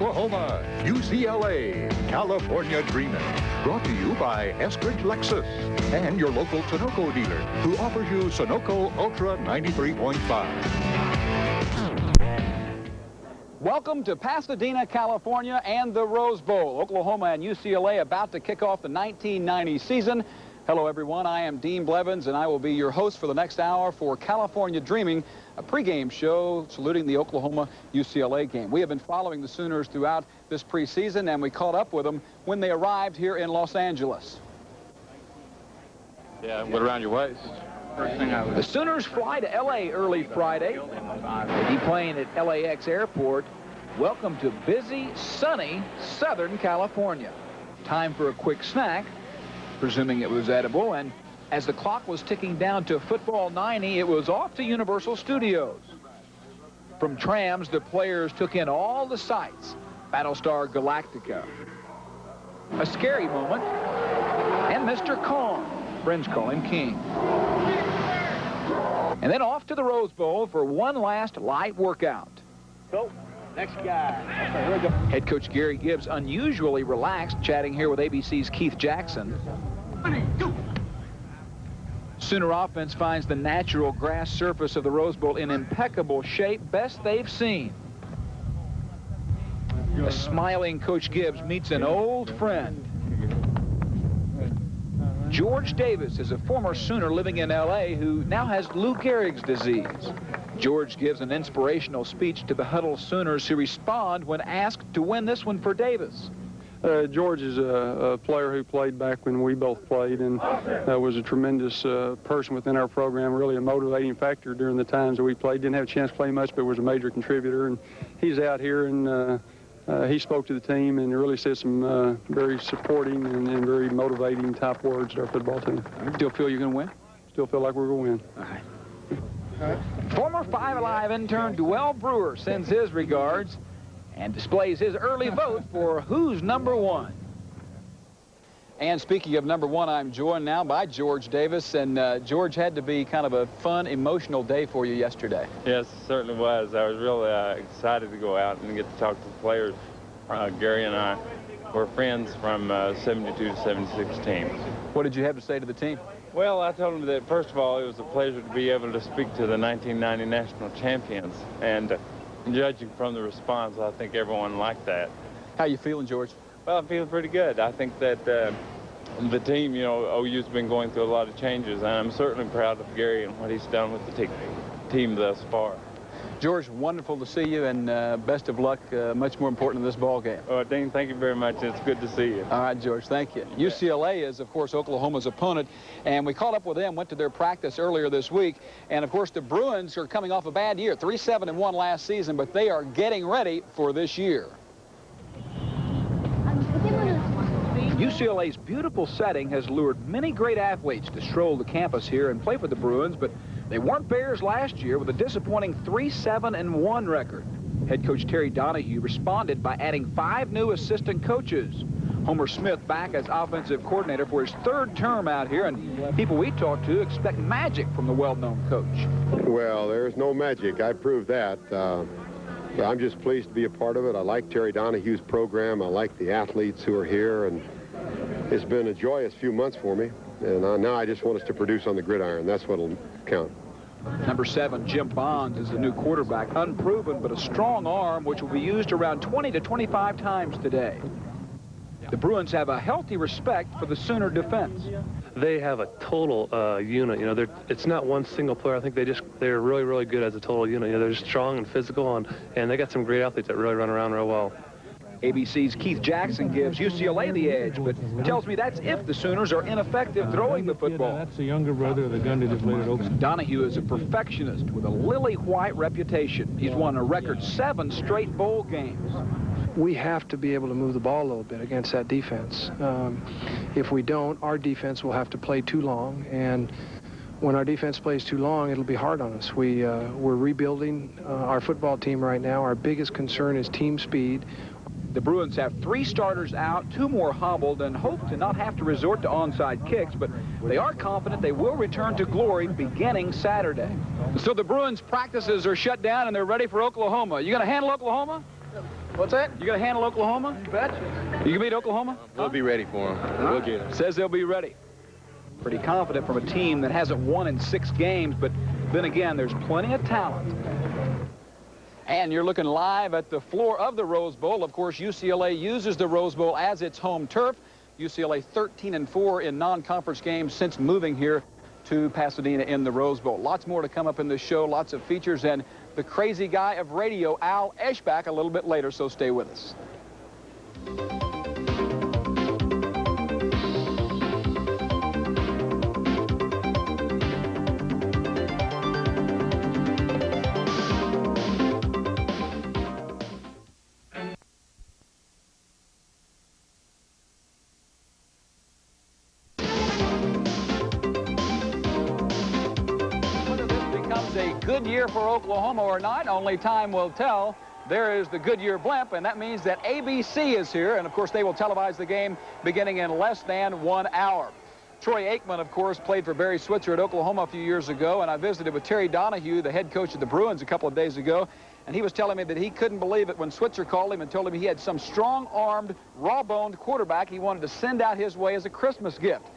Oklahoma, UCLA, California Dreamin'. Brought to you by Eskridge Lexus and your local Sunoco dealer, who offers you Sunoco Ultra 93.5. Welcome to Pasadena, California and the Rose Bowl. Oklahoma and UCLA about to kick off the 1990 season. Hello, everyone. I am Dean Blevins, and I will be your host for the next hour for California Dreaming, a pregame show saluting the Oklahoma-UCLA game. We have been following the Sooners throughout this preseason, and we caught up with them when they arrived here in Los Angeles. Yeah, what around your waist? The Sooners fly to L.A. early Friday. They'll be playing at LAX Airport. Welcome to busy, sunny Southern California. Time for a quick snack, presuming it was edible, and as the clock was ticking down to football 90, it was off to Universal Studios. From trams, the players took in all the sights. Battlestar Galactica. A scary moment, and Mr. Kong. Friends call him King. And then off to the Rose Bowl for one last light workout. Go. Next guy. Head coach Gary Gibbs unusually relaxed, chatting here with ABC's Keith Jackson. Sooner offense finds the natural grass surface of the Rose Bowl in impeccable shape, best they've seen. A smiling Coach Gibbs meets an old friend. George Davis is a former Sooner living in L.A. who now has Lou Gehrig's disease. George gives an inspirational speech to the huddle Sooners who respond when asked to win this one for Davis. George is a player who played back when we both played, and was a tremendous person within our program, really a motivating factor during the times that we played. Didn't have a chance to play much, but was a major contributor. And he's out here, and he spoke to the team and really said some very supporting and very motivating type words to our football team. Still feel you're going to win? Still feel like we're going to win. All right. Former Five Alive intern Dwell Brewer sends his regards and displays his early vote for who's number one. And speaking of number one, I'm joined now by George Davis. And George, had to be kind of a fun, emotional day for you yesterday. Yes, it certainly was. I was really excited to go out and get to talk to the players. Gary and I were friends from 72 to 76 teams. What did you have to say to the team? Well, I told them that, first of all, it was a pleasure to be able to speak to the 1990 national champions. And judging from the response, I think everyone liked that. How you feeling, George? Well, I'm feeling pretty good. I think that the team, you know, OU's been going through a lot of changes, and I'm certainly proud of Gary and what he's done with the team thus far. George, wonderful to see you, and best of luck, much more important in this ball game. Oh, Dean, thank you very much. It's good to see you. All right, George, thank you. UCLA is, of course, Oklahoma's opponent, and we caught up with them, went to their practice earlier this week, and, of course, the Bruins are coming off a bad year, 3-7-1 last season, but they are getting ready for this year. UCLA's beautiful setting has lured many great athletes to stroll the campus here and play for the Bruins, but they weren't Bears last year with a disappointing 3-7-1 record. Head coach Terry Donahue responded by adding 5 new assistant coaches. Homer Smith back as offensive coordinator for his 3rd term out here, and people we talked to expect magic from the well-known coach. Well, there's no magic. I proved that. I'm just pleased to be a part of it. I like Terry Donahue's program. I like the athletes who are here, and it's been a joyous few months for me. And now I just want us to produce on the gridiron. That's what'll count. Number 7, Jim Bonds, is the new quarterback. Unproven, but a strong arm, which will be used around 20 to 25 times today. The Bruins have a healthy respect for the Sooner defense. They have a total unit. You know, it's not one single player. I think they're really, really good as a total unit. You know, they're strong and physical, and they got some great athletes that really run around real well. ABC's Keith Jackson gives UCLA the edge, but tells me that's if the Sooners are ineffective throwing the football. That's the younger brother of the gun that played at Oakland. Donahue is a perfectionist with a lily-white reputation. He's won a record 7 straight bowl games. We have to be able to move the ball a little bit against that defense. If we don't, our defense will have to play too long, and when our defense plays too long, it'll be hard on us. We're rebuilding our football team right now. Our biggest concern is team speed. The Bruins have 3 starters out, 2 more hobbled, and hope to not have to resort to onside kicks, but they are confident they will return to glory beginning Saturday. So the Bruins' practices are shut down, and they're ready for Oklahoma. You going to handle Oklahoma? What's that? You got to handle Oklahoma? You bet. You can beat Oklahoma? We'll be ready for them. We'll get them. Says they'll be ready. Pretty confident from a team that hasn't won in 6 games, but then again, there's plenty of talent. And you're looking live at the floor of the Rose Bowl. Of course, UCLA uses the Rose Bowl as its home turf. UCLA 13-4 in non-conference games since moving here to Pasadena in the Rose Bowl. Lots more to come up in this show, lots of features, and the crazy guy of radio, Al Eschbach, a little bit later, so stay with us. Good year for Oklahoma or not, only time will tell. There is the Goodyear blimp, and that means that ABC is here, and of course they will televise the game beginning in less than 1 hour. Troy Aikman, of course, played for Barry Switzer at Oklahoma a few years ago, and I visited with Terry Donahue, the head coach of the Bruins, a couple of days ago, and he was telling me that he couldn't believe it when Switzer called him and told him he had some strong-armed, raw-boned quarterback he wanted to send out his way as a Christmas gift.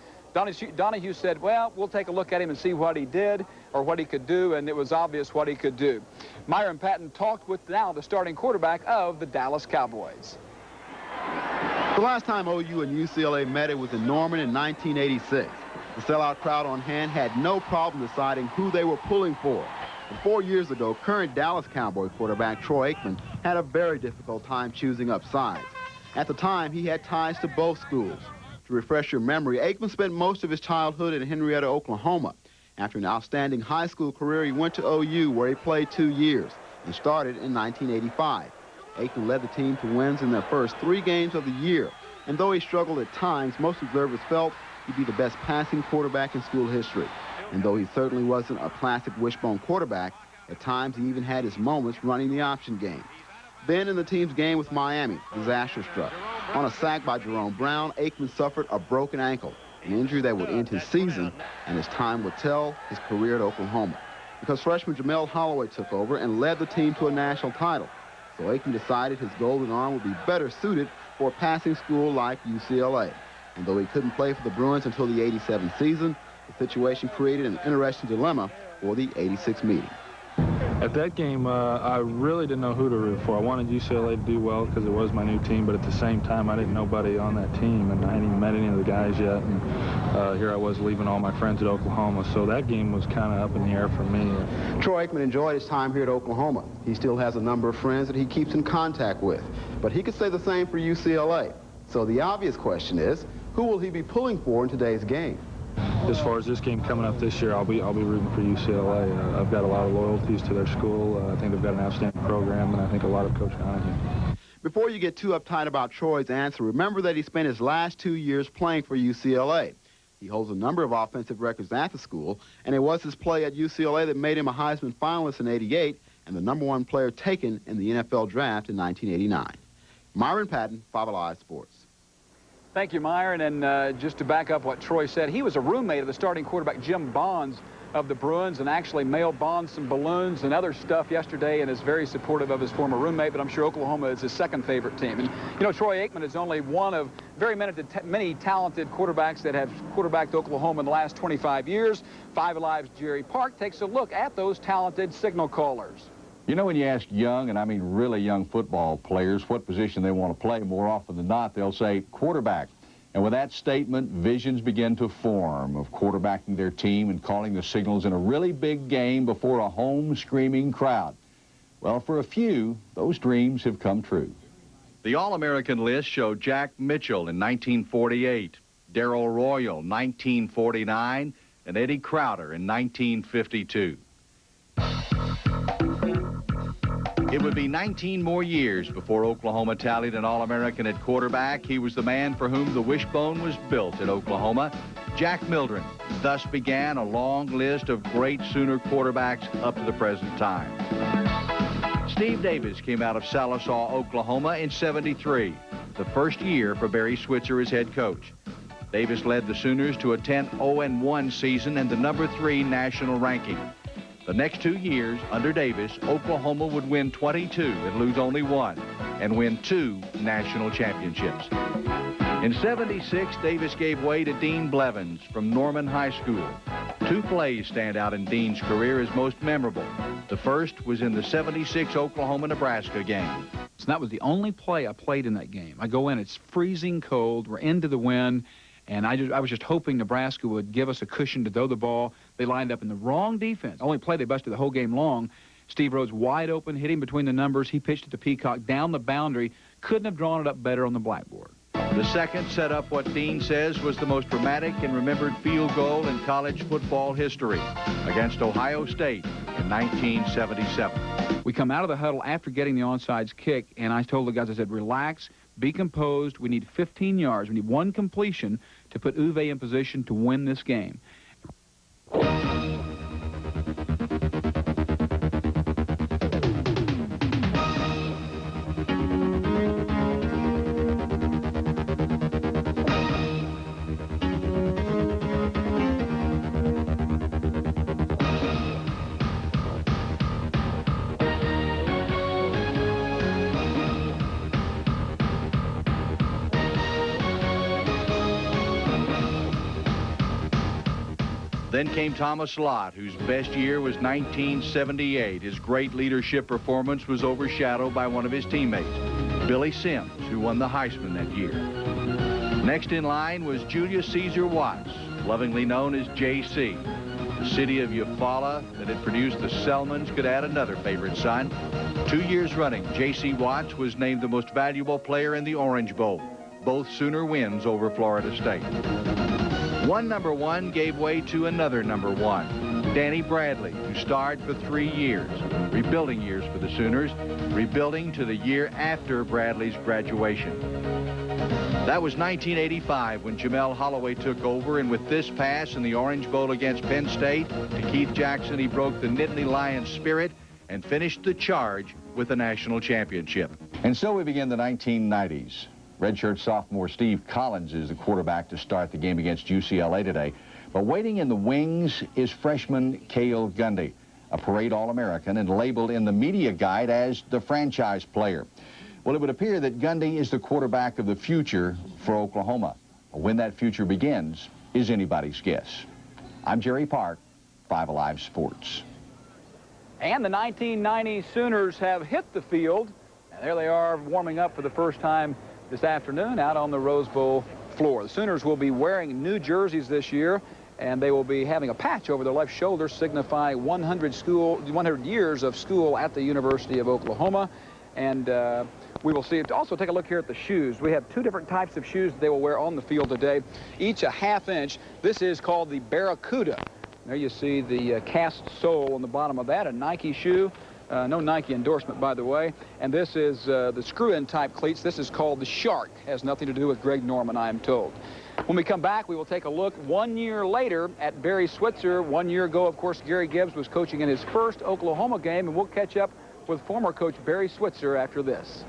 Donahue said, well, we'll take a look at him and see what he did or what he could do, and it was obvious what he could do. Myron Patton talked with now the starting quarterback of the Dallas Cowboys. The last time OU and UCLA met, it was in Norman in 1986. The sellout crowd on hand had no problem deciding who they were pulling for. But 4 years ago, current Dallas Cowboy quarterback Troy Aikman had a very difficult time choosing up sides. At the time, he had ties to both schools. To refresh your memory, Aikman spent most of his childhood in Henrietta, Oklahoma. After an outstanding high school career, he went to OU, where he played 2 years and started in 1985. Aikman led the team to wins in their first 3 games of the year. And though he struggled at times, most observers felt he'd be the best passing quarterback in school history. And though he certainly wasn't a classic wishbone quarterback, at times he even had his moments running the option game. Then in the team's game with Miami, disaster struck. On a sack by Jerome Brown, Aikman suffered a broken ankle, an injury that would end his season, and as time would tell, his career at Oklahoma. Because freshman Jamel Holloway took over and led the team to a national title. So Aikman decided his golden arm would be better suited for a passing school like UCLA. And though he couldn't play for the Bruins until the '87 season, the situation created an interesting dilemma for the '86 meeting. At that game, I really didn't know who to root for. I wanted UCLA to do well because it was my new team, but at the same time, I didn't know nobody on that team, and I hadn't even met any of the guys yet. And here I was leaving all my friends at Oklahoma, so that game was kind of up in the air for me. Troy Aikman enjoyed his time here at Oklahoma. He still has a number of friends that he keeps in contact with, but he could say the same for UCLA. So the obvious question is, who will he be pulling for in today's game? As far as this game coming up this year, I'll be rooting for UCLA. I've got a lot of loyalties to their school. I think they've got an outstanding program, and I think a lot of Coach Donahue. Before you get too uptight about Troy's answer, remember that he spent his last 2 years playing for UCLA. He holds a number of offensive records at the school, and it was his play at UCLA that made him a Heisman finalist in '88 and the #1 player taken in the NFL draft in 1989. Myron Patton, 5 Alive Sports. Thank you, Myron. And just to back up what Troy said, he was a roommate of the starting quarterback Jim Bonds of the Bruins and actually mailed Bonds some balloons and other stuff yesterday and is very supportive of his former roommate, but I'm sure Oklahoma is his second favorite team. And, you know, Troy Aikman is only one of very many talented quarterbacks that have quarterbacked Oklahoma in the last 25 years. 5 Alive's Jerry Park takes a look at those talented signal callers. You know, when you ask young, and I mean really young football players what position they want to play, more often than not, they'll say quarterback. And with that statement, visions begin to form of quarterbacking their team and calling the signals in a really big game before a home screaming crowd. Well, for a few, those dreams have come true. The All-American list showed Jack Mitchell in 1948, Darrell Royal 1949, and Eddie Crowder in 1952. It would be 19 more years before Oklahoma tallied an All-American at quarterback. He was the man for whom the wishbone was built at Oklahoma, Jack Mildren. Thus began a long list of great Sooner quarterbacks up to the present time. Steve Davis came out of Sallisaw, Oklahoma in '73, the first year for Barry Switzer as head coach. Davis led the Sooners to a 10-0-1 season and the #3 national ranking. The next 2 years, under Davis, Oklahoma would win 22 and lose only 1. and win 2 national championships. In '76, Davis gave way to Dean Blevins from Norman High School. 2 plays stand out in Dean's career as most memorable. The first was in the '76 Oklahoma-Nebraska game. So that was the only play I played in that game. I go in, it's freezing cold, we're into the wind, and I was just hoping Nebraska would give us a cushion to throw the ball. They lined up in the wrong defense. Only play they busted the whole game long. Steve Rhodes wide open, hit him between the numbers. He pitched it to Peacock down the boundary. Couldn't have drawn it up better on the blackboard. The second set up what Dean says was the most dramatic and remembered field goal in college football history against Ohio State in 1977. We come out of the huddle after getting the onside kick, and I told the guys, I said, relax, be composed. We need 15 yards. We need 1 completion to put Uwe in position to win this game. Then came Thomas Lott, whose best year was 1978. His great leadership performance was overshadowed by one of his teammates, Billy Sims, who won the Heisman that year. Next in line was Julius Caesar Watts, lovingly known as JC. The city of Eufaula that had produced the Selmans could add another favorite son. 2 years running, J.C. Watts was named the most valuable player in the Orange Bowl. Both Sooner wins over Florida State. One number 1 gave way to another number 1, Danny Bradley, who starred for 3 years, rebuilding years for the Sooners, rebuilding to the year after Bradley's graduation. That was 1985 when Jamel Holloway took over, and with this pass in the Orange Bowl against Penn State to Keith Jackson, he broke the Nittany Lions spirit and finished the charge with the national championship. And so we begin the 1990s. Redshirt sophomore Steve Collins is the quarterback to start the game against UCLA today. But waiting in the wings is freshman Cale Gundy, a parade All-American and labeled in the media guide as the franchise player. Well, it would appear that Gundy is the quarterback of the future for Oklahoma. When that future begins is anybody's guess. I'm Jerry Park, 5 Alive Sports. And the 1990 Sooners have hit the field, and there they are warming up for the first time this afternoon out on the Rose Bowl floor. The Sooners will be wearing new jerseys this year, and they will be having a patch over their left shoulder signifying 100 years of school at the University of Oklahoma. And we will see. Also, take a look here at the shoes. We have 2 different types of shoes that they will wear on the field today, each a ½ inch. This is called the Barracuda. There you see the cast sole on the bottom of that, a Nike shoe. No Nike endorsement, by the way. And this is the screw-in type cleats. This is called the Shark. Has nothing to do with Greg Norman, I am told. When we come back, we will take a look 1 year later at Barry Switzer. 1 year ago, of course, Gary Gibbs was coaching in his first Oklahoma game, and we'll catch up with former coach Barry Switzer after this.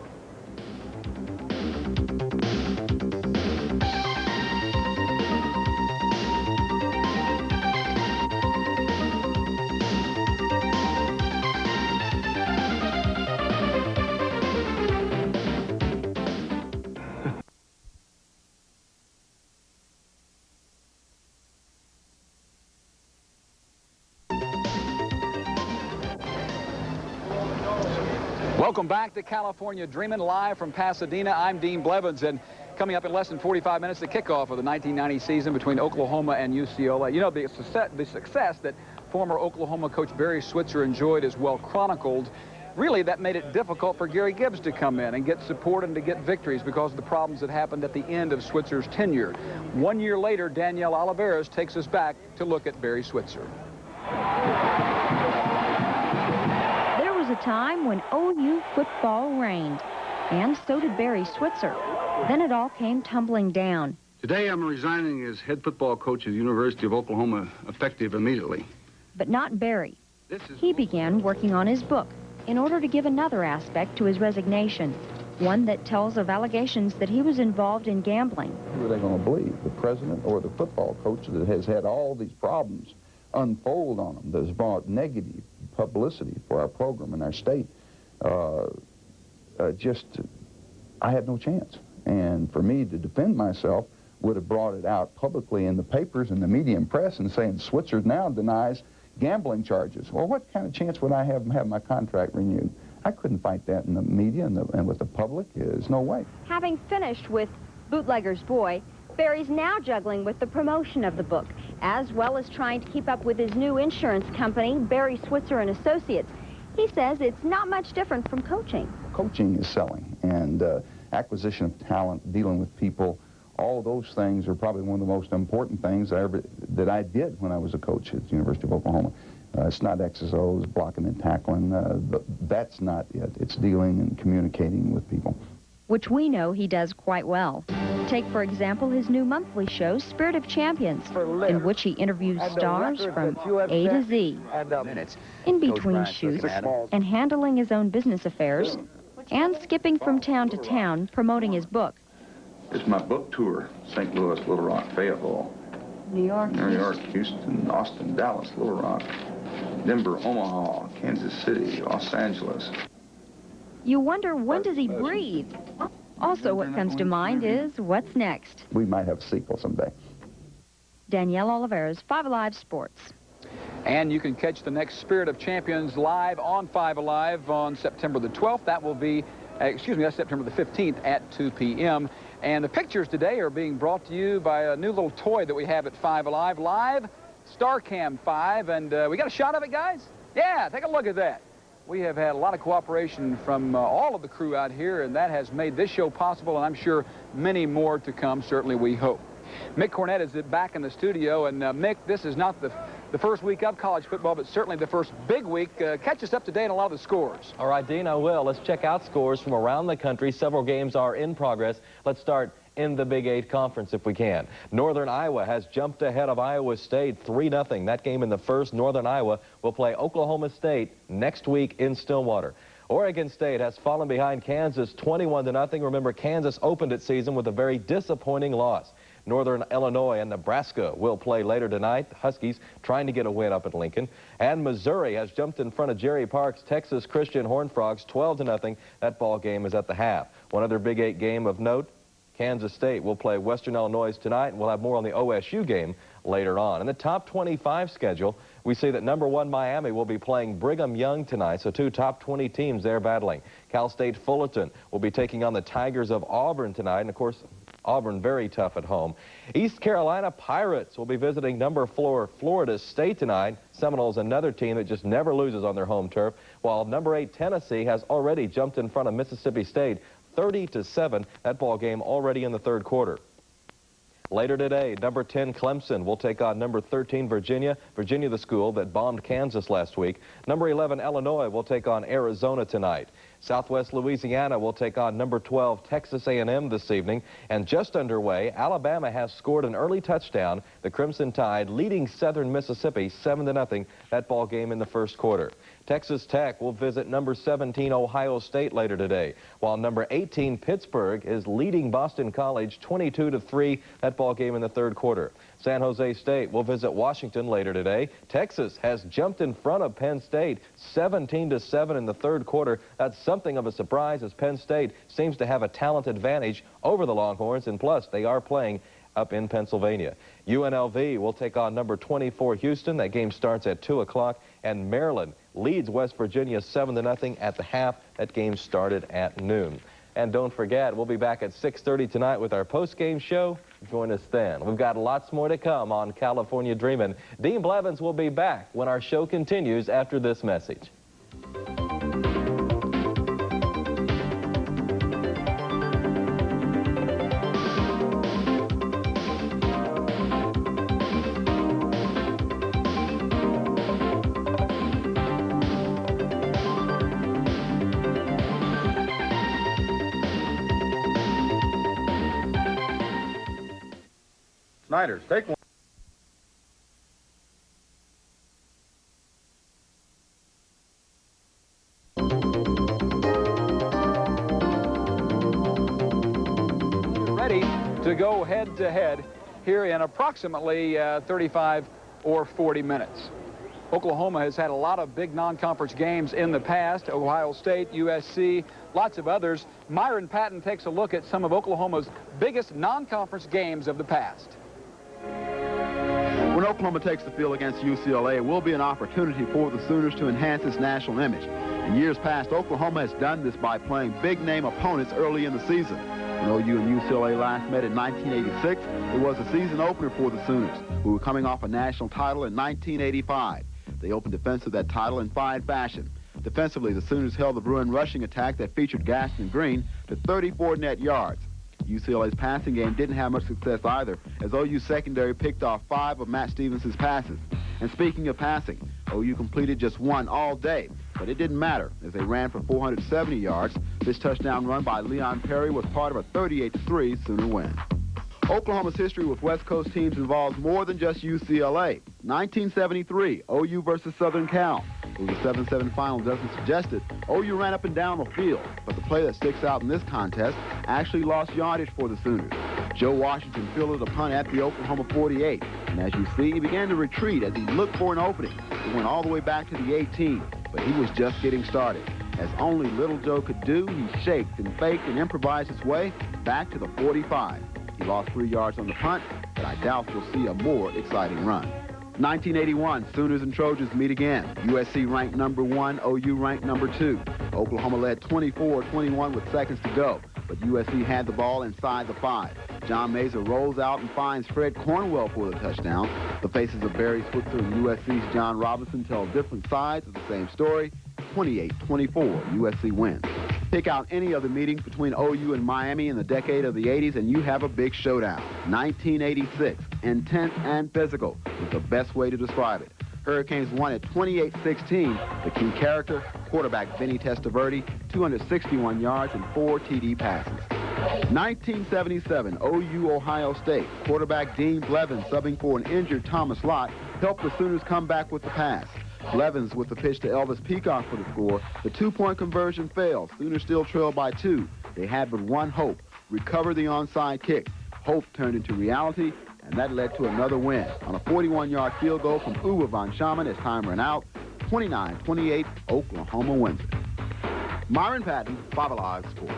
Welcome back to California Dreamin', live from Pasadena. I'm Dean Blevins, and coming up in less than 45 minutes, the kickoff of the 1990 season between Oklahoma and UCLA. You know, the success that former Oklahoma coach Barry Switzer enjoyed is well chronicled. Really, that made it difficult for Gary Gibbs to come in and get support and to get victories because of the problems that happened at the end of Switzer's tenure. 1 year later, Danielle Oliveras takes us back to look at Barry Switzer. A time when OU football reigned, and so did Barry Switzer. Then it all came tumbling down. Today I'm resigning as head football coach of the University of Oklahoma, effective immediately. But not Barry. He began working on his book in order to give another aspect to his resignation, one that tells of allegations that he was involved in gambling. Who are they going to believe, the president or the football coach that has had all these problems unfold on them, that's brought negative publicity for our program and our state, just I had no chance. And for me to defend myself would have brought it out publicly in the papers and the media and press and saying Switzer now denies gambling charges. Well, what kind of chance would I have my contract renewed? I couldn't fight that in the media and with the public. There's no way. Having finished with Bootlegger's Boy, Barry's now juggling with the promotion of the book, as well as trying to keep up with his new insurance company, Barry Switzer and Associates. He says it's not much different from coaching. Coaching is selling, and acquisition of talent, dealing with people, all of those things are probably one of the most important things that I did when I was a coach at the University of Oklahoma. It's not X's O's, blocking and tackling. That's not it. It's dealing and communicating with people. Which we know he does quite well. Take, for example, his new monthly show, Spirit of Champions, in which he interviews stars from A to Z, in between shoots and handling his own business affairs, and skipping from town to town promoting his book. It's my book tour: St. Louis, Little Rock, Fayetteville, New York, Houston, Austin, Dallas, Little Rock, Denver, Omaha, Kansas City, Los Angeles. You wonder, when does he breathe? Also, what comes to mind is, what's next? We might have a sequel someday. Danielle Oliveras, 5 Alive Sports. And you can catch the next Spirit of Champions live on 5 Alive on September the 12th. That will be, that's September the 15th at 2 p.m. And the pictures today are being brought to you by a new little toy that we have at 5 Alive, Live StarCam 5. And we got a shot of it, guys? Yeah, take a look at that. We have had a lot of cooperation from all of the crew out here, and that has made this show possible, and I'm sure many more to come, certainly we hope. Mick Cornett is back in the studio, and Mick, this is not the first week of college football, but certainly the first big week. Catch us up to date on a lot of the scores. All right, Dean, I will. Let's check out scores from around the country. Several games are in progress. Let's start in the Big 8 Conference if we can. Northern Iowa has jumped ahead of Iowa State 3-0. That game in the first. Northern Iowa will play Oklahoma State next week in Stillwater. Oregon State has fallen behind Kansas 21-0. Remember, Kansas opened its season with a very disappointing loss. Northern Illinois and Nebraska will play later tonight. The Huskies trying to get a win up at Lincoln. And Missouri has jumped in front of Jerry Park's Texas Christian Horned Frogs 12-0. That ball game is at the half. One other Big 8 game of note, Kansas State will play Western Illinois tonight, and we'll have more on the OSU game later on. In the top 25 schedule, we see that #1 Miami will be playing Brigham Young tonight, so 2 top 20 teams there battling. Cal State Fullerton will be taking on the Tigers of Auburn tonight, and of course, Auburn very tough at home. East Carolina Pirates will be visiting #4 Florida State tonight. Seminoles, another team that just never loses on their home turf, while #8 Tennessee has already jumped in front of Mississippi State 30-7. That ball game already in the third quarter. Later today, #10 Clemson will take on #13 Virginia. Virginia, the school that bombed Kansas last week. #11 Illinois will take on Arizona tonight. Southwest Louisiana will take on #12 Texas A&M this evening. And just underway, Alabama has scored an early touchdown. The Crimson Tide leading Southern Mississippi 7-0. That ball game in the first quarter. Texas Tech will visit #17 Ohio State later today, while #18 Pittsburgh is leading Boston College 22-3. That ball game in the third quarter. San Jose State will visit Washington later today. Texas has jumped in front of Penn State 17-7 in the third quarter. That's something of a surprise, as Penn State seems to have a talent advantage over the Longhorns, and plus they are playing up in Pennsylvania. UNLV will take on #24 Houston. That game starts at 2 o'clock. And Maryland leads West Virginia 7-0 at the half. That game started at noon. And don't forget, we'll be back at 6:30 tonight with our post-game show. Join us then. We've got lots more to come on California Dreamin'. Dean Blevins will be back when our show continues after this message. Snyder's, take one. Ready to go head-to-head here in approximately 35 or 40 minutes. Oklahoma has had a lot of big non-conference games in the past. Ohio State, USC, lots of others. Myron Patton takes a look at some of Oklahoma's biggest non-conference games of the past. When Oklahoma takes the field against UCLA, it will be an opportunity for the Sooners to enhance its national image. In years past, Oklahoma has done this by playing big-name opponents early in the season. When OU and UCLA last met in 1986, it was a season opener for the Sooners, who were coming off a national title in 1985. They opened defense of that title in fine fashion. Defensively, the Sooners held the Bruin rushing attack that featured Gaston Green to 34 net yards. UCLA's passing game didn't have much success either, as OU's secondary picked off 5 of Matt Stevens' passes. And speaking of passing, OU completed just 1 all day, but it didn't matter as they ran for 470 yards. This touchdown run by Leon Perry was part of a 38-3 Sooner win. Oklahoma's history with West Coast teams involves more than just UCLA. 1973, OU versus Southern Cal. It was a 7-7 final doesn't suggest it. OU ran up and down the field, but the play that sticks out in this contest actually lost yardage for the Sooners. Joe Washington fielded a punt at the Oklahoma 48, and as you see, he began to retreat as he looked for an opening. He went all the way back to the 18, but he was just getting started. As only Little Joe could do, he shaked and faked and improvised his way back to the 45. He lost 3 yards on the punt, but I doubt you'll see a more exciting run. 1981, Sooners and Trojans meet again. USC ranked number 1, OU ranked number 2. Oklahoma led 24-21 with seconds to go, but USC had the ball inside the 5. John Mazur rolls out and finds Fred Cornwell for the touchdown. The faces of Barry Switzer and USC's John Robinson tell different sides of the same story. 28-24, USC wins. Pick out any of the meetings between OU and Miami in the decade of the 80s and you have a big showdown. 1986, intense and physical is the best way to describe it. Hurricanes won at 28-16. The key character, quarterback Vinny Testaverde, 261 yards and 4 TD passes. 1977, OU Ohio State. Quarterback Dean Blevins, subbing for an injured Thomas Lott, helped the Sooners come back with the pass. Blevins with the pitch to Elvis Peacock for the score. The 2-point conversion failed. Sooners still trailed by 2. They had but one hope: recover the onside kick. Hope turned into reality, and that led to another win on a 41-yard field goal from Uwe von Schaman as time ran out. 29-28, Oklahoma wins it. Myron Patton, 5 Alive Sports.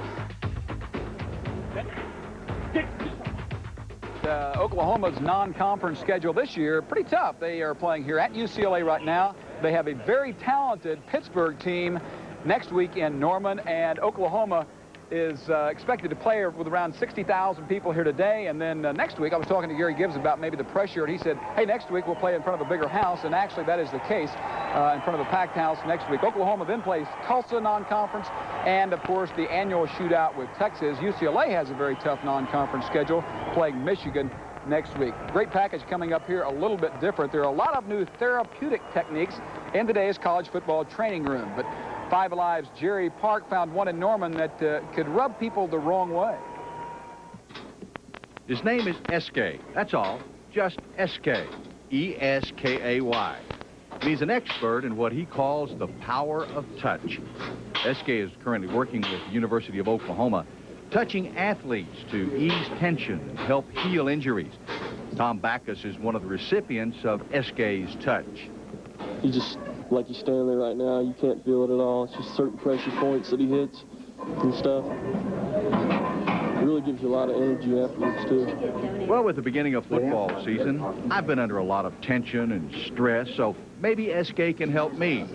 Oklahoma's non-conference schedule this year, pretty tough. They are playing here at UCLA right now. They have a very talented Pittsburgh team next week in Norman, and Oklahoma is expected to play with around 60,000 people here today. And then next week, I was talking to Gary Gibbs about maybe the pressure, and he said, hey, next week we'll play in front of a bigger house, and actually that is the case, in front of a packed house next week. Oklahoma then plays Tulsa non-conference, and of course the annual shootout with Texas. UCLA has a very tough non-conference schedule, playing Michigan next week. Great package coming up here, a little bit different. There are a lot of new therapeutic techniques in today's college football training room, but 5 Alive's Jerry Park found one in Norman that could rub people the wrong way. His name is SK. That's all. Just SK. E-S-K-A-Y. He's an expert in what he calls the power of touch. SK is currently working with the University of Oklahoma, touching athletes to ease tension and help heal injuries. Tom Backus is one of the recipients of SK's touch. You just, like you're standing there right now, you can't feel it at all. It's just certain pressure points that he hits and stuff. It really gives you a lot of energy afterwards, too. Well, with the beginning of football season, I've been under a lot of tension and stress, so maybe SK can help me.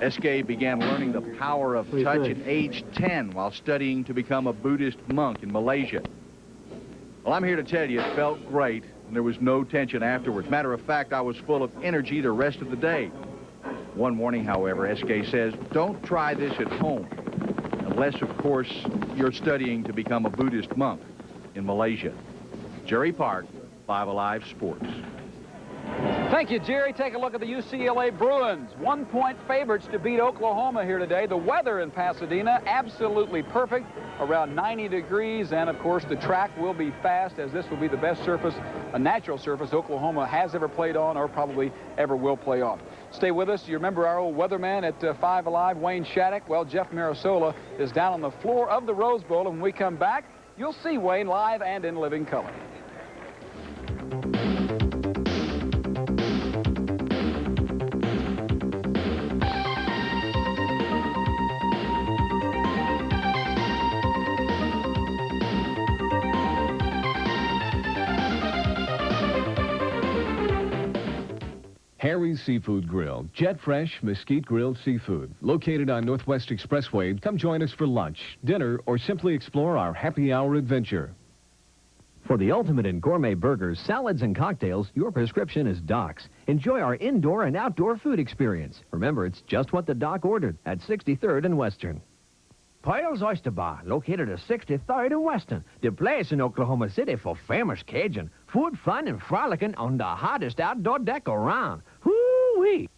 SK began learning the power of touch at age 10 while studying to become a Buddhist monk in Malaysia. Well, I'm here to tell you it felt great, and there was no tension afterwards. Matter of fact, I was full of energy the rest of the day. One morning, however, SK says, don't try this at home, unless, of course, you're studying to become a Buddhist monk in Malaysia. Jerry Park, 5 Alive Sports. Thank you, Jerry. Take a look at the UCLA Bruins. 1-point favorites to beat Oklahoma here today. The weather in Pasadena, absolutely perfect, around 90 degrees. And, of course, the track will be fast, as this will be the best surface, a natural surface, Oklahoma has ever played on or probably ever will play on. Stay with us. You remember our old weatherman at 5 Alive, Wayne Shattuck? Well, Jeff Marisola is down on the floor of the Rose Bowl. And when we come back, you'll see Wayne live and in living color. Gary's Seafood Grill. Jet fresh, mesquite grilled seafood. Located on Northwest Expressway, come join us for lunch, dinner, or simply explore our happy hour adventure. For the ultimate in gourmet burgers, salads, and cocktails, your prescription is Doc's. Enjoy our indoor and outdoor food experience. Remember, it's just what the Doc ordered at 63rd and Western. Pearl's Oyster Bar, located at 63rd and Western, the place in Oklahoma City for famous Cajun. Food, fun, and frolicking on the hottest outdoor deck around. Woo-wee!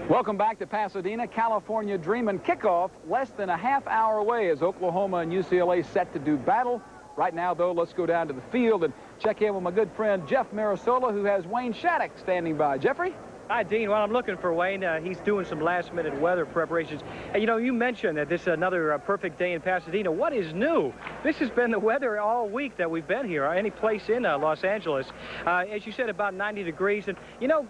Welcome back to Pasadena. California Dreamin' kickoff less than a half hour away as Oklahoma and UCLA set to do battle. Right now, though, let's go down to the field and check in with my good friend Jeff Marisola, who has Wayne Shattuck standing by. Jeffrey? Hi, Dean. Well, I'm looking for Wayne. He's doing some last-minute weather preparations. And, you know, you mentioned that this is another perfect day in Pasadena. What is new? This has been the weather all week that we've been here, any place in Los Angeles. As you said, about 90 degrees. And, you know,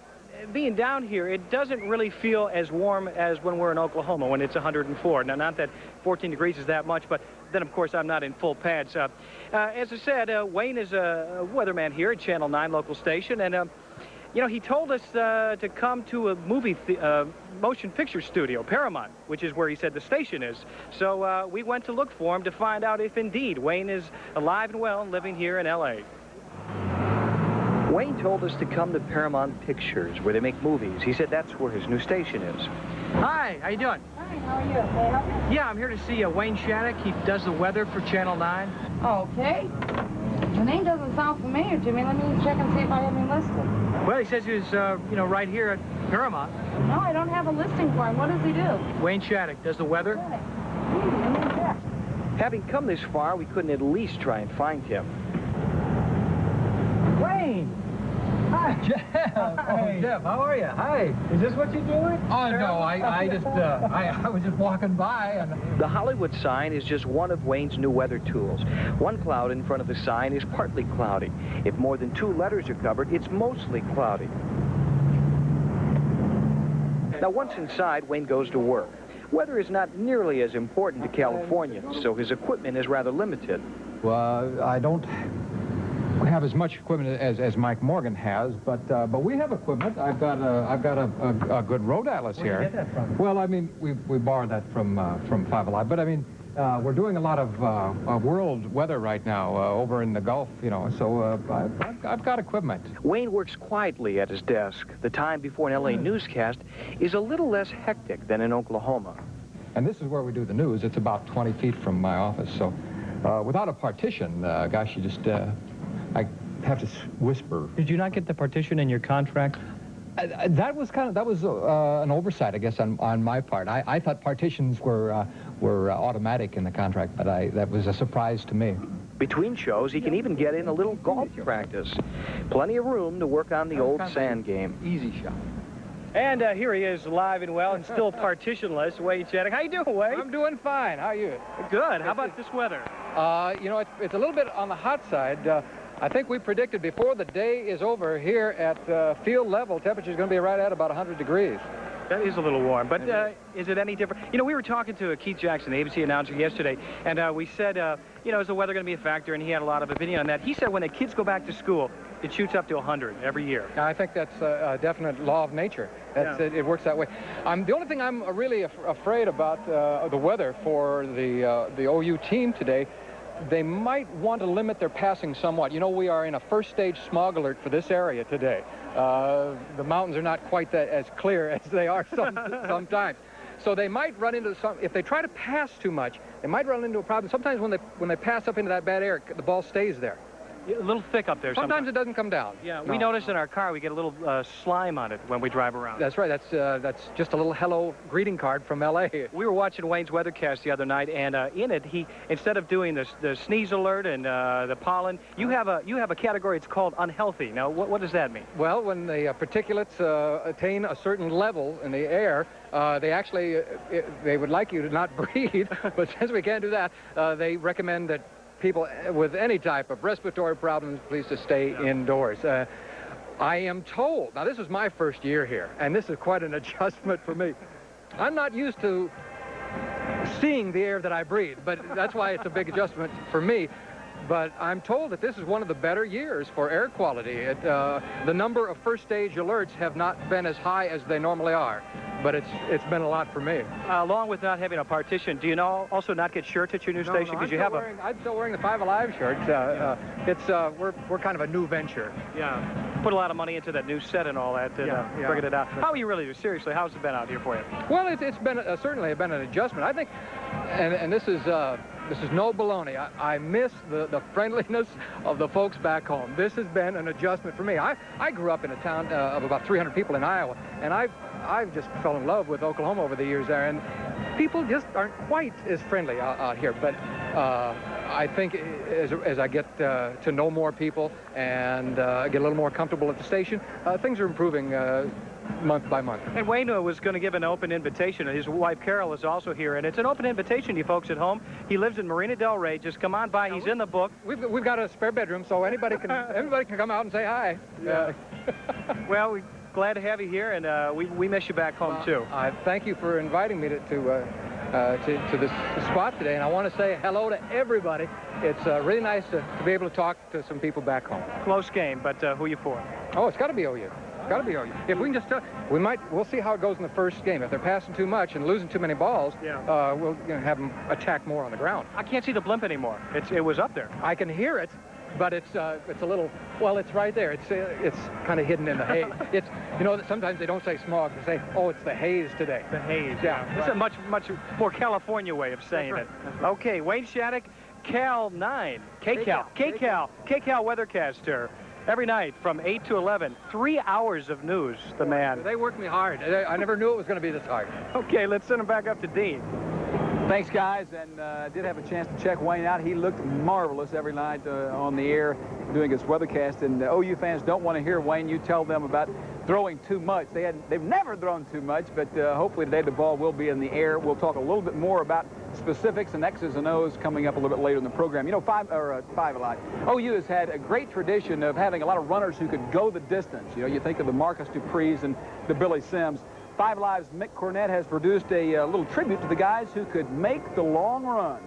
being down here, it doesn't really feel as warm as when we're in Oklahoma, when it's 104. Now, not that 14 degrees is that much, but then, of course, I'm not in full pads. As I said, Wayne is a weatherman here at Channel 9 local station, and, you know, he told us to come to a motion picture studio, Paramount, which is where he said the station is. So we went to look for him to find out if, indeed, Wayne is alive and well and living here in L.A. Wayne told us to come to Paramount Pictures, where they make movies. He said that's where his new station is. Hi, how you doing? Hi, how are you? May I help you? Yeah, I'm here to see Wayne Shattuck. He does the weather for Channel 9. Okay. The name doesn't sound familiar to me. Let me check and see if I have him listed. Well, he says he was, you know, right here at Paramount. No, I don't have a listing for him. What does he do? Wayne Shattuck does the weather. Let me check. Having come this far, we couldn't at least try and find him. Wayne! Hi, Jeff. Hey. Jeff, how are you? Hi. Is this what you're doing? Oh, no, I was just walking by and... The Hollywood sign is just one of Wayne's new weather tools. One cloud in front of the sign is partly cloudy. If more than 2 letters are covered, it's mostly cloudy. Now, once inside, Wayne goes to work. Weather is not nearly as important to Californians, so his equipment is rather limited. Well, I don't have as much equipment as Mike Morgan has, but we have equipment. I've got a good road atlas here. Where did you get that from? Well, I mean, we borrowed that from Five Alive, but I mean, we're doing a lot of world weather right now over in the Gulf, you know, so I've got equipment. Wayne works quietly at his desk. The time before an L.A. newscast is a little less hectic than in Oklahoma. And this is where we do the news. It's about 20 feet from my office, so without a partition, gosh, you just... I have to whisper. Did you not get the partition in your contract? That was an oversight, I guess, on my part. I thought partitions were automatic in the contract, but that was a surprise to me. Between shows, he can even get in a little golf practice. Plenty of room to work on the old sand game. Easy shot. And here he is, alive and well, and still partitionless. Wayne Shattuck. How you doing, Wayne? I'm doing fine. How are you? Good. How about this weather? You know, it's a little bit on the hot side. I think we predicted before the day is over here at field level, temperature is going to be right at about 100 degrees. That is a little warm, but is it any different? You know, we were talking to Keith Jackson, the ABC announcer, yesterday, and we said, you know, is the weather going to be a factor? And he had a lot of opinion on that. He said when the kids go back to school, it shoots up to 100 every year. I think that's a definite law of nature. It works that way. The only thing I'm really afraid about the weather for the OU team today, they might want to limit their passing somewhat. You know, we are in a first-stage smog alert for this area today. The mountains are not quite as clear as they are sometimes. So they might run into if they try to pass too much, they might run into a problem. Sometimes when they pass up into that bad air, the ball stays there. A little thick up there. Sometimes it doesn't come down. Yeah, we notice in our car we get a little slime on it when we drive around. That's right. That's just a little hello greeting card from L.A. We were watching Wayne's weathercast the other night, and in it, he instead of doing the sneeze alert and the pollen, you have a category. It's called unhealthy. Now, what does that mean? Well, when the particulates attain a certain level in the air, they would like you to not breathe, but since we can't do that, they recommend that people with any type of respiratory problems, please to stay indoors. I am told, now this is my first year here, and this is quite an adjustment for me. I'm not used to seeing the air that I breathe, but that's why it's a big adjustment for me. But I'm told that this is one of the better years for air quality. The number of first stage alerts have not been as high as they normally are, but it's been a lot for me. Along with not having a partition, do you also not get shirts at your new station because you have I'm still wearing the Five Alive shirt. We're kind of a new venture. Yeah, put a lot of money into that new set and all that, bringing it out. How are you really? Seriously, how's it been out here for you? Well, it's been certainly been an adjustment. I think, and this is no baloney. I miss the friendliness of the folks back home. This has been an adjustment for me. I grew up in a town of about 300 people in Iowa, and I've just fell in love with Oklahoma over the years there, and people just aren't quite as friendly out here. But I think as I get to know more people and get a little more comfortable at the station, things are improving month by month. And Wayne was going to give an open invitation, and his wife Carol is also here, and it's an open invitation, you folks at home. He lives in Marina Del Rey. Just come on by. He's in the book. We've got a spare bedroom, so anybody can come out and say hi. Yeah. Well, we're glad to have you here, and we miss you back home too. Thank you for inviting me to this spot today, and I want to say hello to everybody. It's really nice to be able to talk to some people back home. Close game, but who you for? Oh, it's got to be OU. Got to be OU. If we can just, we'll see how it goes in the first game. If they're passing too much and losing too many balls, we'll have them attack more on the ground. I can't see the blimp anymore. It was up there. I can hear it, but it's a little. Well, it's right there. It's kind of hidden in the haze. Sometimes they don't say smog. They say, oh, it's the haze today. The haze. Yeah. This is a much more California way of saying it. Okay, Wayne Shattuck, Cal 9, KCal weathercaster. Every night from 8 to 11, 3 hours of news, the man. They worked me hard. I never knew it was going to be this hard. Okay, let's send him back up to Dean. Thanks, guys, and did have a chance to check Wayne out. He looked marvelous every night on the air doing his weathercast, and OU fans don't want to hear, Wayne, you tell them about throwing too much. They've never thrown too much, but hopefully today the ball will be in the air. We'll talk a little bit more about specifics and X's and O's coming up a little bit later in the program. You know, Five Alive. OU has had a great tradition of having a lot of runners who could go the distance. You know, you think of the Marcus Duprees and the Billy Sims. Five Alive's Mick Cornett has produced a little tribute to the guys who could make the long run.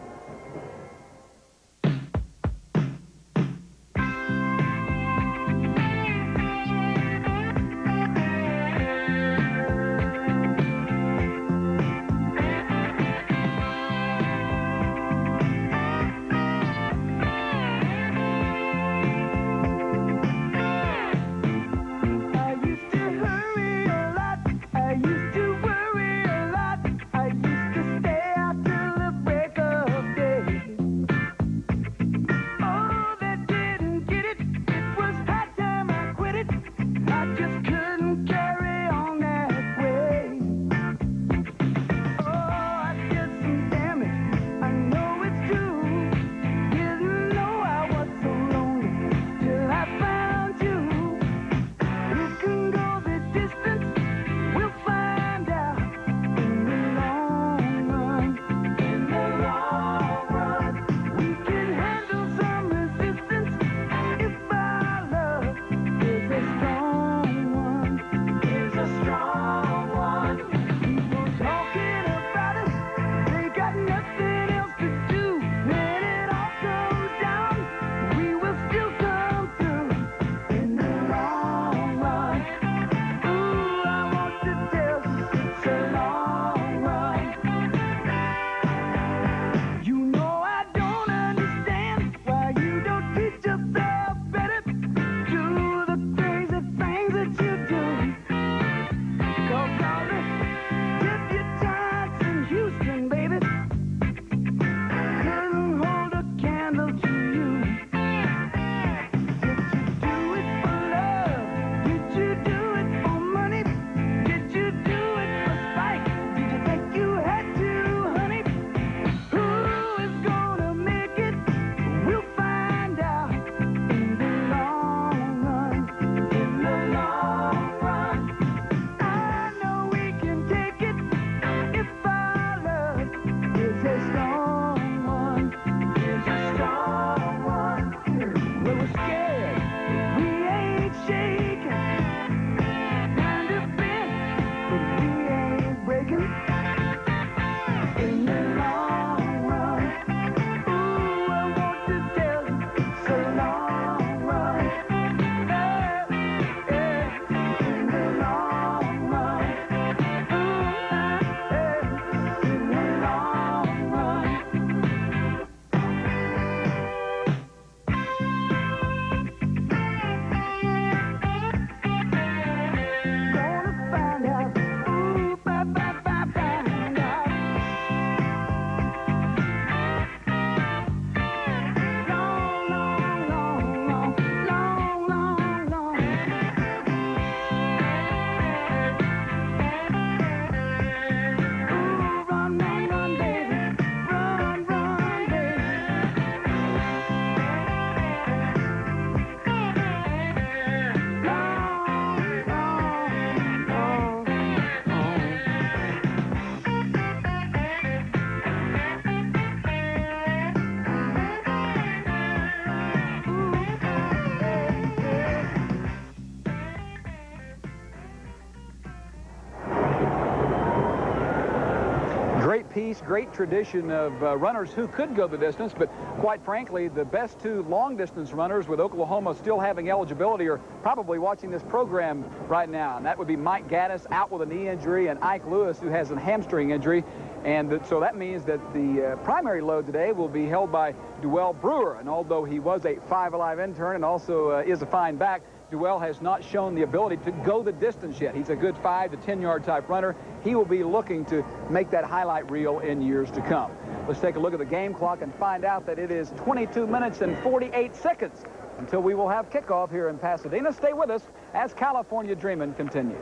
great piece, great tradition of runners who could go the distance, but quite frankly, the best two long-distance runners with Oklahoma still having eligibility are probably watching this program right now, and that would be Mike Gaddis out with a knee injury and Ike Lewis, who has a hamstring injury. And so that means that the primary load today will be held by Duell Brewer. And although he was a Five Alive intern and also is a fine back, Duell has not shown the ability to go the distance yet. He's a good 5 to 10-yard type runner. He will be looking to make that highlight reel in years to come. Let's take a look at the game clock and find out that it is 22 minutes and 48 seconds until we will have kickoff here in Pasadena. Stay with us as California Dreamin' continues.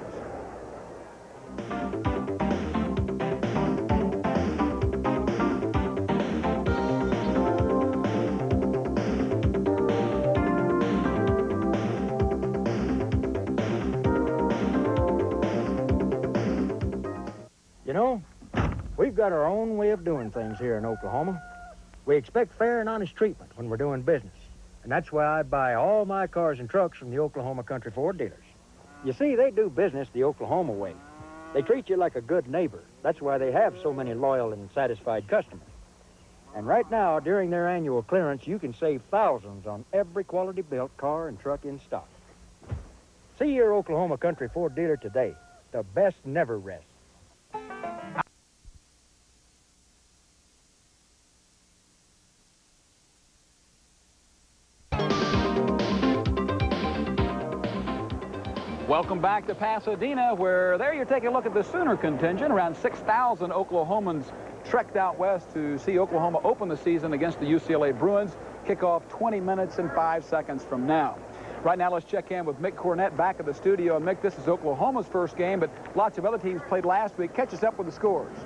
You know, we've got our own way of doing things here in Oklahoma. We expect fair and honest treatment when we're doing business. And that's why I buy all my cars and trucks from the Oklahoma Country Ford dealers. You see, they do business the Oklahoma way. They treat you like a good neighbor. That's why they have so many loyal and satisfied customers. And right now, during their annual clearance, you can save thousands on every quality-built car and truck in stock. See your Oklahoma Country Ford dealer today. The best never rests. Welcome back to Pasadena, where there you're taking a look at the Sooner contingent. Around 6,000 Oklahomans trekked out west to see Oklahoma open the season against the UCLA Bruins. Kickoff 20 minutes and 5 seconds from now. Right now, let's check in with Mick Cornett back at the studio. And Mick, this is Oklahoma's first game, but lots of other teams played last week. Catch us up with the scores.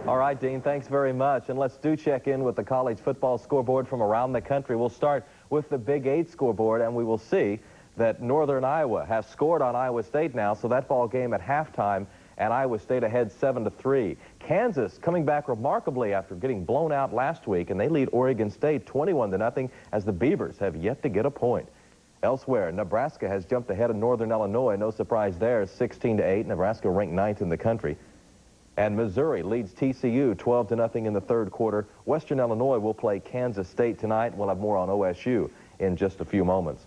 All right, Dean, thanks very much. And let's check in with the college football scoreboard from around the country. We'll start with the Big 8 scoreboard, and we will see that Northern Iowa has scored on Iowa State now, so that ball game at halftime, and Iowa State ahead 7-3. Kansas coming back remarkably after getting blown out last week, and they lead Oregon State 21-0 as the Beavers have yet to get a point. Elsewhere, Nebraska has jumped ahead of Northern Illinois. No surprise there, 16-8. Nebraska ranked 9th in the country. And Missouri leads TCU 12-0 in the third quarter. Western Illinois will play Kansas State tonight. We'll have more on OSU in just a few moments.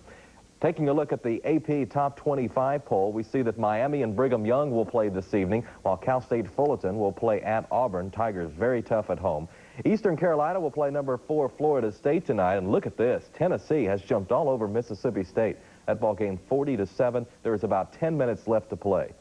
Taking a look at the AP Top 25 poll, we see that Miami and Brigham Young will play this evening, while Cal State Fullerton will play at Auburn. Tigers very tough at home. Eastern Carolina will play number 4 Florida State tonight. And look at this. Tennessee has jumped all over Mississippi State. That ball game 40-7. There is about 10 minutes left to play.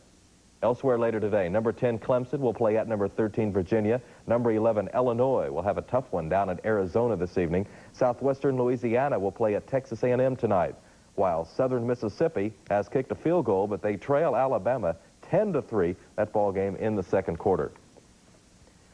Elsewhere later today, number 10 Clemson will play at number 13 Virginia. Number 11 Illinois will have a tough one down at Arizona this evening. Southwestern Louisiana will play at Texas A&M tonight, while Southern Mississippi has kicked a field goal, but they trail Alabama 10-3, that ball game in the second quarter.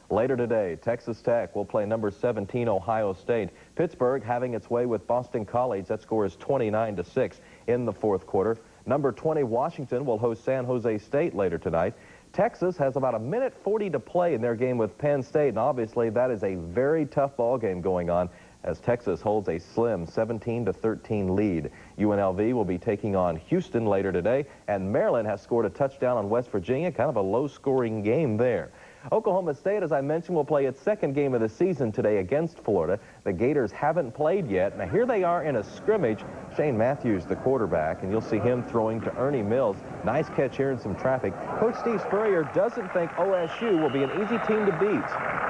Later today, Texas Tech will play number 17 Ohio State. Pittsburgh having its way with Boston College. That score is 29-6 in the fourth quarter. Number 20 Washington will host San Jose State later tonight. Texas has about 1:40 to play in their game with Penn State, and obviously that is a very tough ball game going on as Texas holds a slim 17-13 lead. UNLV will be taking on Houston later today, and Maryland has scored a touchdown on West Virginia, kind of a low-scoring game there. Oklahoma State, as I mentioned, will play its second game of the season today against Florida. The Gators haven't played yet. Now, here they are in a scrimmage. Shane Matthews, the quarterback, and you'll see him throwing to Ernie Mills. Nice catch here in some traffic. Coach Steve Spurrier doesn't think OSU will be an easy team to beat.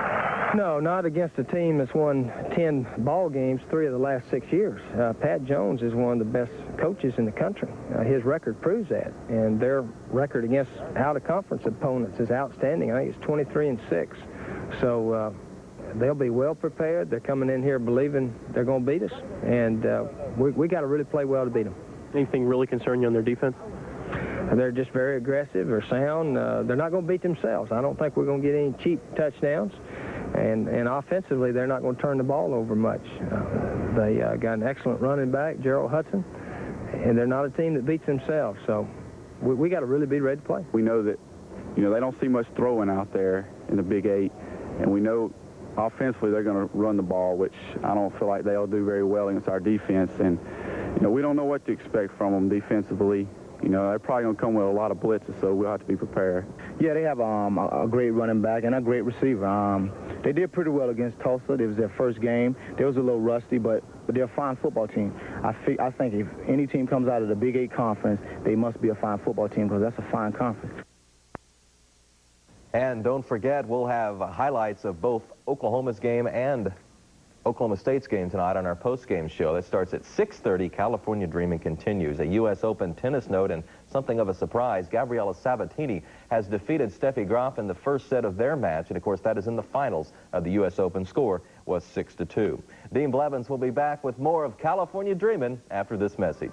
No, not against a team that's won 10 ball games 3 of the last 6 years. Pat Jones is one of the best coaches in the country. His record proves that, and their record against out-of-conference opponents is outstanding. I think it's 23-6. So they'll be well prepared. They're coming in here believing they're going to beat us, and we got to really play well to beat them. Anything really concern you on their defense? They're just very aggressive. They're sound. They're not going to beat themselves. I don't think we're going to get any cheap touchdowns. And offensively, they're not going to turn the ball over much. They got an excellent running back, Gerald Hudson, and they're not a team that beats themselves. So we got to really be ready to play. We know that, they don't see much throwing out there in the Big 8, and we know offensively they're going to run the ball, which I don't feel like they'll do very well against our defense. And, we don't know what to expect from them defensively. You know, they're probably going to come with a lot of blitzes, so we'll have to be prepared. Yeah, they have a great running back and a great receiver. They did pretty well against Tulsa. It was their first game. They was a little rusty, but they're a fine football team. I think if any team comes out of the Big 8 conference, they must be a fine football team because that's a fine conference. And don't forget, we'll have highlights of both Oklahoma's game and Oklahoma State's game tonight on our post-game show. That starts at 6:30. California Dreaming continues. A U.S. Open tennis note and something of a surprise. Gabriela Sabatini has defeated Steffi Graf in the first set of their match, and of course that is in the finals of the U.S. Open. Score was 6-2. Dean Blevins will be back with more of California Dreamin' after this message.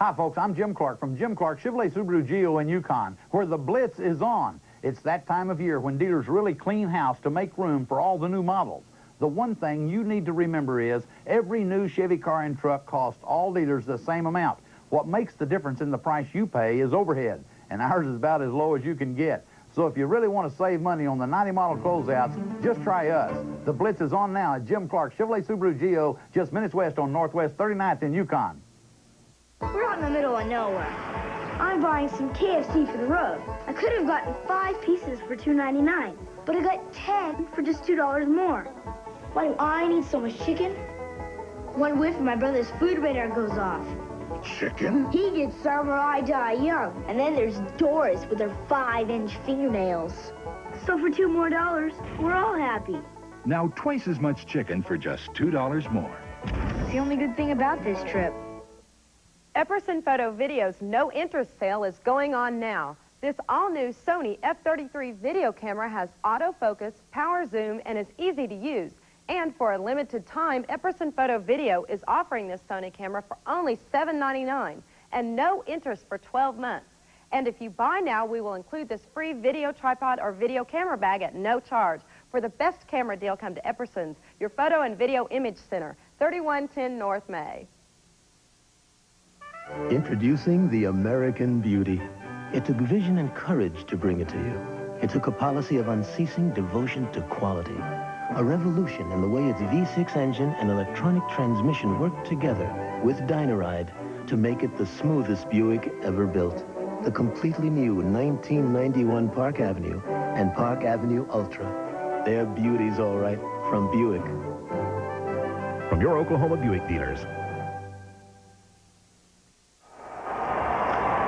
Hi, folks. I'm Jim Clark from Jim Clark Chevrolet Subaru Geo in Yukon, where the blitz is on. It's that time of year when dealers really clean house to make room for all the new models. The one thing you need to remember is every new Chevy car and truck costs all dealers the same amount. What makes the difference in the price you pay is overhead, and ours is about as low as you can get. So if you really want to save money on the 90 model closeouts, just try us. The blitz is on now at Jim Clark Chevrolet Subaru Geo, just minutes west on Northwest 39th in Yukon. We're out in the middle of nowhere. I'm buying some KFC for the road. I could have gotten 5 pieces for $2.99, but I got 10 for just $2 more. Why do I need so much chicken? One whiff and my brother's food radar goes off. Chicken? He gets some or I die young. And then there's Doris with her 5-inch fingernails. So for $2 more, we're all happy. Now twice as much chicken for just $2 more. It's the only good thing about this trip. Epperson Photo Video's no interest sale is going on now. This all-new Sony F33 video camera has autofocus, power zoom, and is easy to use. And for a limited time, Epperson Photo Video is offering this Sony camera for only $7.99 and no interest for 12 months. And if you buy now, we will include this free video tripod or video camera bag at no charge. For the best camera deal, come to Epperson's, your photo and video image center, 3110 North May. Introducing the American Beauty. It took vision and courage to bring it to you. It took a policy of unceasing devotion to quality. A revolution in the way its V6 engine and electronic transmission worked together with Dynaride to make it the smoothest Buick ever built. The completely new 1991 Park Avenue and Park Avenue Ultra. They're beauties, all right, from Buick. From your Oklahoma Buick dealers.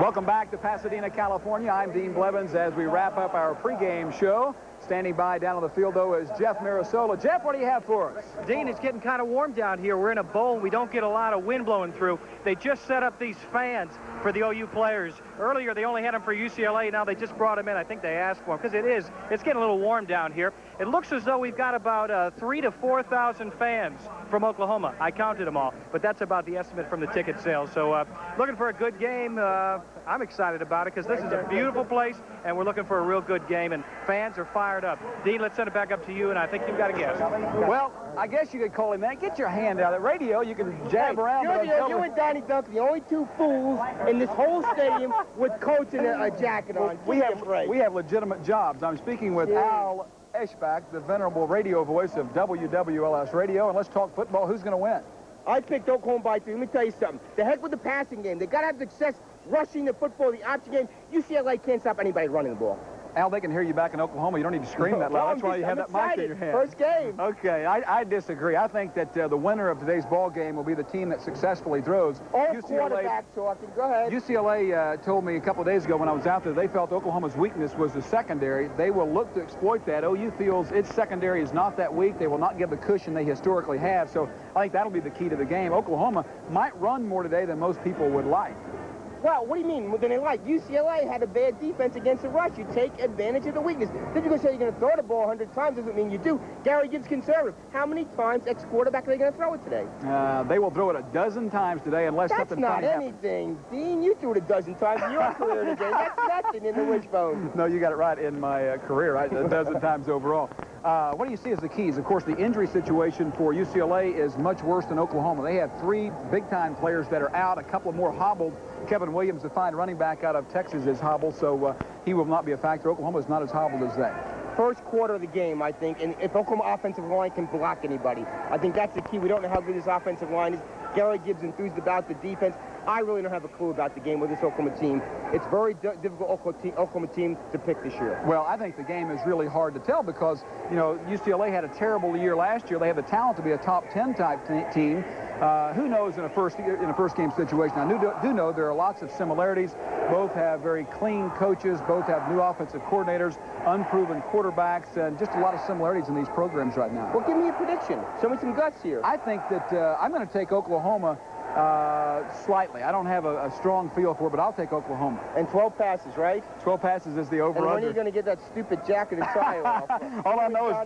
Welcome back to Pasadena, California. I'm Dean Blevins as we wrap up our pregame show. Standing by down on the field, though, is Jeff Mirasola. Jeff, what do you have for us? Dean, it's getting kind of warm down here. We're in a bowl. We don't get a lot of wind blowing through. They just set up these fans for the OU players. Earlier, they only had them for UCLA. Now they just brought them in. I think they asked for them because it's getting a little warm down here. It looks as though we've got about 3,000 to 4,000 fans from Oklahoma. I counted them all, but that's about the estimate from the ticket sales. So looking for a good game. I'm excited about it because this is a beautiful place, and we're looking for a real good game, and fans are fired up. Dean, let's send it back up to you, and I think you've got a guess. Well, I guess you could call him that. Get your hand out of the radio. You can jab around. You and Donnie Duncan, the only 2 fools in this whole stadium with coats and a jacket on. We have legitimate jobs. I'm speaking with Al Eschbach, the venerable radio voice of WWLS Radio, and let's talk football. Who's going to win? I picked Oklahoma by 3. Let me tell you something. The heck with the passing game. They got to have success rushing the football, the option game. UCLA can't stop anybody running the ball. Al, they can hear you back in Oklahoma. You don't need to scream that loud. That's why you have that mic in your hand. First game. Okay, I disagree. I think that the winner of today's ball game will be the team that successfully throws. Quarterback talking. Go ahead. UCLA told me a couple of days ago when I was out there, they felt Oklahoma's weakness was the secondary. They will look to exploit that. OU feels its secondary is not that weak. They will not give the cushion they historically have. So I think that'll be the key to the game. Oklahoma might run more today than most people would like. Well, what do you mean? Then they like UCLA had a bad defense against the rush. You take advantage of the weakness. Then you're going to say you're going to throw the ball 100 times. Doesn't mean you do. Gary Gibbs conservative. How many times ex-quarterback are they going to throw it today? They will throw it a dozen times today unless something funny happens. That's not anything. Dean, you threw it a dozen times in your career today. That's nothing in the wishbone. No, you got it right in my career, right? A dozen times overall. What do you see as the keys? Of course, the injury situation for UCLA is much worse than Oklahoma. They have 3 big-time players that are out, a couple more hobbled. Kevin Williams, the fine running back out of Texas, is hobbled, so he will not be a factor. Oklahoma is not as hobbled as they. First quarter of the game, I think, and if Oklahoma offensive line can block anybody, I think that's the key. We don't know how good this offensive line is. Gary Gibbs enthused about the defense. I really don't have a clue about the game with this Oklahoma team. It's very difficult Oklahoma team to pick this year. Well, I think the game is really hard to tell because, you know, UCLA had a terrible year last year. They have the talent to be a top 10 type team. Who knows in a first game situation? I do know there are lots of similarities. Both have very clean coaches. Both have new offensive coordinators, unproven quarterbacks, and just a lot of similarities in these programs right now. Well, give me a prediction. Show me some guts here. I think that I'm going to take Oklahoma slightly. I don't have a strong feel for it, but I'll take Oklahoma. And 12 passes, right? 12 passes is the over-under. And when are you going to get that stupid jacket and tie off? All I know is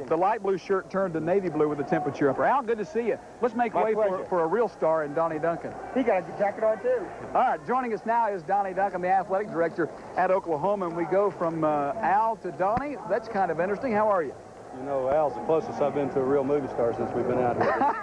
the light blue shirt turned to navy blue with the temperature upper. Al, good to see you. Let's make way for a real star in Donnie Duncan. He got a jacket on, too. All right, joining us now is Donnie Duncan, the athletic director at Oklahoma, and we go from Al to Donnie. That's kind of interesting. How are you? You know, Al's the closest I've been to a real movie star since we've been out here.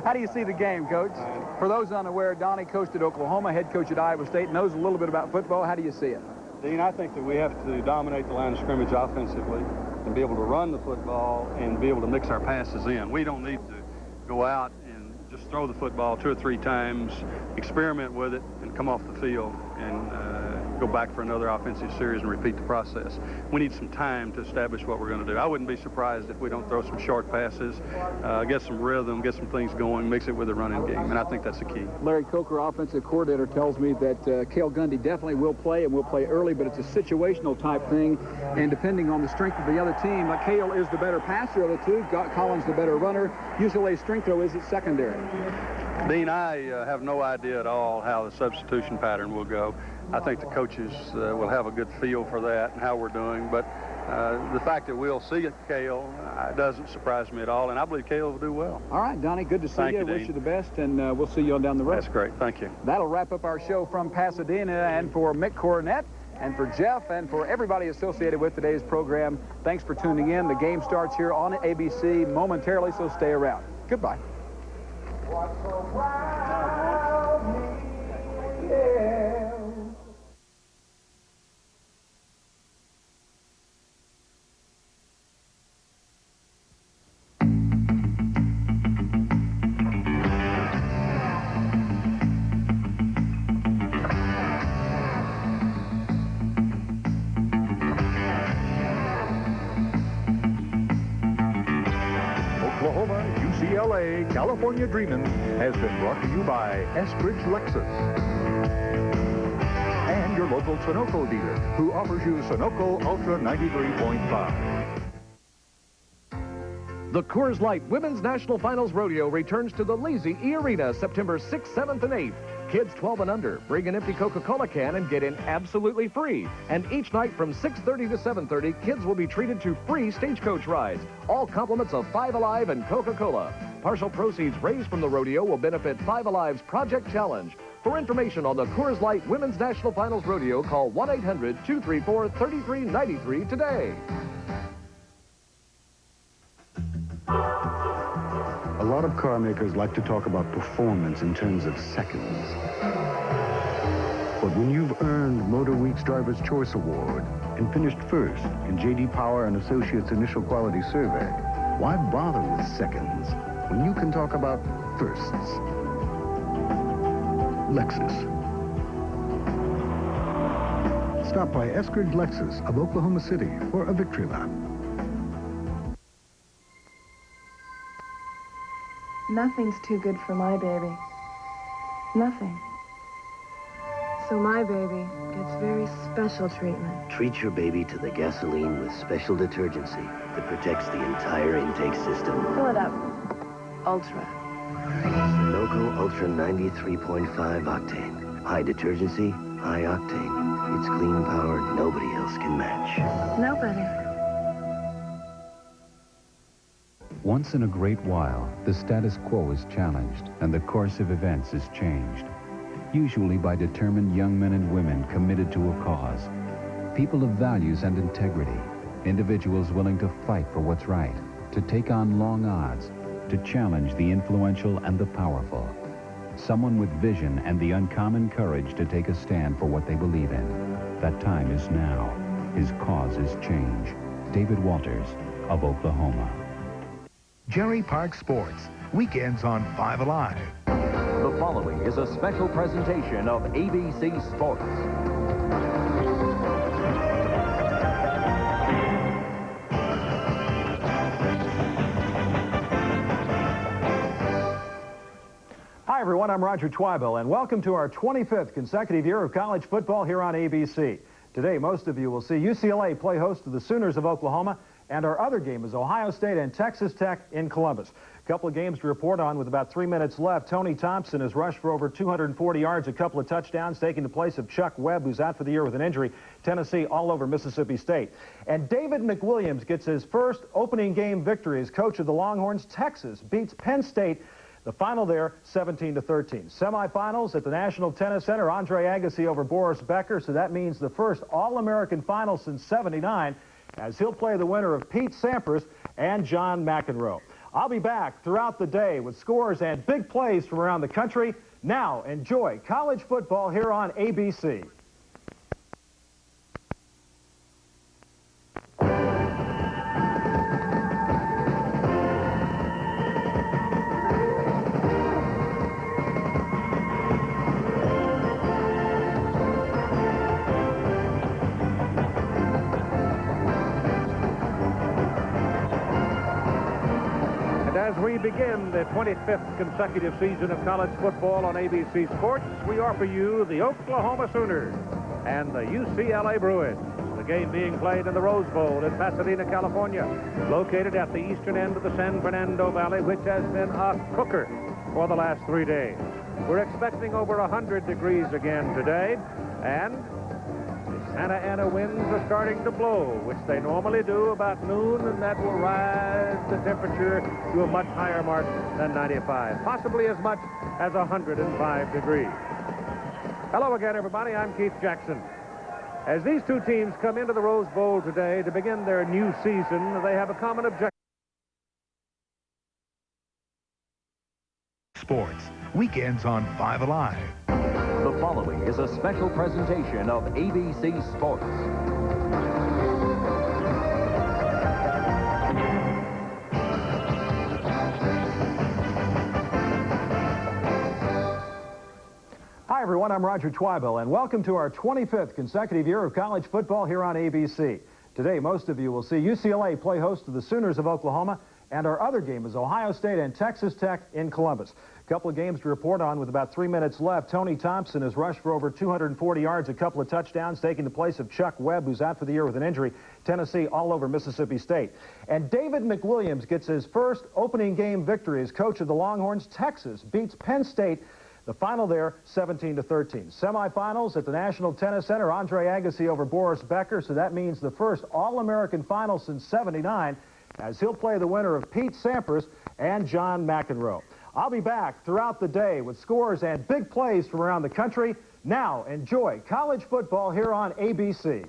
How do you see the game, Coach? For those unaware, Donnie coached at Oklahoma, head coach at Iowa State, knows a little bit about football. How do you see it? Dean, I think that we have to dominate the line of scrimmage offensively and be able to run the football and be able to mix our passes in. We don't need to go out and just throw the football 2 or 3 times, experiment with it, and come off the field and go back for another offensive series and repeat the process. We need some time to establish what we're going to do. I wouldn't be surprised if we don't throw some short passes, get some rhythm, get some things going, mix it with the running game, and I think that's the key. Larry Coker, offensive coordinator, tells me that Cale Gundy definitely will play and will play early, but it's a situational type thing, and depending on the strength of the other team, Cale is the better passer of the two, Collins the better runner. UCLA's strength, though, is its secondary. Dean, I have no idea at all how the substitution pattern will go. I think the coaches will have a good feel for that and how we're doing, but the fact that we'll see Cale doesn't surprise me at all, and I believe Cale will do well. All right, Donnie, good to see you. Wish you the best, and we'll see you on down the road. That's great. Thank you. That'll wrap up our show from Pasadena, and for Mick Cornett, and for Jeff, and for everybody associated with today's program, thanks for tuning in. The game starts here on ABC momentarily, so stay around. Goodbye. What's around me, yeah. UCLA, California Dreamin' has been brought to you by Eskridge Lexus and your local Sunoco dealer, who offers you Sunoco Ultra 93.5. The Coors Light Women's National Finals Rodeo returns to the Lazy E Arena September 6th, 7th, and 8th. Kids 12 and under, bring an empty Coca-Cola can and get in absolutely free. And each night from 6:30 to 7:30, kids will be treated to free stagecoach rides. All compliments of Five Alive and Coca-Cola. Partial proceeds raised from the rodeo will benefit Five Alive's Project Challenge. For information on the Coors Light Women's National Finals Rodeo, call 1-800-234-3393 today. A lot of car makers like to talk about performance in terms of seconds. But when you've earned Motor Week's Driver's Choice Award and finished first in J.D. Power and Associates Initial Quality Survey, why bother with seconds when you can talk about firsts? Lexus. Stop by Eskridge Lexus of Oklahoma City for a victory lap. Nothing's too good for my baby. Nothing. So my baby gets very special treatment. Treat your baby to the gasoline with special detergency that protects the entire intake system. Fill it up. Ultra. Sunoco Ultra 93.5 octane. High detergency, high octane. It's clean power nobody else can match. Nobody. Once in a great while, the status quo is challenged and the course of events is changed. Usually by determined young men and women committed to a cause. People of values and integrity. Individuals willing to fight for what's right, to take on long odds, to challenge the influential and the powerful. Someone with vision and the uncommon courage to take a stand for what they believe in. That time is now. His cause is change. David Walters of Oklahoma. Jerry Park Sports, weekends on 5 Alive. The following is a special presentation of ABC Sports. Hi, everyone. I'm Roger Twybill, and welcome to our 25th consecutive year of college football here on ABC. Today, most of you will see UCLA play host to the Sooners of Oklahoma, and our other game is Ohio State and Texas Tech in Columbus. A couple of games to report on with about 3 minutes left. Tony Thompson has rushed for over 240 yards, a couple of touchdowns, taking the place of Chuck Webb, who's out for the year with an injury. Tennessee all over Mississippi State. And David McWilliams gets his first opening game victory as coach of the Longhorns. Texas beats Penn State. The final there, 17-13. Semifinals at the National Tennis Center. Andre Agassi over Boris Becker, so that means the first All-American final since '79, as he'll play the winner of Pete Sampras and John McEnroe. I'll be back throughout the day with scores and big plays from around the country. Now, enjoy college football here on ABC. As we begin the 25th consecutive season of college football on ABC Sports, we offer you the Oklahoma Sooners and the UCLA Bruins. The game being played in the Rose Bowl in Pasadena, California, located at the eastern end of the San Fernando Valley, which has been a cooker for the last 3 days. We're expecting over 100 degrees again today, and Santa Ana winds are starting to blow, which they normally do about noon, and that will rise the temperature to a much higher mark than 95, possibly as much as 105 degrees. Hello again, everybody. I'm Keith Jackson. As these two teams come into the Rose Bowl today to begin their new season, they have a common objective. Sports, weekends on 5 Alive. The following is a special presentation of ABC Sports. Hi, everyone. I'm Roger Twybill, and welcome to our 25th consecutive year of college football here on ABC. Today, most of you will see UCLA play host to the Sooners of Oklahoma, and our other game is Ohio State and Texas Tech in Columbus. A couple of games to report on with about 3 minutes left. Tony Thompson has rushed for over 240 yards, a couple of touchdowns, taking the place of Chuck Webb, who's out for the year with an injury. Tennessee all over Mississippi State. And David McWilliams gets his first opening game victory as coach of the Longhorns. Texas beats Penn State. The final there, 17-13. Semifinals at the National Tennis Center. Andre Agassi over Boris Becker, so that means the first All-American final since '79, as he'll play the winner of Pete Sampras and John McEnroe. I'll be back throughout the day with scores and big plays from around the country. Now, enjoy college football here on ABC.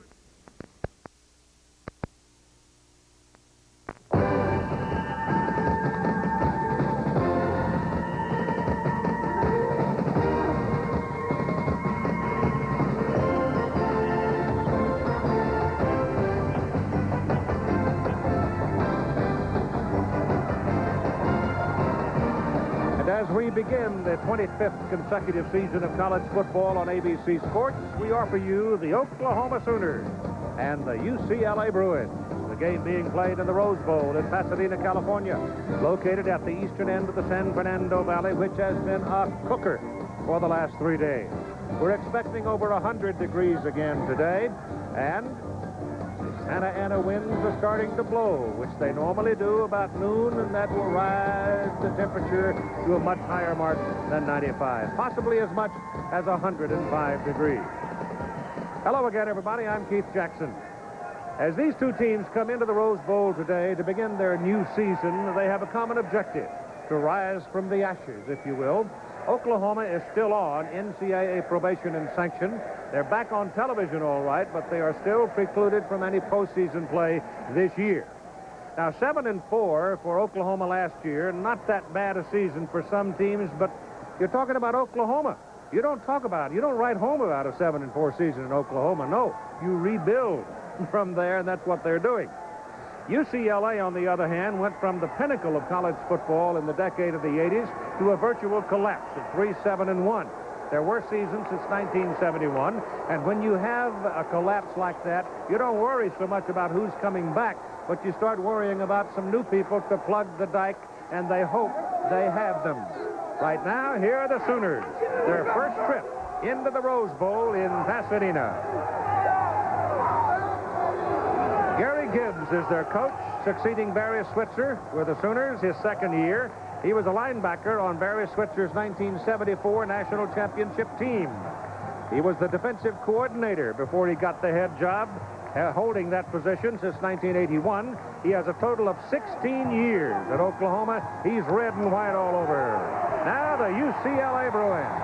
As we begin the 25th consecutive season of college football on ABC Sports, we offer you the Oklahoma Sooners and the UCLA Bruins. The game being played in the Rose Bowl in Pasadena, California, located at the eastern end of the San Fernando Valley, which has been a cooker for the last 3 days. We're expecting over 100 degrees again today, and Santa winds are starting to blow, which they normally do about noon, and that will rise the temperature to a much higher mark than 95, possibly as much as 105 degrees. Hello again, everybody. I'm Keith Jackson. As these two teams come into the Rose Bowl today to begin their new season, they have a common objective: to rise from the ashes, if you will. Oklahoma is still on NCAA probation and sanction. They're back on television all right, but they are still precluded from any postseason play this year. Now, 7-4 for Oklahoma last year. Not that bad a season for some teams, but you're talking about Oklahoma. You don't write home about a 7-4 season in Oklahoma. No, you rebuild from there, and that's what they're doing. UCLA, on the other hand, went from the pinnacle of college football in the decade of the 80s to a virtual collapse of 3-7-1. Their worst season since 1971, and when you have a collapse like that, you don't worry so much about who's coming back, but you start worrying about some new people to plug the dike, and they hope they have them. Right now, here are the Sooners, their first trip into the Rose Bowl in Pasadena. Gary Gibbs is their coach, succeeding Barry Switzer with the Sooners his second year. He was a linebacker on Barry Switzer's 1974 national championship team. He was the defensive coordinator before he got the head job, holding that position since 1981. He has a total of 16 years at Oklahoma. He's red and white all over. Now the UCLA Bruins.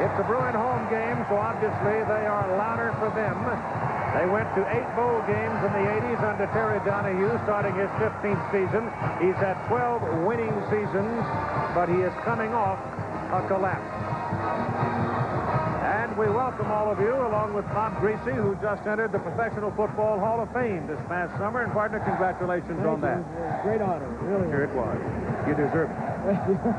It's a Bruin home game, so obviously they are louder for them. They went to 8 bowl games in the 80s under Terry Donahue, starting his 15th season. He's had 12 winning seasons, but he is coming off a collapse. And we welcome all of you, along with Bob Greasy, who just entered the Professional Football Hall of Fame this past summer. And, partner, congratulations on that. Great honor, really. Sure it was. You deserve it.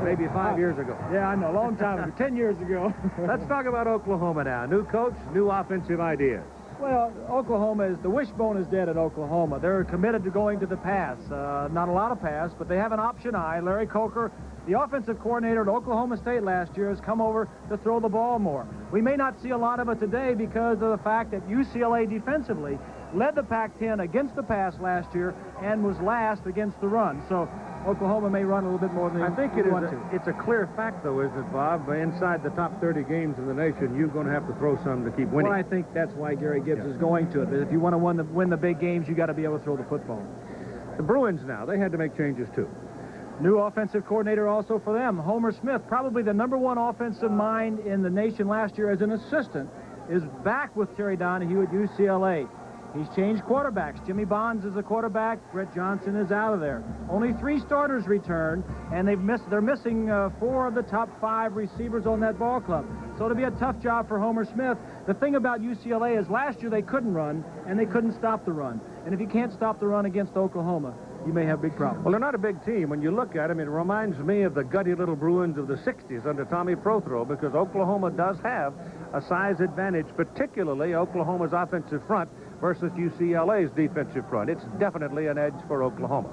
Maybe 5 years ago. Yeah, I know, a long time ago, 10 years ago. Let's talk about Oklahoma now. New coach, new offensive ideas. Well, the wishbone is dead at Oklahoma. They're committed to going to the pass. Not a lot of pass, but they have an option eye. Larry Coker, the offensive coordinator at Oklahoma State last year, has come over to throw the ball more. We may not see a lot of it today because of the fact that UCLA defensively led the Pac-10 against the pass last year and was last against the run. So Oklahoma may run a little bit more than I think it's a clear fact, though, isn't it, Bob? Inside the top 30 games in the nation, you're going to have to throw some to keep winning. Well, I think that's why Gary Gibbs is going to it. If you want to win the big games, you got to be able to throw the football. The Bruins now, they had to make changes, too. New offensive coordinator also for them. Homer Smith, probably the #1 offensive mind in the nation last year as an assistant, is back with Terry Donahue at UCLA. He's changed quarterbacks. Jimmy Bonds is the quarterback. Brett Johnson is out of there. Only 3 starters return, and they're missing 4 of the top 5 receivers on that ball club. So it'll be a tough job for Homer Smith. The thing about UCLA is last year they couldn't run, and they couldn't stop the run. And if you can't stop the run against Oklahoma, you may have big problems. Well, they're not a big team. When you look at them, it reminds me of the gutty little Bruins of the 60s under Tommy Prothro, because Oklahoma does have a size advantage, particularly Oklahoma's offensive front versus UCLA's defensive front. It's definitely an edge for Oklahoma.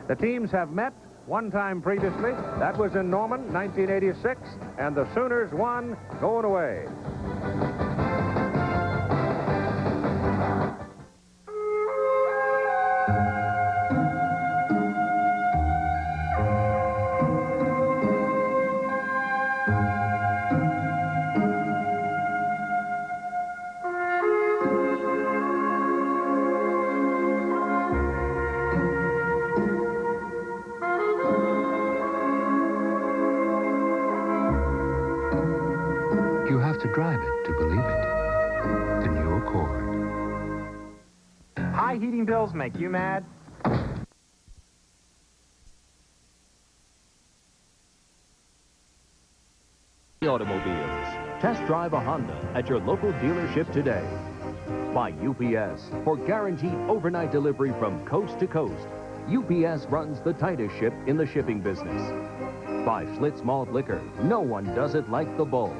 The teams have met one time previously. That was in Norman, 1986, and the Sooners won going away. You have to drive it to believe it. The new Accord. High heating bills make you mad? Automobiles. Test drive a Honda at your local dealership today. By UPS. For guaranteed overnight delivery from coast to coast, UPS runs the tightest ship in the shipping business. By Schlitz Malt Liquor. No one does it like the Bull.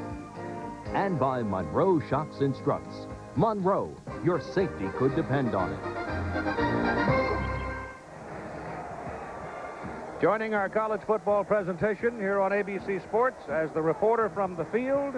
And by Monroe Shocks and Struts. Monroe, your safety could depend on it. Joining our college football presentation here on ABC Sports as the reporter from the field,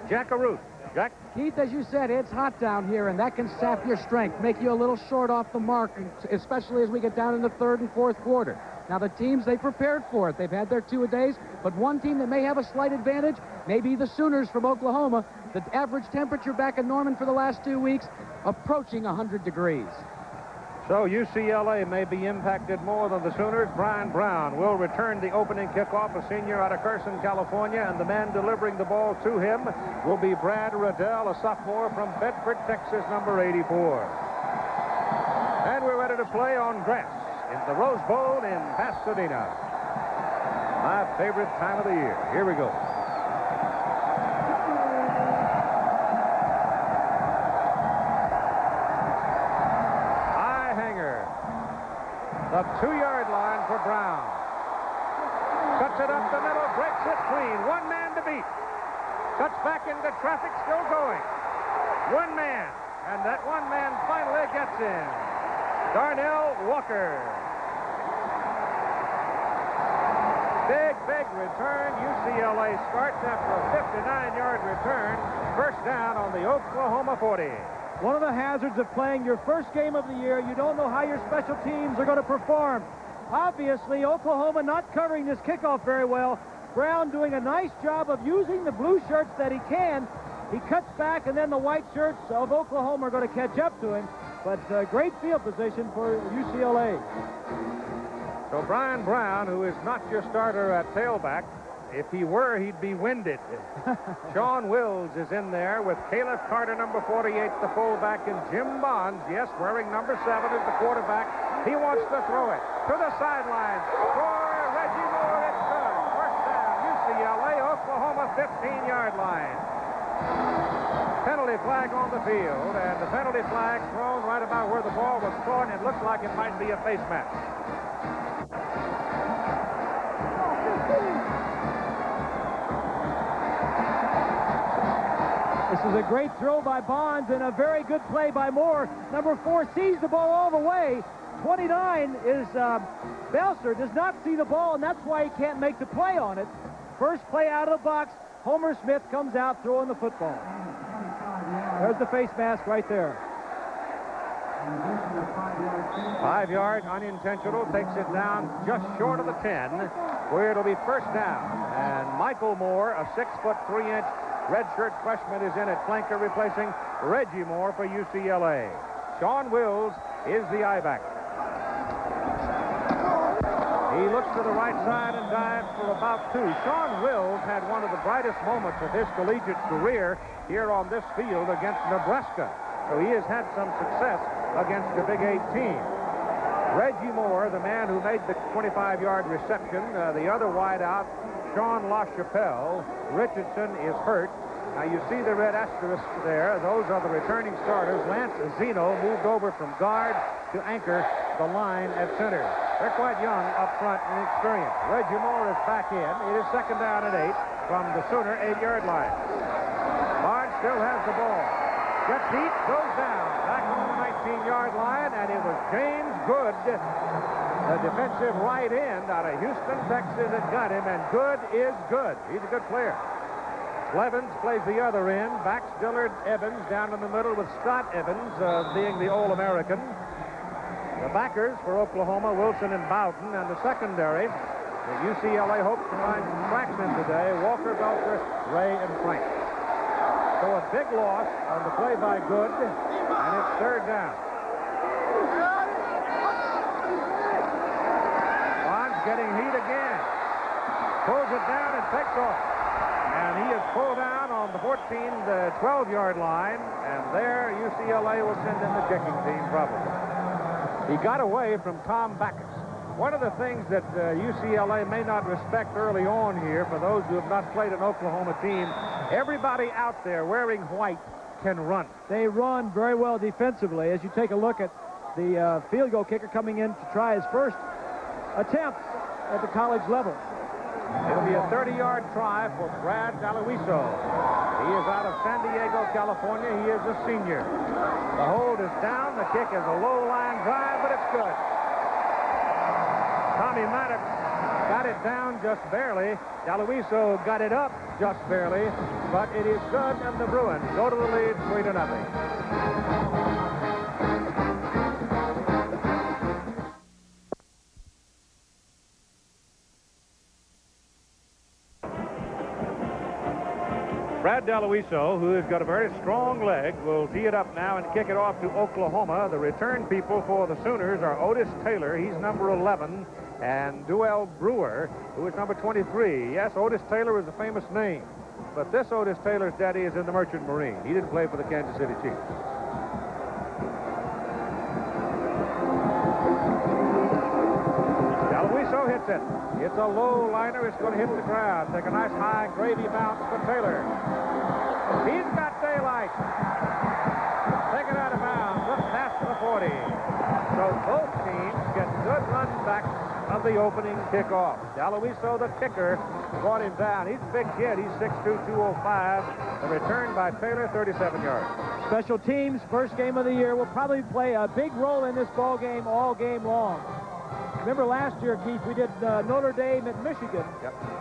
Jack Arute. Jack? Keith, as you said, it's hot down here, and that can sap your strength, make you a little short off the mark, especially as we get down in the third and fourth quarter. Now, the teams, they prepared for it. They've had their two-a-days, but one team that may have a slight advantage may be the Sooners from Oklahoma. The average temperature back in Norman for the last 2 weeks, approaching 100 degrees. So UCLA may be impacted more than the Sooners. Brian Brown will return the opening kickoff, a senior out of Carson, California, and the man delivering the ball to him will be Brad Riddell, a sophomore from Bedford, Texas, number 84. And we're ready to play on grass in the Rose Bowl in Pasadena. My favorite time of the year. Here we go. The 2-yard line for Brown. Cuts it up the middle, breaks it clean. One man to beat. Cuts back into traffic, still going. One man, and that one man finally gets in. Darnell Walker. Big return. UCLA starts after a 59-yard return. First down on the Oklahoma 40. One of the hazards of playing your first game of the year, you don't know how your special teams are going to perform. Obviously, Oklahoma not covering this kickoff very well. Brown doing a nice job of using the blue shirts that he can. He cuts back, and then the white shirts of Oklahoma are going to catch up to him. But great field position for UCLA. So Brian Brown, who is not your starter at tailback, if he were, he'd be winded. Sean Wills is in there with Caleb Carter, number 48, the fullback, and Jim Bonds, yes, wearing number 7 as the quarterback. He wants to throw it to the sidelines for Reggie Moore. It's good. First down, UCLA, Oklahoma 15-yard line. Penalty flag on the field, and the penalty flag thrown right about where the ball was thrown. It looks like it might be a face mask. This is a great throw by Bonds and a very good play by Moore. Number 4 sees the ball all the way. 29 is Belser, does not see the ball, and that's why he can't make the play on it. First play out of the box, Homer Smith comes out throwing the football. There's the face mask right there. 5-yard unintentional, takes it down just short of the 10, where it'll be first down. And Michael Moore, a 6'3" redshirt freshman, is in at flanker, replacing Reggie Moore for UCLA. Sean Wills is the I-back. He looks to the right side and dives for about 2. Sean Wills had one of the brightest moments of his collegiate career here on this field against Nebraska. So he has had some success against the Big 8 team. Reggie Moore, the man who made the 25-yard reception, the other wideout, Sean LaChapelle. Richardson is hurt. Now you see the red asterisk there. Those are the returning starters. Lance Zeno moved over from guard to anchor the line at center. They're quite young up front in experience. Reggie Moore is back in. It is second down and 8 from the Sooner 8-yard line. Barnes still has the ball. Gets deep, goes down. Back on the 19-yard line, and it was James Good, the defensive right end out of Houston, Texas, that got him, and Good is good. He's a good player. Blevins plays the other end. Backs Dillard Evans down in the middle with Scott Evans being the All-American. The backers for Oklahoma, Wilson and Bowden, and the secondary, the UCLA hopes to find some cracks in today. Walker, Belcher, Ray, and Frank. So a big loss on the play by Good, and it's third down. Bonds getting heat again. Pulls it down and takes off. And he is pulled down on the 12-yard line, and there UCLA will send in the kicking team probably. He got away from Tom Backus. One of the things that UCLA may not respect early on here, for those who have not played an Oklahoma team, everybody out there wearing white can run. They run very well defensively. As you take a look at the field goal kicker coming in to try his first attempt at the college level. It'll be a 30-yard try for Brad Aloiso. He is out of San Diego, California. He is a senior. The hold is down. The kick is a low-line drive, but it's good. Tommy Maddox down just barely. DeLuiso got it up just barely, but it is good, and the Bruins go to the lead 3-0. Brad DeLuiso, who has got a very strong leg, will tee it up now and kick it off to Oklahoma. The return people for the Sooners are Otis Taylor, he's number 11, and Duell Brewer, who is number 23. Yes, Otis Taylor is a famous name, but this Otis Taylor's daddy is in the Merchant Marine. He didn't play for the Kansas City Chiefs. DeLuiso hits it. It's a low liner. It's going to hit the ground. Take a nice high gravy bounce for Taylor. He's got daylight. Take it out of bounds. Up past the 40. So both teams get good runs back of the opening kickoff. DeLuiso, the kicker, brought him down. He's a big kid. He's 6'2", 205. The return by Taylor, 37 yards. Special teams, first game of the year, will probably play a big role in this ball game all game long. Remember last year, Keith, we did Notre Dame at Michigan,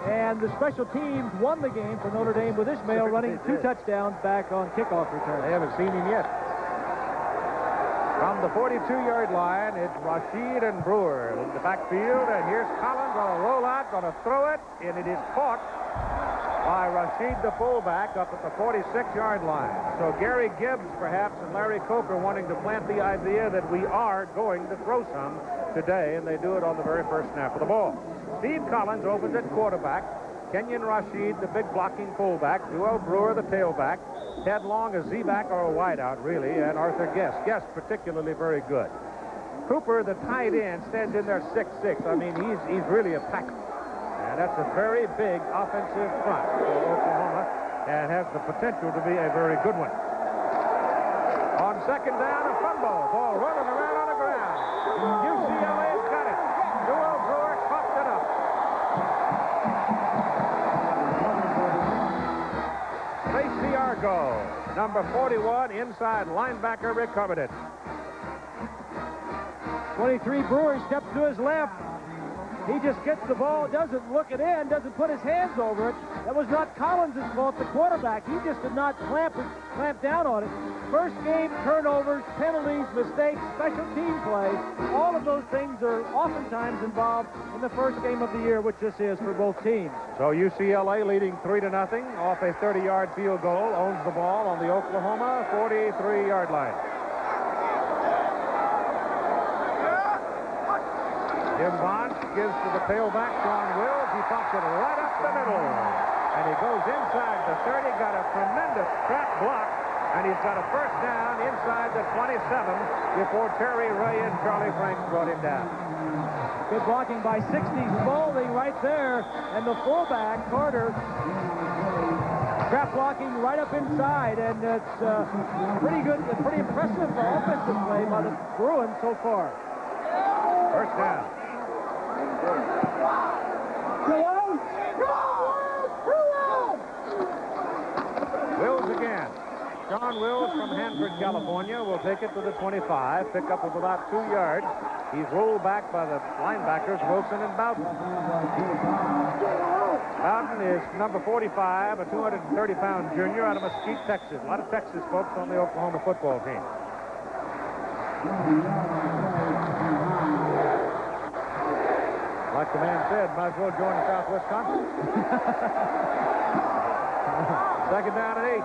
and the special teams won the game for Notre Dame with Ismail running 2 touchdowns back on kickoff return. They haven't seen him yet. From the 42-yard line, it's Rashid and Brewer in the backfield, and here's Collins on a rollout, going to throw it, and it is caught by Rashid, the fullback, up at the 46-yard line. So Gary Gibbs, perhaps, and Larry Coker wanting to plant the idea that we are going to throw some today, and they do it on the very first snap of the ball. Steve Collins opens at quarterback. Kenyon Rashid, the big blocking fullback. Duell Brewer, the tailback. Ted Long, a Z-back or a wideout, really, and Arthur Guest. Guest particularly very good. Cooper, the tight end, stands in there 6'6". I mean, he's really a pack. And that's a very big offensive front for Oklahoma and has the potential to be a very good one. On second down, a fumble. Ball rolling around on the ground. UCLA's got it. Duell Brewer coughed it up. Tracy Argo, number 41, inside linebacker, recovered it. 23 Brewer steps to his left. He just gets the ball, doesn't look it in, doesn't put his hands over it. That was not Collins' fault, the quarterback. He just did not clamp down on it. First game, turnovers, penalties, mistakes, special team play. All of those things are oftentimes involved in the first game of the year, which this is for both teams. So UCLA leading 3-0 off a 30-yard field goal, owns the ball on the Oklahoma 43-yard line. Jim Bond gives to the tailback, John Wills. He pops it right up the middle. And he goes inside the 30, got a tremendous trap block, and he's got a first down inside the 27 before Terry Ray and Charlie Franks brought him down. Good blocking by 60 Spalding right there, and the fullback, Carter, trap blocking right up inside, and it's pretty good, pretty impressive offensive play by the Bruins so far. First down. Wills again. John Wills from Hanford, California, will take it to the 25. Pickup of about 2 yards. He's rolled back by the linebackers, Wilson and Bowden. Bowden is number 45, a 230-pound junior out of Mesquite, Texas. A lot of Texas folks on the Oklahoma football team. Like the man said, might as well join the Southwest Conference. Second down and 8.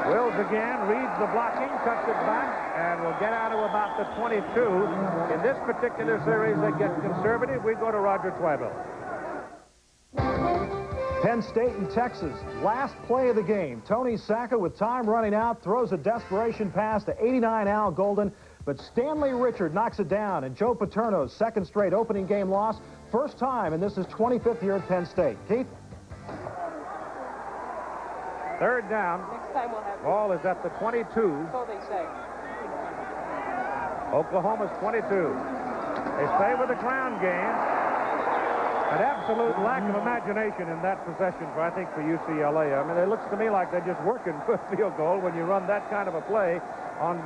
Wills again, reads the blocking, cuts it back, and will get out to about the 22. In this particular series that gets conservative, we go to Roger Twybill. Penn State and Texas, last play of the game. Tony Sacca, with time running out, throws a desperation pass to 89 Al Golden, but Stanley Richard knocks it down, and Joe Paterno's second straight opening game loss, first time, and this is 25th year at Penn State. Keith? Third down. Next time we'll have ball is at the 22. So they say. Oklahoma's 22. They stay with the ground game. An absolute lack of imagination in that possession, I think, for UCLA. I mean, it looks to me like they're just working for a field goal when you run that kind of a play on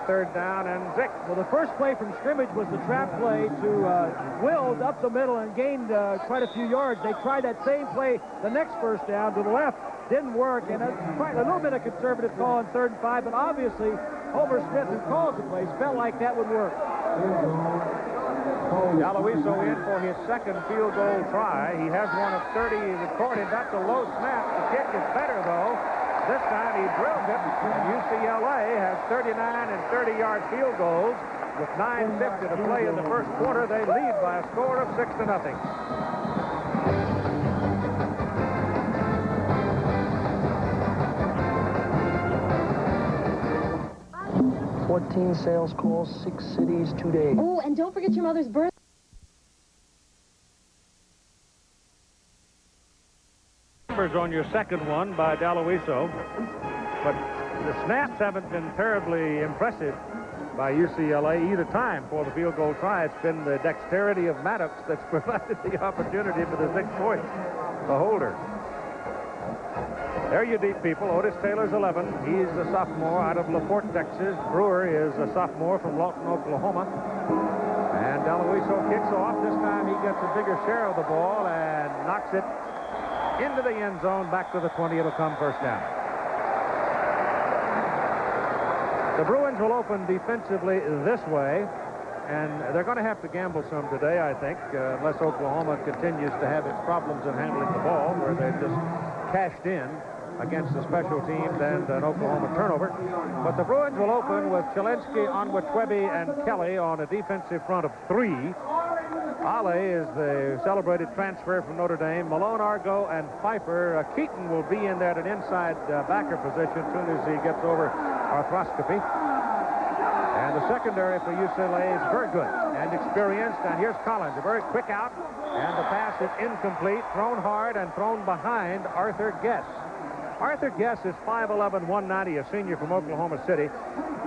third down and zip. Well, the first play from scrimmage was the trap play to Wills up the middle and gained quite a few yards. They tried that same play the next first down to the left. Didn't work, and a little bit of conservative call on 3rd and 5, but obviously Homer Smith, who calls the plays, felt like that would work. Galoiso in for his second field goal try. He has one of 30 recorded. That's a low snap. The kick is better, though. This time he drills it, and UCLA has 39 and 30-yard field goals. With 9:50 to play in the first quarter, they lead by a score of 6-0. 14 sales calls, 6 cities, 2 days. Oh, and don't forget your mother's birthday. Numbers on your second one by Galoiso, but the snaps haven't been terribly impressive by UCLA either time for the field goal try. It's been the dexterity of Maddox that's provided the opportunity for the 6 points, the holder. There you deep people. Otis Taylor's 11. He's a sophomore out of LaPorte, Texas. Brewer is a sophomore from Lawton, Oklahoma. And Galoiso kicks off. This time he gets a bigger share of the ball and knocks it into the end zone. Back to the 20. It'll come first down. The Bruins will open defensively this way. And they're going to have to gamble some today, I think, unless Oklahoma continues to have its problems in handling the ball, where they've just cashed in against the special teams and an Oklahoma turnover. But the Bruins will open with Chilinsky, Onwetwebe, and Kelly on a defensive front of 3. Ale is the celebrated transfer from Notre Dame. Malone, Argo, and Pfeiffer. Keaton will be in there at an inside backer position as soon as he gets over arthroscopy. And the secondary for UCLA is very good and experienced. And here's Collins, a very quick out. And the pass is incomplete, thrown hard and thrown behind Arthur Guess. Arthur Guess is 5'11", 190, a senior from Oklahoma City.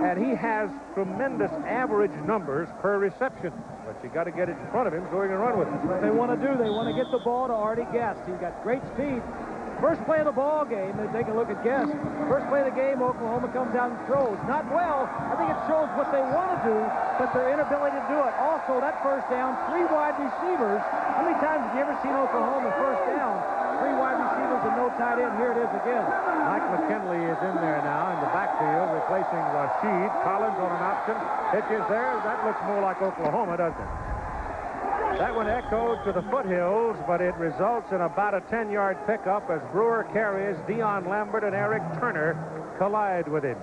And he has tremendous average numbers per reception. But you got to get it in front of him so he can run with it. That's what they want to do. They want to get the ball to Artie Guess. He's got great speed. First play of the ball game, they take a look at Guess. First play of the game, Oklahoma comes out and throws. Not well. I think it shows what they want to do, but their inability to do it. Also, that first down, 3 wide receivers. How many times have you ever seen Oklahoma first down? 3 wide receivers and no tight end. Here it is again. Mike McKinley is in there now in the backfield, replacing Rashid. Collins on an option. Pitches there. That looks more like Oklahoma, doesn't it? That one echoed to the foothills, but it results in about a 10-yard pickup as Brewer carries. Dion Lambert and Eric Turner collide with him.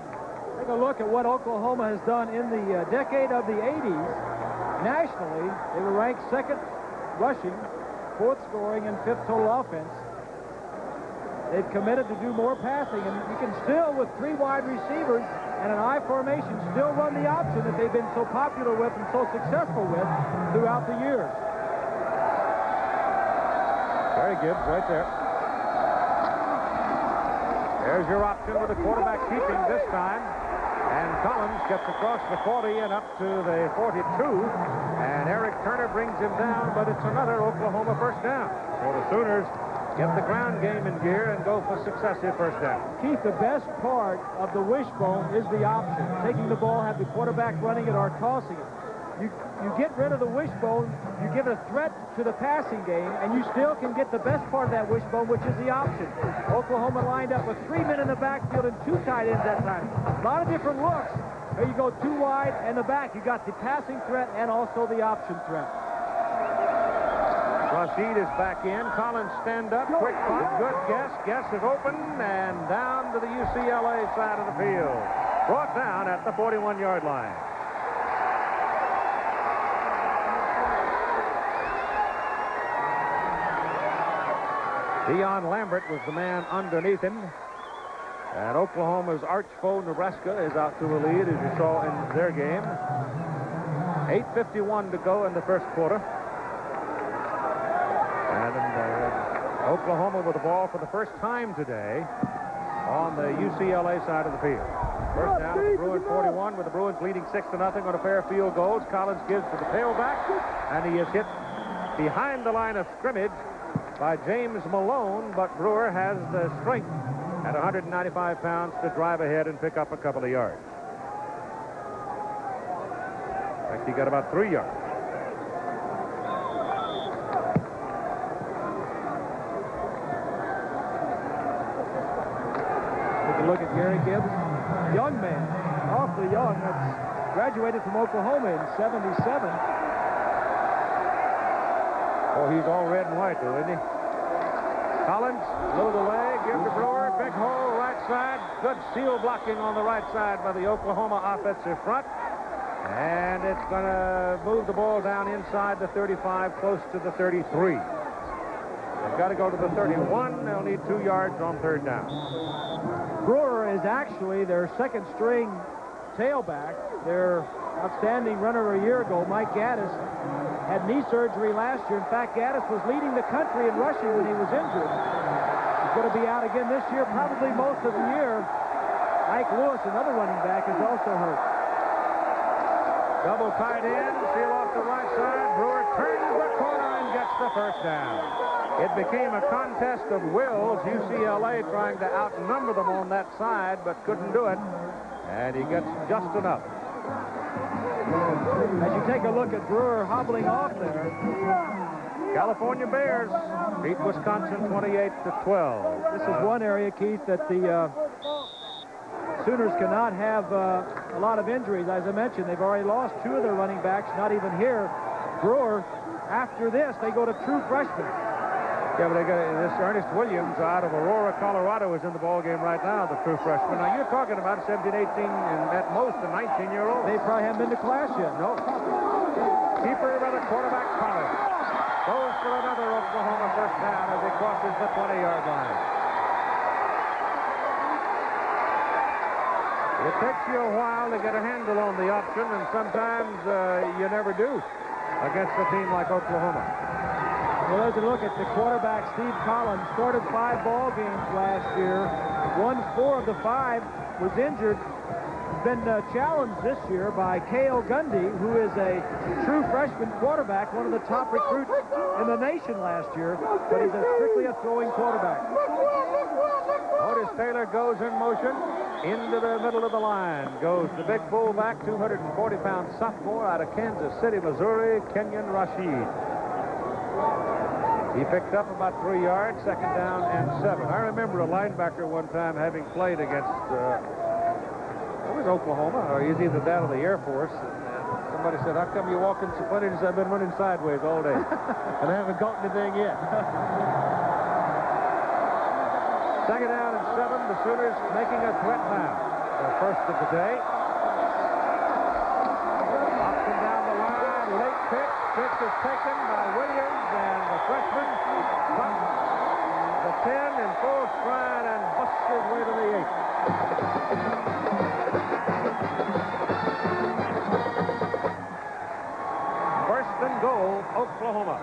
Take a look at what Oklahoma has done in the decade of the 80s. Nationally, they were ranked 2nd rushing, 4th scoring, and 5th total offense. They've committed to do more passing, and you can still, with 3 wide receivers and an I formation, still run the option that they've been so popular with and so successful with throughout the years. Very good, right there. There's your option with the quarterback keeping this time. And Collins gets across the 40 and up to the 42. And Eric Turner brings him down, but it's another Oklahoma first down. So the Sooners get the ground game in gear and go for successive first down. Keith, the best part of the wishbone is the option. Taking the ball, have the quarterback running it or tossing it. You get rid of the wishbone, you give a threat to the passing game, and you still can get the best part of that wishbone, which is the option. Oklahoma lined up with 3 men in the backfield and 2 tight ends that time. A lot of different looks. There you go, 2 wide and the back. You got the passing threat and also the option threat. Rashid is back in. Collins stand up. Quick punt. Good guess. Guess is open and down to the UCLA side of the field. Brought down at the 41-yard line. Dion Lambert was the man underneath him. And Oklahoma's arch foe, Nebraska, is out to a lead, as you saw in their game. 8:51 to go in the first quarter. And Oklahoma with the ball for the first time today on the UCLA side of the field. First down at the Bruins 41 with the Bruins leading 6-0 on a pair of field goals. Collins gives to the tailback, and he is hit behind the line of scrimmage by James Malone, but Brewer has the strength at 195 pounds to drive ahead and pick up a couple of yards. In fact, he got about 3 yards. Take a look at Gary Gibbs. Young man, awfully young. That's graduated from Oklahoma in '77. Oh, he's all red and white, though, isn't he? Collins, little delay, give to Brewer, big hole, right side. Good seal blocking on the right side by the Oklahoma offensive front. And it's going to move the ball down inside the 35, close to the 33. They've got to go to the 31. They'll need 2 yards on third down. Brewer is actually their second-string tailback. Their outstanding runner a year ago, Mike Gaddis, had knee surgery last year. In fact, Gaddis was leading the country in rushing when he was injured. He's going to be out again this year, probably most of the year. Ike Lewis, another running back, is also hurt. Double tight end, seal off the right side. Brewer turns the corner and gets the first down. It became a contest of wills. UCLA trying to outnumber them on that side, but couldn't do it. And he gets just enough. As you take a look at Brewer hobbling off there. California Bears beat Wisconsin 28-12. This is one area, Keith, that the Sooners cannot have a lot of injuries. As I mentioned, they've already lost 2 of their running backs, not even here. Brewer, after this, they go to true freshmen. Yeah, but they got this Ernest Williams out of Aurora, Colorado, is in the ball game right now, the true freshman. Now, you're talking about 17, 18, and at most a 19-year-old. They probably haven't been to class yet. No. Keeper by the quarterback, Collins. Goes for another Oklahoma first down as he crosses the 20-yard line. It takes you a while to get a handle on the option, and sometimes you never do against a team like Oklahoma. Well, as you look at the quarterback, Steve Collins, started 5 ball games last year. Won 4 of the 5, was injured. Been challenged this year by Cale Gundy, who is a true freshman quarterback, one of the top recruits in the nation last year, but he's strictly a throwing quarterback. Otis Taylor goes in motion. Into the middle of the line goes the big fullback, 240-pound sophomore out of Kansas City, Missouri, Kenyon Rashid. He picked up about 3 yards, second down and 7. I remember a linebacker one time having played against, it was Oklahoma, or he's either that or the Air Force. And somebody said, how come you're walking so funny? He said, I've been running sideways all day. And I haven't got anything yet. Second down and 7. The Sooners making a threat now. The first of the day. Up and down the line. Late pick. Pick is taken by Williams, and the freshman busts the 10 in full stride and busts his way to the 8. First and goal, Oklahoma.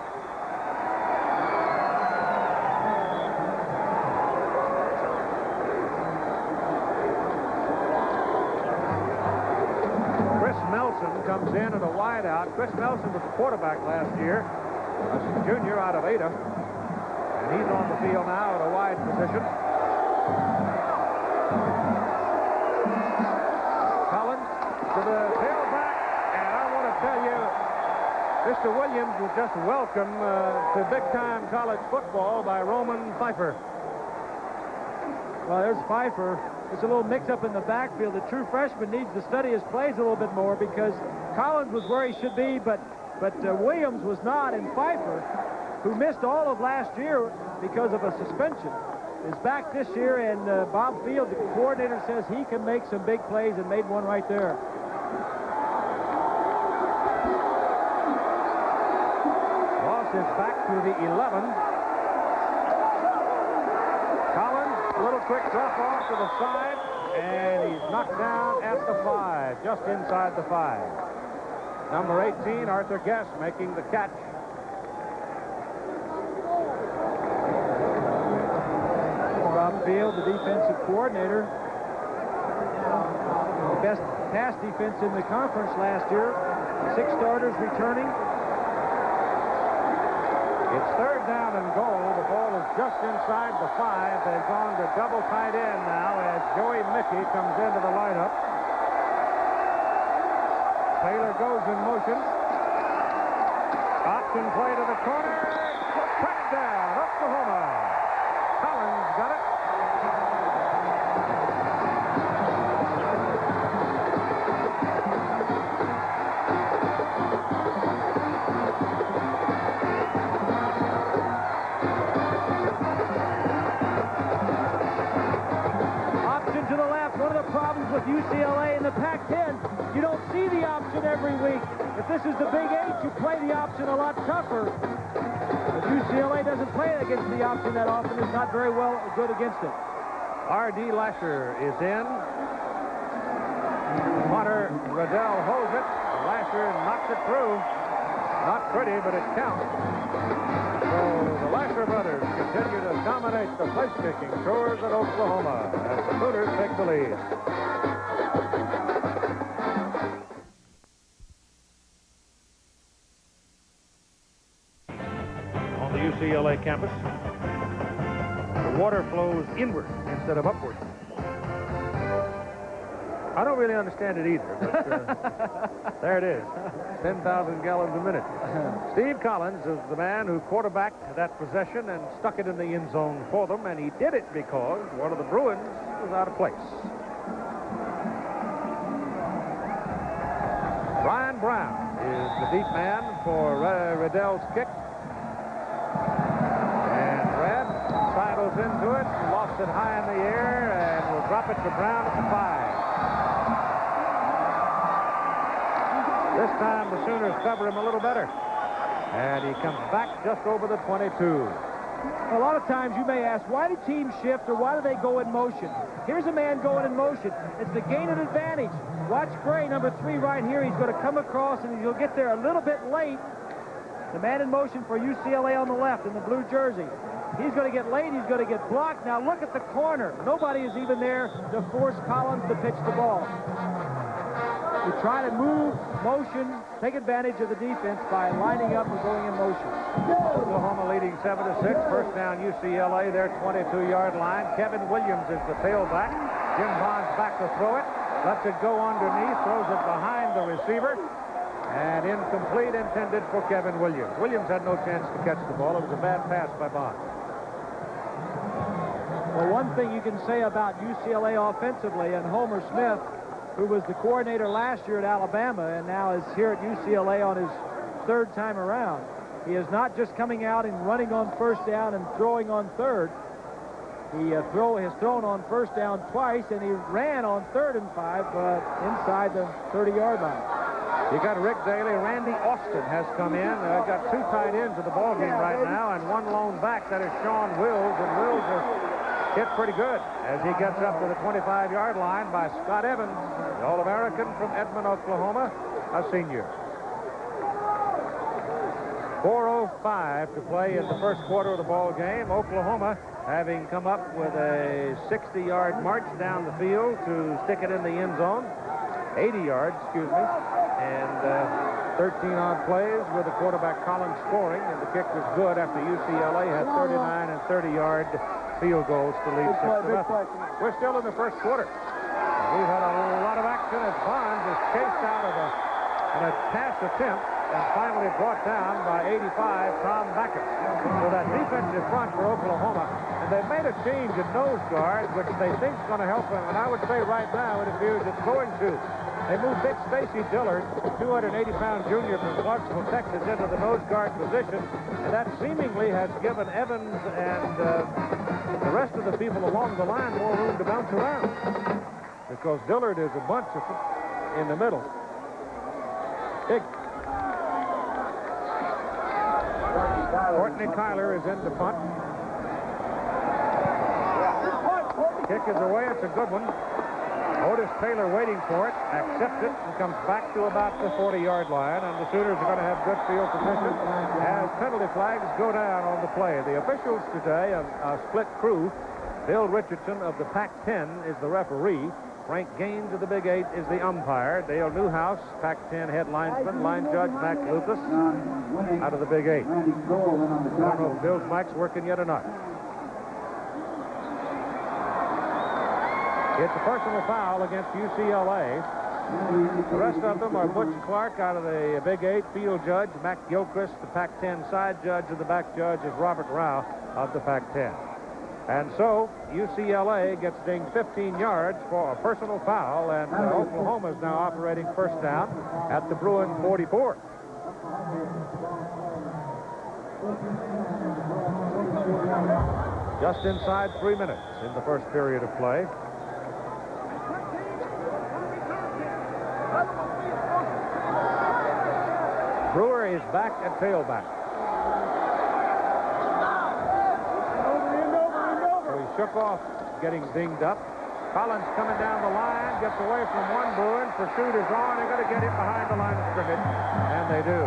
Comes in at a wideout. Chris Nelson was the quarterback last year. A junior out of Ada. And he's on the field now at a wide position. Collins to the tailback. And I want to tell you, Mr. Williams was just welcomed to big-time college football by Roman Pfeiffer. Well, there's Pfeiffer. It's a little mix-up in the backfield. The true freshman needs to study his plays a little bit more because Collins was where he should be, but Williams was not. And Pfeiffer, who missed all of last year because of a suspension, is back this year. And Bob Field, the coordinator, says he can make some big plays and made one right there. Ross is back to the 11. A little quick drop off to the side, and he's knocked down at the 5, just inside the 5. Number 18, Arthur Guest, making the catch. Bob Field, the defensive coordinator. The best pass defense in the conference last year. 6 starters returning. It's third down and goal. The ball is just inside the 5. They've gone to double tight end now as Joey Mickey comes into the lineup. Taylor goes in motion. Option play to the corner. Touchdown, Oklahoma. Collins got it. Option to the left. One of the problems with UCLA in the Pac-10, you don't see the option every week. If this is the Big 8, you play the option a lot tougher. But UCLA doesn't play against the option that often. Is not very good against it. R.D. Lasher is in. Hunter Riddell holds it. Lasher knocks it through. Not pretty, but it counts. So the Lasher brothers continue to dominate the place-kicking chores at Oklahoma as the Sooners take the lead. On the UCLA campus, the water flows inward instead of upward. I don't really understand it either, but there it is. 10,000 gallons a minute. Steve Collins is the man who quarterbacked that possession and stuck it in the end zone for them, and he did it because one of the Bruins was out of place. Brian Brown is the deep man for Riddell's kick. And Red sidles into it, lost it high in the air, and will drop it to Brown at the 5. This time the Sooners cover him a little better. And he comes back just over the 22. A lot of times you may ask, why do teams shift or why do they go in motion? Here's a man going in motion. It's to gain an advantage. Watch Gray, number 3 right here. He's going to come across and he'll get there a little bit late. The man in motion for UCLA on the left in the blue jersey. He's going to get late. He's going to get blocked. Now look at the corner. Nobody is even there to force Collins to pitch the ball. We try to move, motion, take advantage of the defense by lining up and going in motion. Oklahoma leading 7-6. First down UCLA, their 22-yard line. Kevin Williams is the tailback. Jim Bond's back to throw it. Lets it go underneath, throws it behind the receiver. And incomplete, intended for Kevin Williams. Williams had no chance to catch the ball. It was a bad pass by Bond. Well, one thing you can say about UCLA offensively, and Homer Smith, who was the coordinator last year at Alabama and now is here at UCLA on his 3rd time around. He is not just coming out and running on first down and throwing on third. He has thrown on first down twice, and he ran on 3rd and 5, but inside the 30-yard line. You got Rick Daly. Randy Austin has come in. Got 2 tight ends of the ballgame right now, and 1 lone back. That is Sean Wills, and Wills is hit pretty good as he gets up to the 25-yard line by Scott Evans, the All-American from Edmond, Oklahoma, a senior. 4:05 to play in the first quarter of the ball game. Oklahoma having come up with a 60-yard march down the field to stick it in the end zone. 80 yards, excuse me. And 13-odd plays with the quarterback Collins scoring, and the kick was good after UCLA had 39 and 30-yard field goals to lead 6-0. We're still in the first quarter. We've had a lot of action as Bonds is chased out of a pass attempt and finally brought down by 85, Tom Backus. So that defensive front for Oklahoma, and they've made a change in nose guard, which they think is going to help them, and I would say right now it appears it's going to. They moved Big Stacy Dillard, 280-pound junior from Clarksville, Texas, into the nose guard position, and that seemingly has given Evans and the rest of the people along the line more room to bounce around, because Dillard is a bunch in the middle. Big. Courtney Kyler is in to punt. Kick is away. It's a good one. Otis Taylor waiting for it, accepts it, and comes back to about the 40-yard line, and the Sooners are going to have good field position as penalty flags go down on the play. The officials today, a split crew. Bill Richardson of the Pac-10 is the referee. Frank Gaines of the Big 8 is the umpire. Dale Newhouse, Pac-10 head linesman, line judge Mac Lucas out of the Big 8. I don't know if Bill's mic's working yet or not. It's a personal foul against UCLA. The rest of them are Butch Clark out of the Big 8, field judge Mac Gilchrist, the Pac-10 side judge, and the back judge is Robert Rao of the Pac-10. And so UCLA gets dinged 15 yards for a personal foul, and Oklahoma is now operating first down at the Bruin 44. Just inside 3 minutes in the first period of play. Brewer is back at tailback. So he shook off getting dinged up. Collins coming down the line, gets away from one Bruin. Pursuit is on. They're going to get him behind the line of scrimmage, and they do.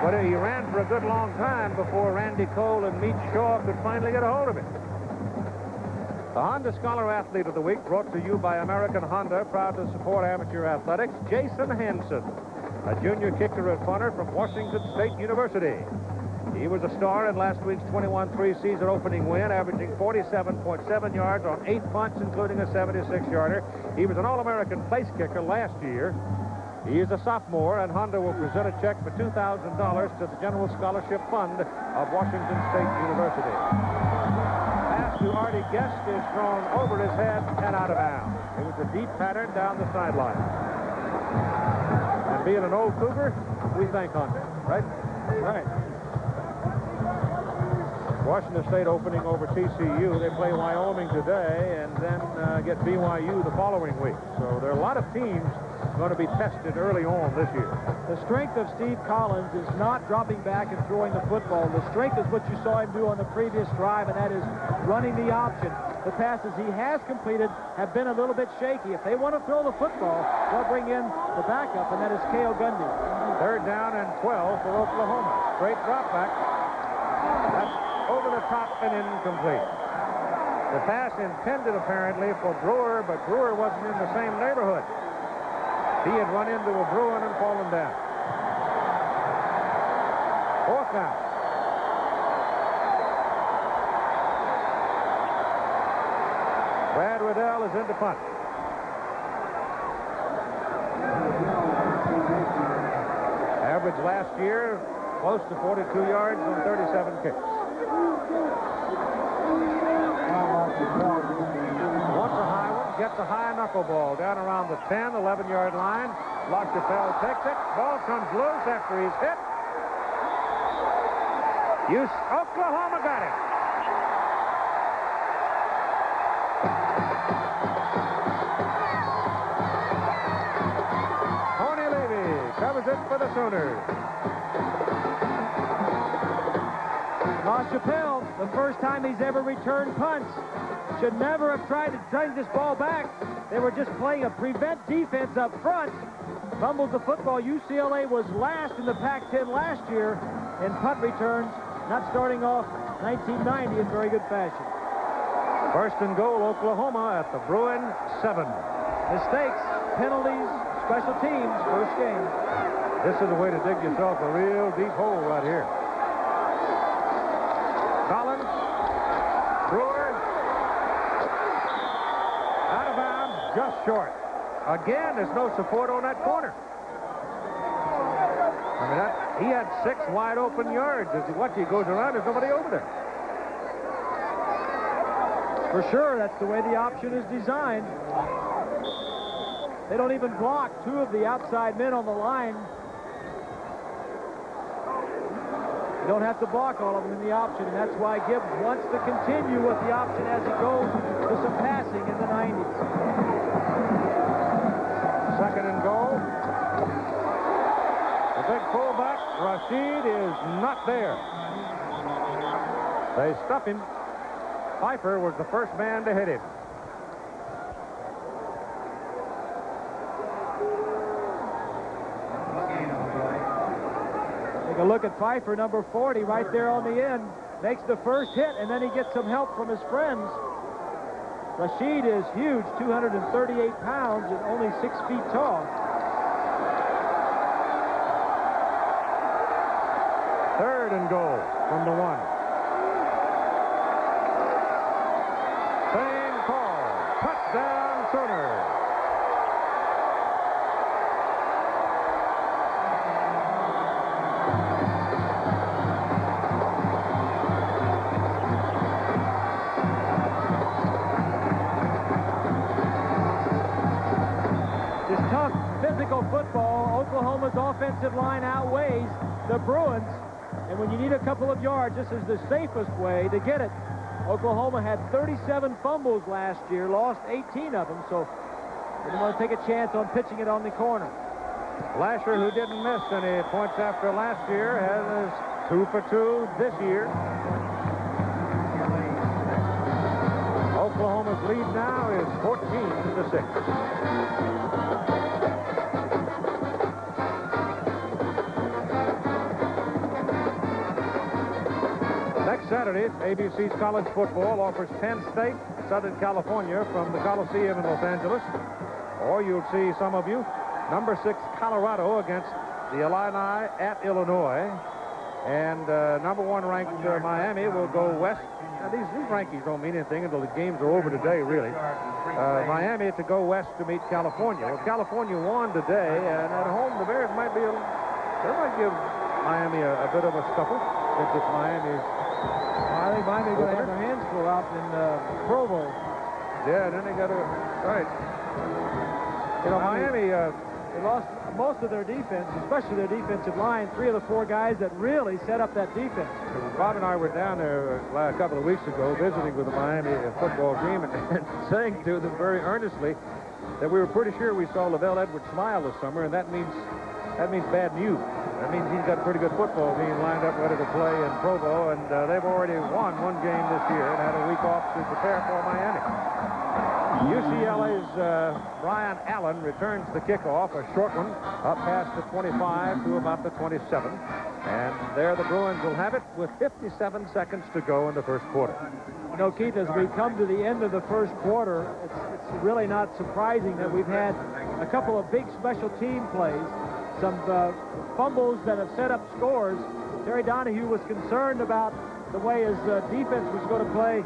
But he ran for a good long time before Randy Cole and Meach Shaw could finally get a hold of him. The Honda Scholar Athlete of the Week brought to you by American Honda, proud to support amateur athletics, Jason Hansen, a junior kicker and punter from Washington State University. He was a star in last week's 21-3 season opening win, averaging 47.7 yards on 8 punts, including a 76-yarder. He was an All-American place kicker last year. He is a sophomore, and Honda will present a check for $2,000 to the General Scholarship Fund of Washington State University. Pass to Artie Guest is thrown over his head and out of bounds. It was a deep pattern down the sideline. And being an old Cougar, we thank Honda, right? Right. Washington State opening over TCU. They play Wyoming today and then get BYU the following week. So there are a lot of teams going to be tested early on this year. The strength of Steve Collins is not dropping back and throwing the football. The strength is what you saw him do on the previous drive, and that is running the option. The passes he has completed have been a little bit shaky. If they want to throw the football, they'll bring in the backup, and that is Cale Gundy. Third down and 12 for Oklahoma. Straight drop back. That's over the top and incomplete. The pass intended apparently for Brewer, but Brewer wasn't in the same neighborhood. He had run into a Bruin and fallen down. Fourth down. Brad Riddell is in to punt. Average last year, close to 42 yards on 37 kicks. Wants a high one, gets a high knuckleball down around the 10, 11-yard line. LaChapelle takes it. Ball comes loose after he's hit. Oklahoma got it. Tony Levy covers it for the Sooners. LaChapelle, the first time he's ever returned punts, should never have tried to bring this ball back. They were just playing a prevent defense up front. Fumbled the football. UCLA was last in the Pac-10 last year in punt returns, not starting off 1990 in very good fashion. First and goal, Oklahoma at the Bruin 7. Mistakes, penalties, special teams, first game. This is a way to dig yourself a real deep hole right here. Collins, Brewer, out of bounds, just short. Again, there's no support on that corner. I mean, he had 6 wide open yards. As he goes around, there's nobody over there. For sure, that's the way the option is designed. They don't even block 2 of the outside men on the line. You don't have to block all of them in the option, and that's why Gibbs wants to continue with the option as he goes to some passing in the 90s. Second and goal. The big fullback, Rashid, is not there. They stuff him. Pfeiffer was the first man to hit him. Take a look at Pfeiffer, number 40, right there on the end. Makes the first hit, and then he gets some help from his friends. Rashid is huge, 238 pounds and only 6 feet tall. Third and goal from the 1. Same call. Touchdown, Sooners. This tough physical football, Oklahoma's offensive line outweighs the Bruins. And when you need a couple of yards, this is the safest way to get it. Oklahoma had 37 fumbles last year, lost 18 of them, so they didn't want to take a chance on pitching it on the corner. Lasher, who didn't miss any points after last year, has 2 for 2 this year. Oklahoma's lead now is 14-6. Next Saturday, ABC's college football offers Penn State, Southern California from the Coliseum in Los Angeles. Or you'll see some of you, number 6 Colorado against the Illini at Illinois. And number 1 ranked Miami will go west. Now, these rankings don't mean anything until the games are over today, really. Miami to go west to meet California. Well, California won today, and at home the Bears might be they might give Miami a bit of a scuffle. Since it's Miami's. I think Miami's going to have their hands full out in Provo. Yeah, then they got to right. You know, Miami. They lost most of their defense, especially their defensive line. 3 of the 4 guys that really set up that defense. Bob and I were down there a couple of weeks ago visiting with the Miami football team and saying to them very earnestly that we were pretty sure we saw Lavelle Edwards smile this summer, and that means bad news. That means he's got a pretty good football team lined up ready to play in Provo, and they've already won 1 game this year and had a week off to prepare for Miami. UCLA's Brian Allen returns the kickoff, a short one, up past the 25 to about the 27. And there the Bruins will have it with 57 seconds to go in the first quarter. You know, Keith, as we come to the end of the first quarter, it's really not surprising that we've had a couple of big special team plays, some fumbles that have set up scores. Terry Donahue was concerned about the way his defense was going to play.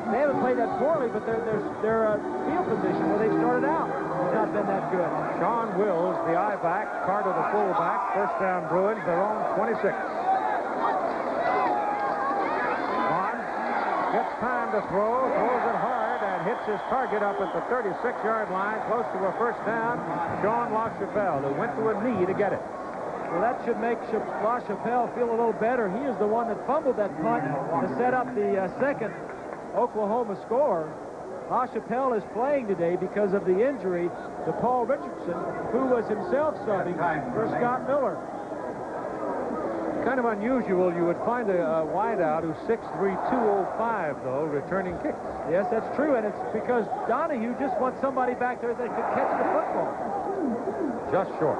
They haven't played that poorly, but their field position where they started out has not been that good. Sean Wills, the I-back, Carter the fullback, first down Bruins, their own 26. Vaughn gets time to throw, throws it hard, and hits his target up at the 36-yard line, close to a first down. Sean LaChapelle, who went to a knee to get it. Well, that should make LaChapelle feel a little better. He is the one that fumbled that punt to set up the second Oklahoma score. LaChapelle is playing today because of the injury to Paul Richardson, who was himself subbing for Scott Miller. Kind of unusual. You would find a wideout who's 6'3", 205, though, returning kicks. Yes, that's true, and it's because Donahue just wants somebody back there that could catch the football. Just short.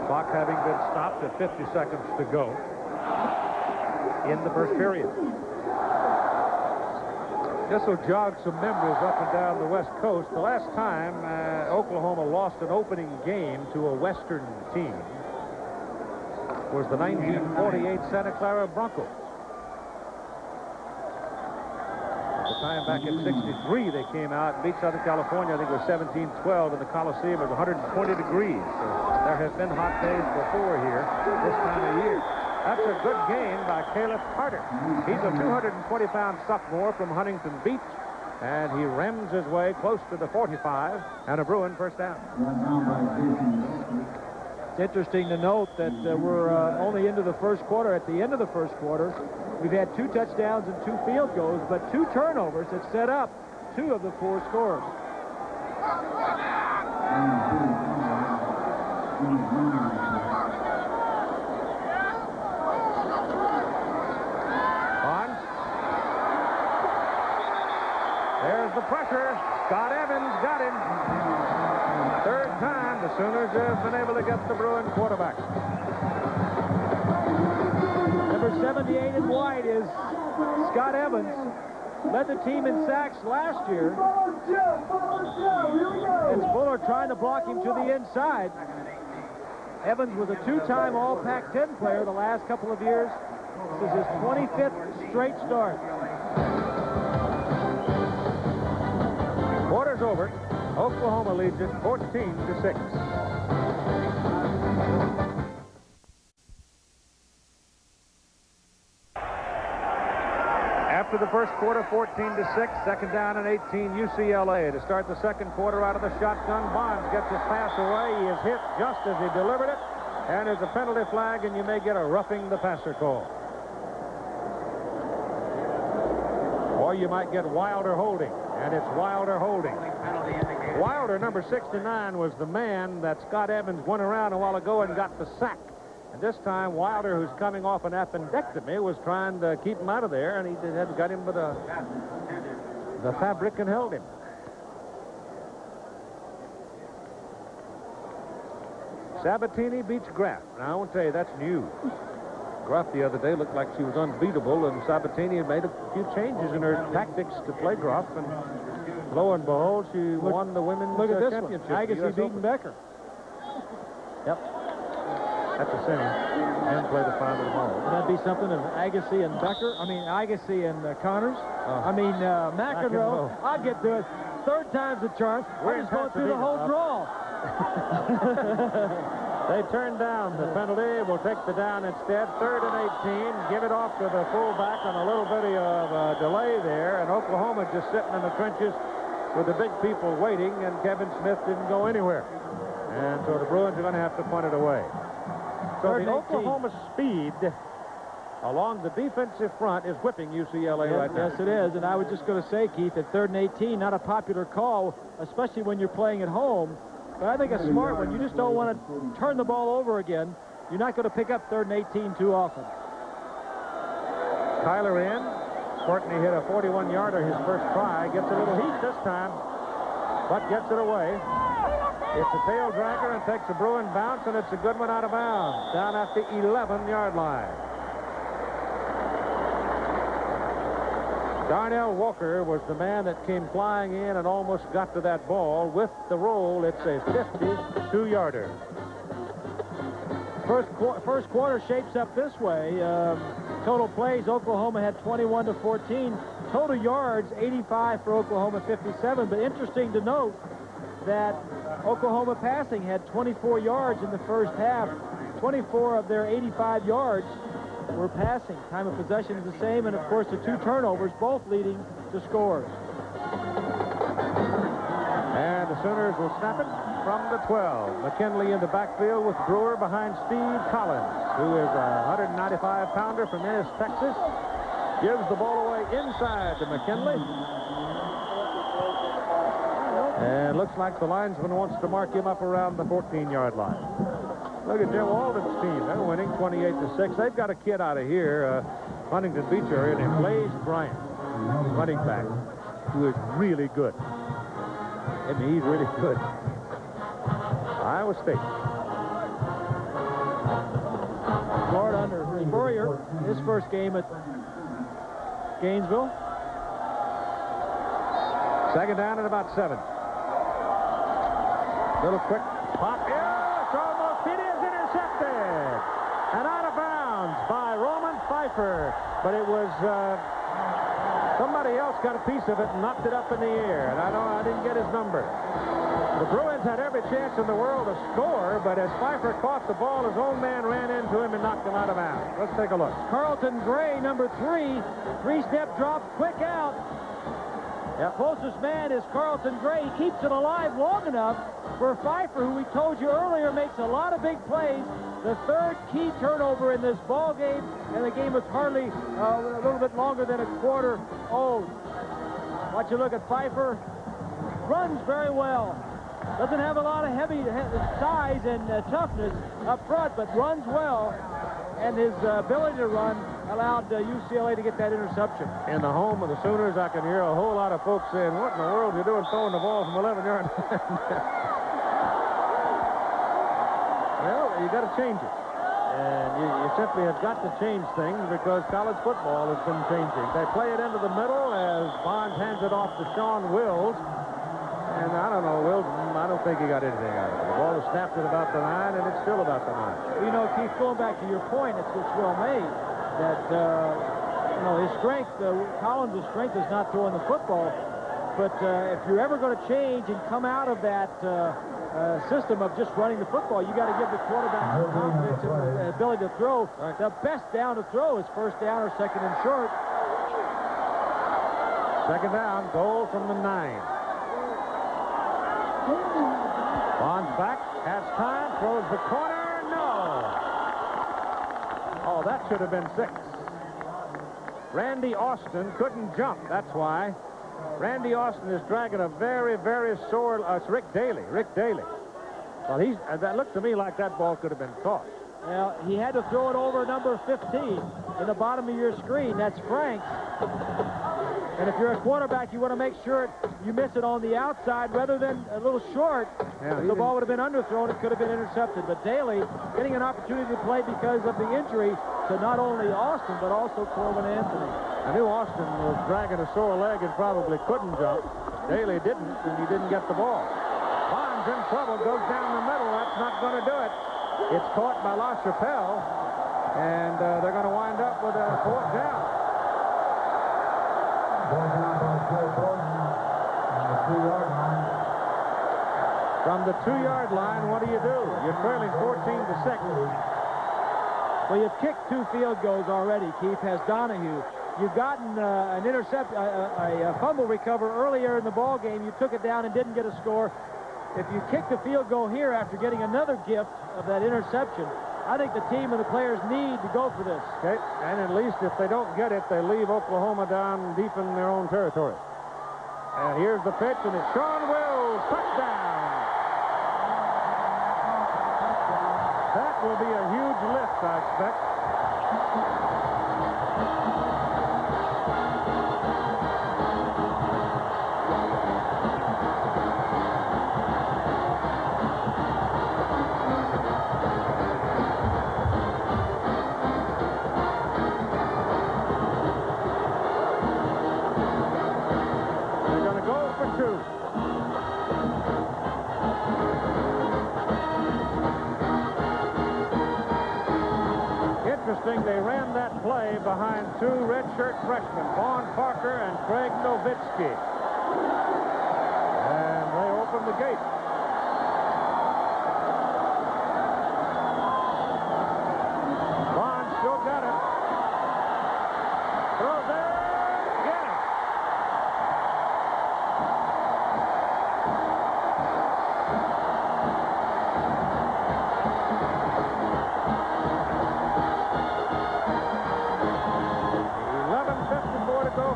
Clock having been stopped at 50 seconds to go in the first period. Just to jog some memories up and down the West Coast, the last time Oklahoma lost an opening game to a Western team was the 1948 Santa Clara Broncos. At the time back in '63, they came out and beat Southern California. I think it was 17-12 in the Coliseum. It was 120 degrees. So there have been hot days before here this time of year. That's a good gain by Caleb Carter. He's a 220-pound sophomore from Huntington Beach, and he rams his way close to the 45, and a Bruin first down. It's interesting to note that we're only into the first quarter. At the end of the first quarter, we've had 2 touchdowns and 2 field goals, but 2 turnovers that set up 2 of the 4 scores. There's the pressure. Scott Evans got him. Third time the Sooners have been able to get the Bruin quarterback. Number 78 in white is Scott Evans. Led the team in sacks last year. It's Fuller trying to block him to the inside. Evans was a two-time All-Pac-10 player the last couple of years. This is his 25th straight start. Quarter's over. Oklahoma leads it 14-6. After the first quarter, 14-6, second down and 18, UCLA. To start the second quarter out of the shotgun, Bonds gets his pass away. He is hit just as he delivered it, and there's a penalty flag, and you may get a roughing the passer call. Or you might get Wilder holding, and it's Wilder holding. Wilder, number 69, was the man that Scott Evans went around a while ago and got the sack. And this time, Wilder, who's coming off an appendectomy, was trying to keep him out of there, and he had got him with the fabric and held him. Sabatini beats Graff. Now, I want to tell you, that's new. Graff the other day looked like she was unbeatable, and Sabatini had made a few changes in her tactics to play Graff, and lo and behold, she won the women's championship. Agassi beating Becker. Yep. That's a center. And play the final of the ball. Would that be something of Agassi and Becker? I mean, Agassi and Connors? I mean, McEnroe. I'll get to it. Third time's the charm. We're just going through the whole draw. They turn down the penalty. We'll take the down instead. 3rd and 18. Give it off to the fullback on a little bit of delay there. And Oklahoma just sitting in the trenches with the big people waiting, and Kevin Smith didn't go anywhere. And so the Bruins are going to have to punt it away. So the Oklahoma speed along the defensive front is whipping UCLA right now. Yes, it is. And I was just going to say, Keith, at 3rd and 18, not a popular call, especially when you're playing at home. But I think a smart one. You just don't want to turn the ball over again. You're not going to pick up 3rd and 18 too often. Tyler in. Courtney hit a 41-yarder his first try. Gets a little heat this time, but gets it away. It's a tail dragger and takes a Bruin bounce, and it's a good one out of bounds, down at the 11-yard line. Darnell Walker was the man that came flying in and almost got to that ball. With the roll, it's a 52-yarder. First quarter shapes up this way. Total plays, Oklahoma had 21-14. Total yards, 85 for Oklahoma, 57. But interesting to note that Oklahoma passing had 24 yards in the first half. 24 of their 85 yards were passing. Time of possession is the same, and of course the 2 turnovers, both leading to scores. And the Sooners will snap it from the 12. McKinley in the backfield with Brewer behind Steve Collins, who is a 195-pounder from Ennis, Texas. Gives the ball away inside to McKinley. And looks like the linesman wants to mark him up around the 14-yard line. Look at Joe Alden's team. They're winning 28-6. They've got a kid out of here, Huntington Beach area, named Blaze Bryant, running back, who is really good. I mean, he's really good. Iowa State. Guard under Spurrier, his first game at Gainesville. Second down and about 7. Little quick pop. Yeah, it's almost, it is intercepted. And out of bounds by Roman Pfeiffer. But it was, somebody else got a piece of it and knocked it up in the air. And I didn't get his number. The Bruins had every chance in the world to score, but as Pfeiffer caught the ball, his own man ran into him and knocked him out of bounds. Let's take a look. Carlton Gray, number 3. 3-step drop, quick out. The closest man is Carlton Gray. He keeps it alive long enough for Pfeiffer, who we told you earlier makes a lot of big plays. The 3rd key turnover in this ball game, and the game was hardly a little bit longer than a quarter old. Watch you look at Pfeiffer. Runs very well. Doesn't have a lot of heavy size and toughness up front, but runs well. And his ability to run allowed UCLA to get that interception. In the home of the Sooners, I can hear a whole lot of folks saying, what in the world are you doing throwing the ball from 11-yard line? Well, you got to change it. And you simply have got to change things because college football has been changing. They play it into the middle as Bonds hands it off to Sean Wills. And I don't know, Wills, I don't think he got anything out of it. The ball was snapped at about the 9, and it's still about the 9. You know, Keith, going back to your point, it's well made that, you know, his strength, Collins' strength is not throwing the football. But if you're ever going to change and come out of that system of just running the football, you got to give the quarterback the confidence and the ability to throw. Right. The best down to throw is first down or second and short. Second down, goal from the 9. Bonds back, has time, throws the corner, no. Oh, that should have been 6. Randy Austin couldn't jump, that's why. Randy Austin is dragging a very, very sore, it's Rick Daly. Well, that looked to me like that ball could have been caught. Well, he had to throw it over number 15 in the bottom of your screen. That's Franks. And if you're a quarterback, you want to make sure you miss it on the outside rather than a little short. Yeah, if the ball would have been underthrown, it could have been intercepted. But Daly getting an opportunity to play because of the injury to not only Austin, but also Corbin Anthony. I knew Austin was dragging a sore leg and probably couldn't jump. Daly didn't, and he didn't get the ball. Bonds in trouble, goes down the middle. That's not going to do it. It's caught by LaChapelle, and they're going to wind up with a 4th down. From the 2-yard line, what do? You're trailing 14-6. Well, you've kicked 2 field goals already, Keith, has Donahue. You've gotten an intercept, a fumble recover earlier in the ball game. You took it down and didn't get a score. If you kick the field goal here after getting another gift of that interception, I think the team and the players need to go for this. Okay, and at least if they don't get it, they leave Oklahoma down deep in their own territory. And here's the pitch, and it's Sean Wills, touchdown. That will be a huge lift, I expect. They're going to go for 2. Interesting, they ran that play behind 2 redshirt freshmen, Vaughn Parker and Craig Nowitzki. And they opened the gate. Vaughn still got it. Throw there, get it.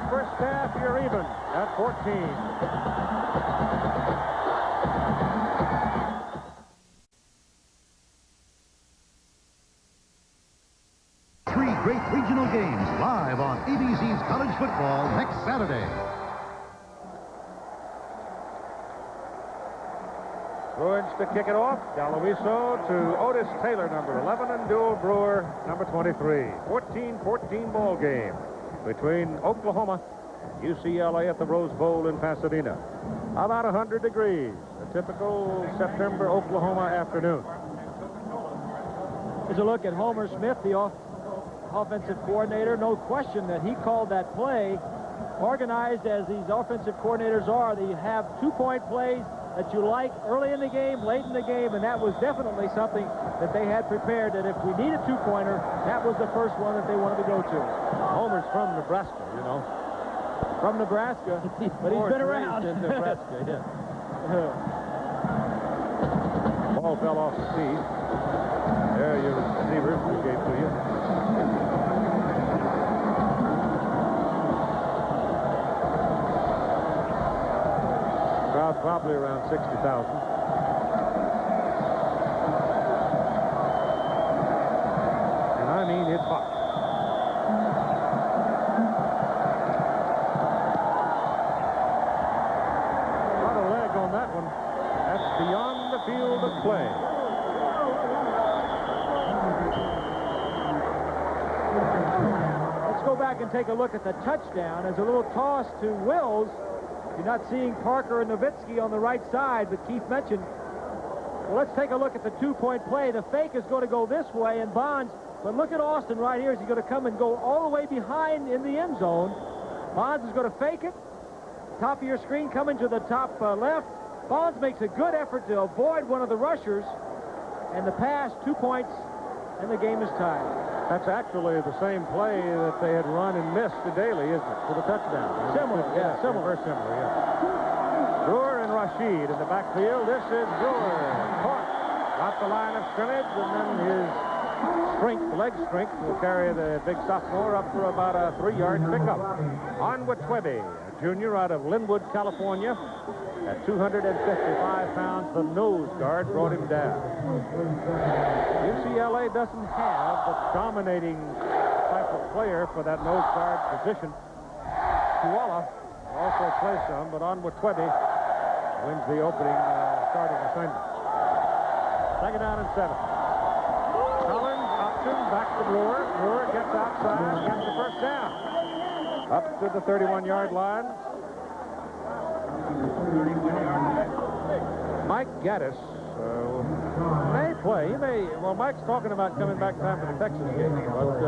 First half, you're even at 14. Three great regional games live on ABC's College Football next Saturday. Bruins to kick it off. Galoviso to Otis Taylor, number 11, and Dual Brewer, number 23. 14-14 ball game between Oklahoma and UCLA at the Rose Bowl in Pasadena. About 100 degrees, a typical September Oklahoma afternoon. Here's a look at Homer Smith, the offensive coordinator. No question that he called that play. Organized as these offensive coordinators are, they have 2-point plays that you like early in the game, late in the game, and that was definitely something that they had prepared, that if we need a 2-pointer, that was the first one that they wanted to go to. Homer's from Nebraska, you know. From Nebraska, but he's been around. In Nebraska, yeah. Ball fell off the tee. There your receiver who gave to you. Crowd probably around 60,000. And I mean, it's hot. Got a leg on that one. That's beyond the field of play. Let's go back and take a look at the touchdown. As a little toss to Wills. You're not seeing Parker and Nowitzki on the right side, but Keith mentioned. Well, let's take a look at the two-point play. The fake is going to go this way, and Bonds, but look at Austin right here. Is he going to come and go all the way behind in the end zone? Bonds is going to fake it. Top of your screen coming to the top left. Bonds makes a good effort to avoid one of the rushers, and the pass, 2 points, and the game is tied. That's actually the same play that they had run and missed to Daly, isn't it, for the touchdown? Similar, yeah, similar. Very similar, yeah. Brewer and Rashid in the backfield. This is Brewer. Caught at the line of scrimmage, and then his strength, leg strength, will carry the big sophomore up for about a 3-yard pickup. Onward Twebby, a junior out of Linwood, California. At 255 pounds, the nose guard brought him down. UCLA doesn't have the dominating type of player for that nose guard position. Tuala also plays some, but Onward Twebby wins the opening starting assignment. Second down and 7. Collins, option, back to Brewer. Brewer gets outside, gets the first down. Up to the 31-yard line. Mike Gaddis may play. He may. Well, Mike's talking about coming back time for the Texas game. But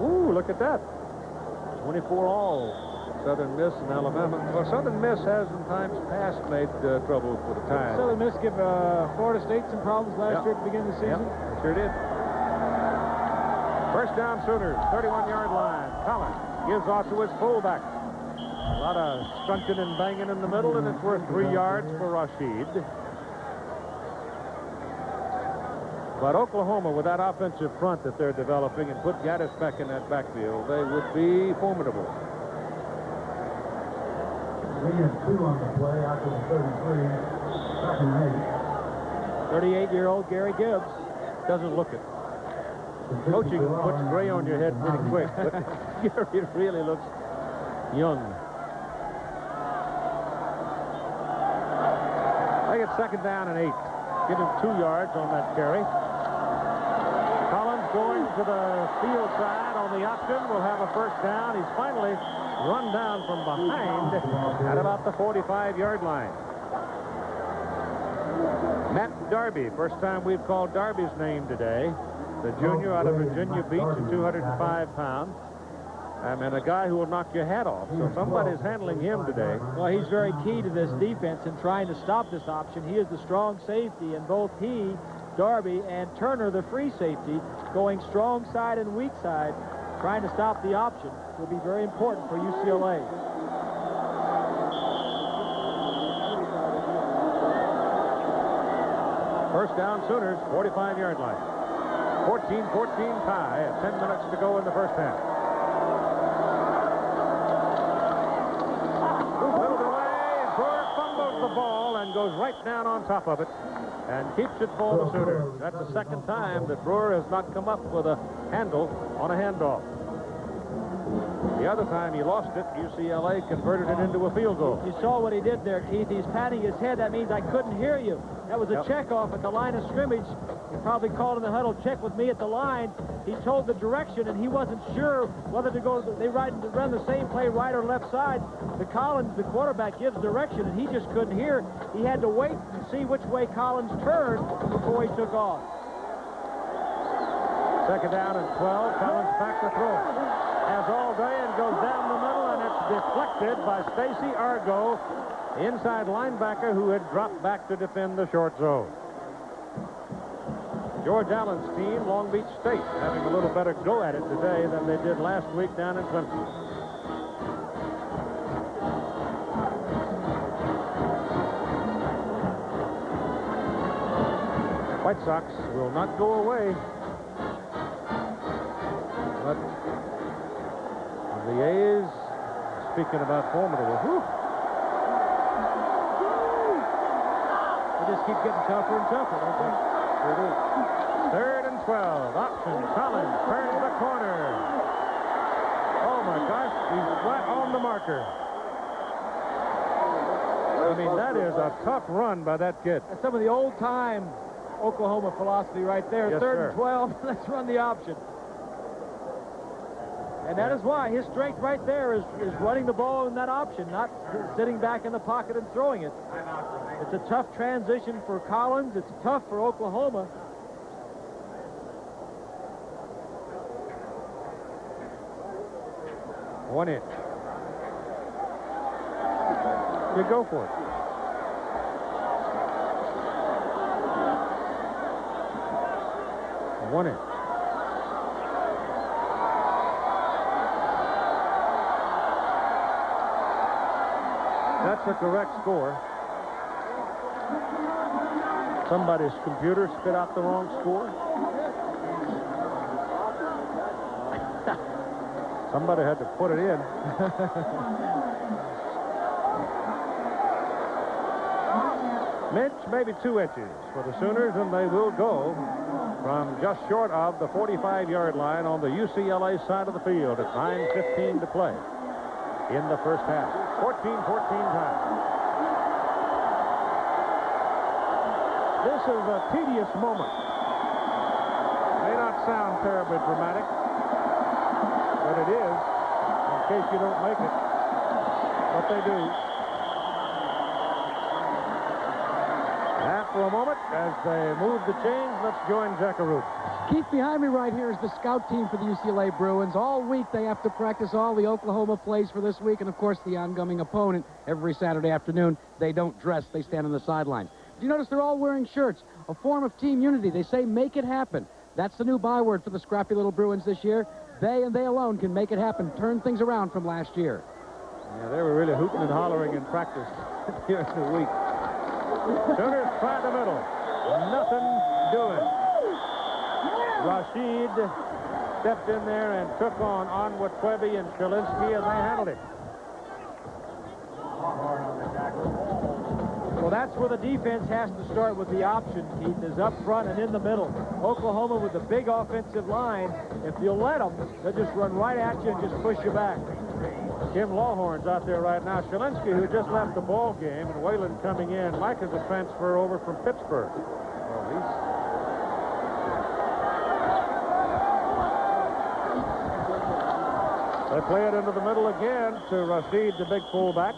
ooh, look at that! 24 all. Southern Miss and Alabama. Well, Southern Miss has in times past made trouble for the Tide. Southern Miss give Florida State some problems last year at the beginning of the season. Yep, sure did. First down, Sooners, 31-yard line. Collins gives off to his fullback. A lot of stunting and banging in the middle, and it's worth 3 yards for Rashid. But Oklahoma, with that offensive front that they're developing, and put Gaddis back in that backfield, they would be formidable. 3 and 2 on the play after the 33. 38-year-old Gary Gibbs. Doesn't look it. Coaching puts gray on your head pretty quick, but Gary really looks young. I get second down and 8. Give him 2 yards on that carry. Collins going to the field side on the option. Will have a first down. He's finally run down from behind at about the 45-yard line. Matt Darby, first time we've called Darby's name today. The junior out of Virginia Beach at 205 pounds. I mean, a guy who will knock your hat off. So somebody's handling him today. Well, he's very key to this defense in trying to stop this option. He is the strong safety, and both he, Darby, and Turner, the free safety, going strong side and weak side, trying to stop the option will be very important for UCLA. First down, Sooners, 45-yard line. 14-14 tie at 10 minutes to go in the first half. Whittled away, Brewer fumbles the ball and goes right down on top of it and keeps it for the Sooners. That's the second time that Brewer has not come up with a handle on a handoff. The other time he lost it, UCLA converted it into a field goal. You saw what he did there, Keith. He's patting his head. That means I couldn't hear you. That was a check-off at the line of scrimmage. He probably called in the huddle, check with me at the line. He told the direction, and he wasn't sure whether to go. They run the same play right or left side. The Collins, the quarterback, gives direction, and he just couldn't hear. He had to wait and see which way Collins turned before he took off. Second down and 12. Collins back to throw. Has all day and goes down the middle, and it's deflected by Stacy Argo, the inside linebacker who had dropped back to defend the short zone. George Allen's team, Long Beach State, having a little better go at it today than they did last week down in Clemson. White Sox will not go away. But the A's, speaking about formidable, they just keep getting tougher and tougher, don't they? Sure do. Third and 12. Option. Collins turns the corner. Oh, my gosh. He's right on the marker. I mean, that is a tough run by that kid. That's some of the old-time Oklahoma philosophy right there. Yes, Third sir. and 12. Let's run the option. And that is why his strength right there is running the ball in that option, not sitting back in the pocket and throwing it. It's a tough transition for Collins. It's tough for Oklahoma. One inch. You go for it. One inch. That's the correct score. Somebody's computer spit out the wrong score. Somebody had to put it in. Inch, maybe 2 inches for the Sooners, and they will go from just short of the 45-yard line on the UCLA side of the field at 9:15 to play in the first half. 14-14 time. This is a tedious moment. May not sound terribly dramatic, but it is, in case you don't make it. But they do. For a moment, as they move the chains, let's join Jackaroo. Keith, behind me right here is the scout team for the UCLA Bruins. All week they have to practice all the Oklahoma plays for this week, and of course the oncoming opponent every Saturday afternoon. They don't dress, they stand on the sidelines. Do you notice they're all wearing shirts? A form of team unity. They say make it happen. That's the new byword for the scrappy little Bruins this year. They and they alone can make it happen, turn things around from last year. Yeah, they were really hooting and hollering in practice here in the week. Sooners try the middle. Nothing doing. Rashid stepped in there and took on Onward Quebe and Shalinsky, and they handled it. Well, that's where the defense has to start with the option, Keith, is up front and in the middle. Oklahoma with the big offensive line, if you'll let them, they'll just run right at you and just push you back. Kim Lawhorn's out there right now. Shalinsky, who just left the ball game, and Whalen coming in. Mike is a transfer over from Pittsburgh. They play it into the middle again to Rashid, the big fullback.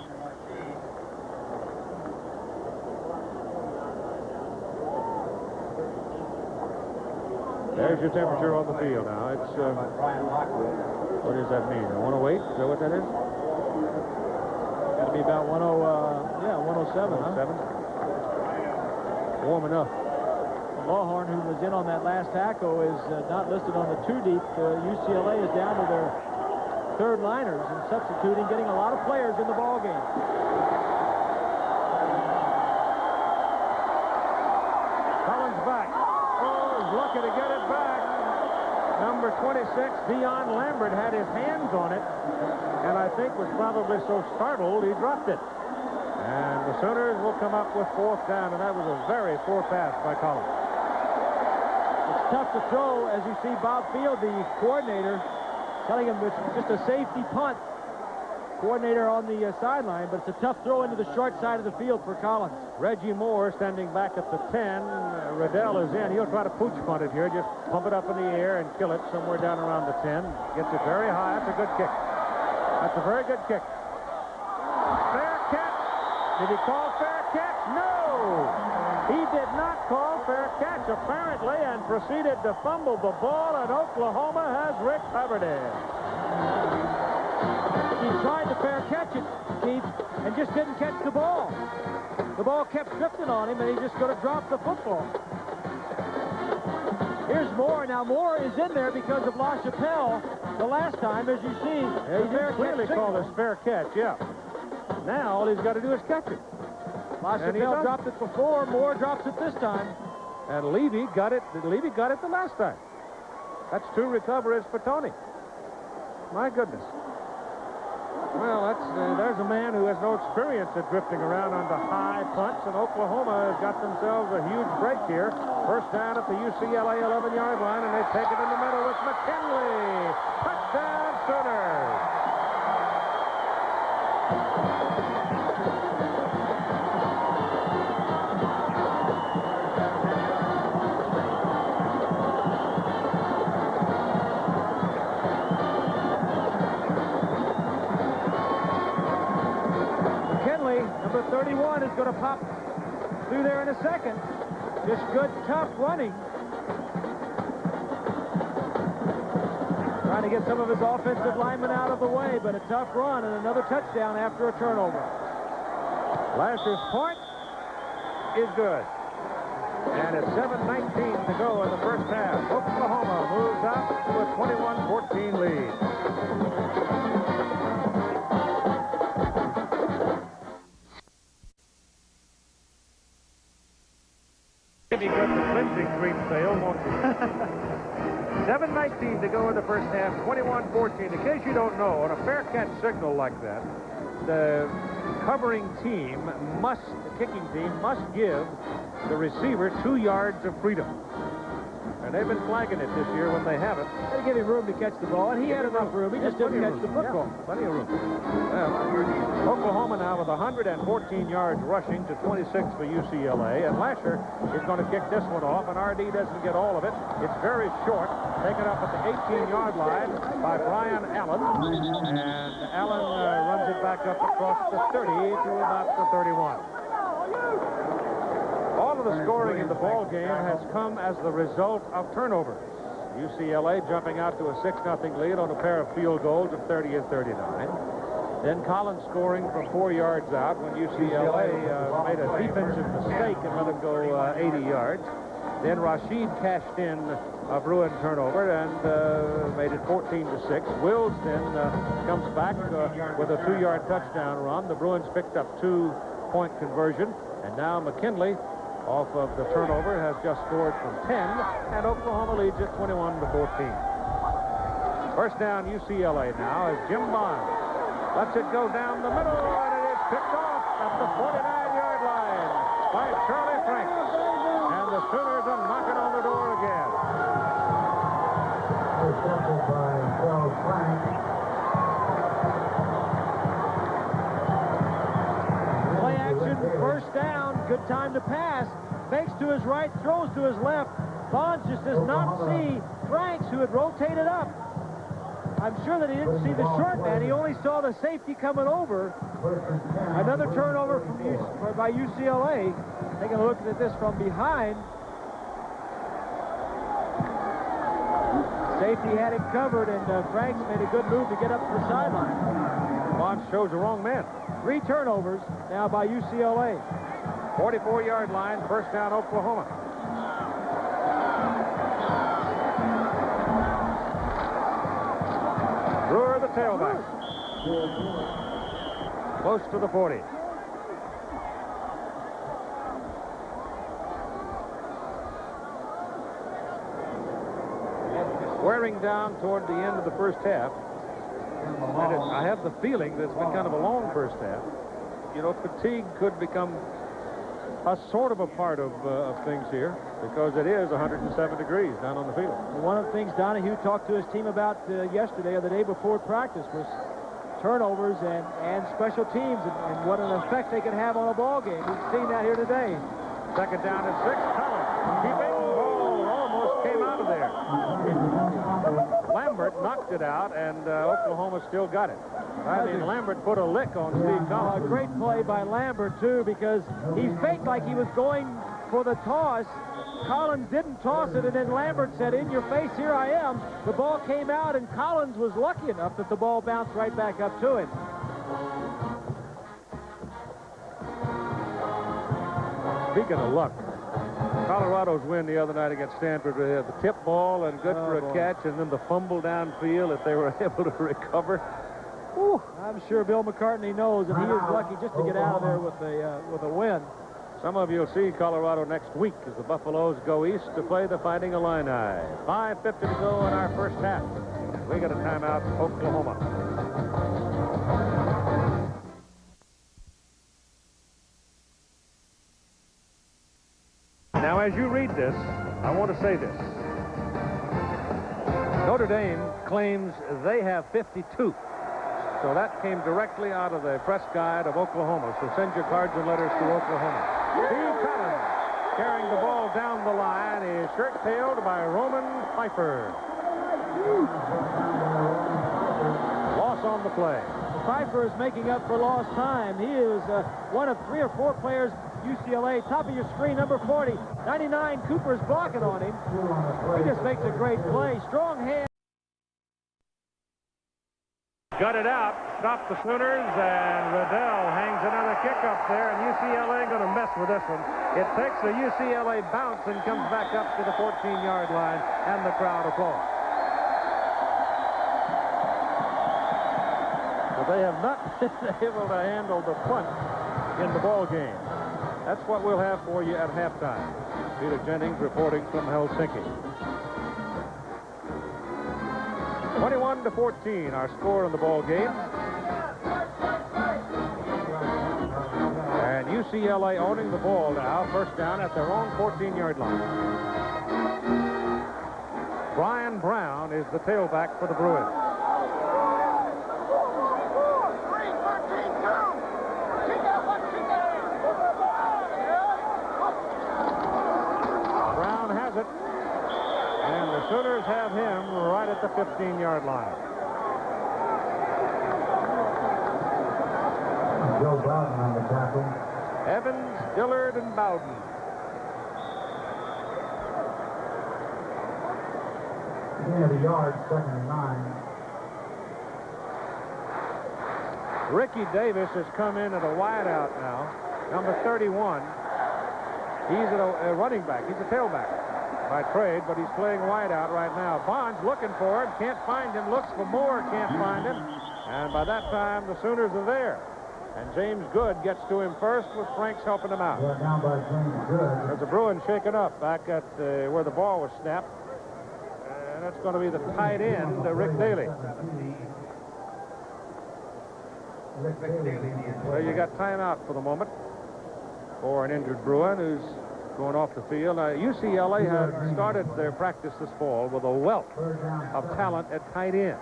There's your temperature on the field now. It's what does that mean? 108? Is that what that is? Got to be about 107, huh? 107. Warm enough. Lawhorn, who was in on that last tackle, is not listed on the 2 deep. UCLA is down to their third liners and substituting, getting a lot of players in the ball game. Collins back. Oh, he's lucky to get it back. Number 26, Dion Lambert, had his hands on it, and I think was probably so startled he dropped it. And the Sooners will come up with 4th down, and that was a very poor pass by Collins. It's tough to throw, as you see Bob Field, the coordinator, telling him it's just a safety punt. Coordinator on the sideline, but it's a tough throw into the short side of the field for Collins. Reggie Moore standing back at the 10. Riddell is in. He'll try to pooch punt it here. Just pump it up in the air and kill it somewhere down around the 10. Gets it very high. That's a good kick. That's a very good kick. Fair catch. Did he call fair catch? No! He did not call fair catch, apparently, and proceeded to fumble the ball, and Oklahoma has recovered it. He tried to fair catch it, Keith, and just didn't catch the ball. The ball kept drifting on him, and he just could have dropped the football. Here's Moore. Now, Moore is in there because of LaChapelle the last time, as you see. Yeah, he did clearly call this fair catch, yeah. Now, all he's got to do is catch it. LaChapelle dropped it before. Moore drops it this time. And Levy got it. Levy got it the last time. That's 2 recoveries for Tony. My goodness. Well, there's a man who has no experience at drifting around on the high punts, and Oklahoma has got themselves a huge break here. First down at the UCLA 11-yard line, and they take it in the middle with McKinley. Touchdown, Sooners. Number 31 is going to pop through there in a second. Just good, tough running. Trying to get some of his offensive linemen out of the way, but a tough run and another touchdown after a turnover. Lasher's point is good. And it's 7:19 to go in the first half. Oklahoma moves up to a 21-14 lead. Maybe got the cleansing cream sale, won't you? 7:19 to go in the first half, 21-14. In case you don't know, on a fair catch signal like that, the covering team must, the kicking team must give the receiver 2 yards of freedom. And they've been flagging it this year when they haven't. They give him room to catch the ball, and he had enough room. He just didn't catch the football. Yeah, plenty of room. Well, Oklahoma now with 114 yards rushing to 26 for UCLA, and Lasher is going to kick this one off, and RD doesn't get all of it. It's very short, taken up at the 18-yard line by Brian Allen, and Allen runs it back up across the 30 to about the 31. All of the scoring in the ball game has come as the result of turnovers. UCLA jumping out to a 6-0 lead on a pair of field goals of 30 and 39. Then Collins scoring from 4 yards out when UCLA made a defensive mistake and let him go 80 yards. Then Rashid cashed in a Bruin turnover and made it 14-6. Wills then comes back with a 2-yard touchdown run. The Bruins picked up 2-point conversion, and now McKinley, off of the turnover, has just scored from 10, and Oklahoma leads it 21-14. First down UCLA now as Jim Bond lets it go down the middle, and it is picked off at the 49-yard line by Charlie Franks. And the Sooners are knocking on the door again. Intercepted by Charles Frank. Play action, first down, good time to pass. Fakes to his right, throws to his left. Bonds just does not see Franks, who had rotated up. I'm sure that he didn't see the short man. He only saw the safety coming over. Another turnover by UCLA. Taking a look at this from behind. Safety had it covered, and Franks made a good move to get up to the sideline. Bonds shows the wrong man. 3 turnovers now by UCLA. 44-yard line, first down Oklahoma. Brewer, the tailback. Close to the 40. Wearing down toward the end of the first half. And I have the feeling that it's been kind of a long first half. You know, fatigue could become a sort of a part of things here, because it is 107 degrees down on the field. One of the things Donahue talked to his team about yesterday or the day before practice was turnovers and special teams and what an effect they can have on a ball game. We've seen that here today. Second down and 6. Collins keeping the ball, almost came out of there. Lambert knocked it out, and Oklahoma still got it. I mean, Lambert put a lick on Steve Collins. A great play by Lambert, too, because he faked like he was going for the toss. Collins didn't toss it, and then Lambert said, "In your face, here I am." The ball came out, and Collins was lucky enough that the ball bounced right back up to him. Speaking of luck, Colorado's win the other night against Stanford, they had the tip ball and good for a catch, and then the fumble downfield that they were able to recover. Whew, I'm sure Bill McCartney knows that he is lucky just to get out of there with a win. Some of you will see Colorado next week as the Buffaloes go east to play the Fighting Illini. 5:50 to go in our first half. We got a timeout, Oklahoma. Now, as you read this, I want to say this. Notre Dame claims they have 52. So that came directly out of the press guide of Oklahoma. So send your cards and letters to Oklahoma. Steve Collins carrying the ball down the line is shirt-tailed by Roman Pfeiffer. Loss on the play. Pfeiffer is making up for lost time. He is one of 3 or 4 players UCLA. Top of your screen, number 40. 99, Cooper's blocking on him. He just makes a great play. Strong hand. Got it out, stopped the Sooners, and Riddell hangs another kick up there, and UCLA going to mess with this one. It takes a UCLA bounce and comes back up to the 14-yard line, and the crowd applauds. But they have not been able to handle the punt in the ball game. That's what we'll have for you at halftime. Peter Jennings reporting from Helsinki. 21-14, our score in the ball game. And UCLA owning the ball now, first down at their own 14-yard line. Brian Brown is the tailback for the Bruins. Brown has it. And the Sooners have him right at the 15-yard line. Joe Bowden on the tackle. Evans, Dillard, and Bowden. Gain of a yard, 2nd and 9. Ricky Davis has come in at a wideout now. Number 31. He's a running back. He's a tailback by trade, but he's playing wideout right now. Bonds looking for him, can't find him, looks for more, can't find him. And by that time, the Sooners are there. And James Good gets to him first with Franks helping him out. Yeah, down by James Good. There's a Bruin shaken up back at where the ball was snapped. And that's going to be the tight end, Rick Daly. So you got timeout for the moment for an injured Bruin who's going off the field. UCLA had started their practice this fall with a wealth of talent at tight end.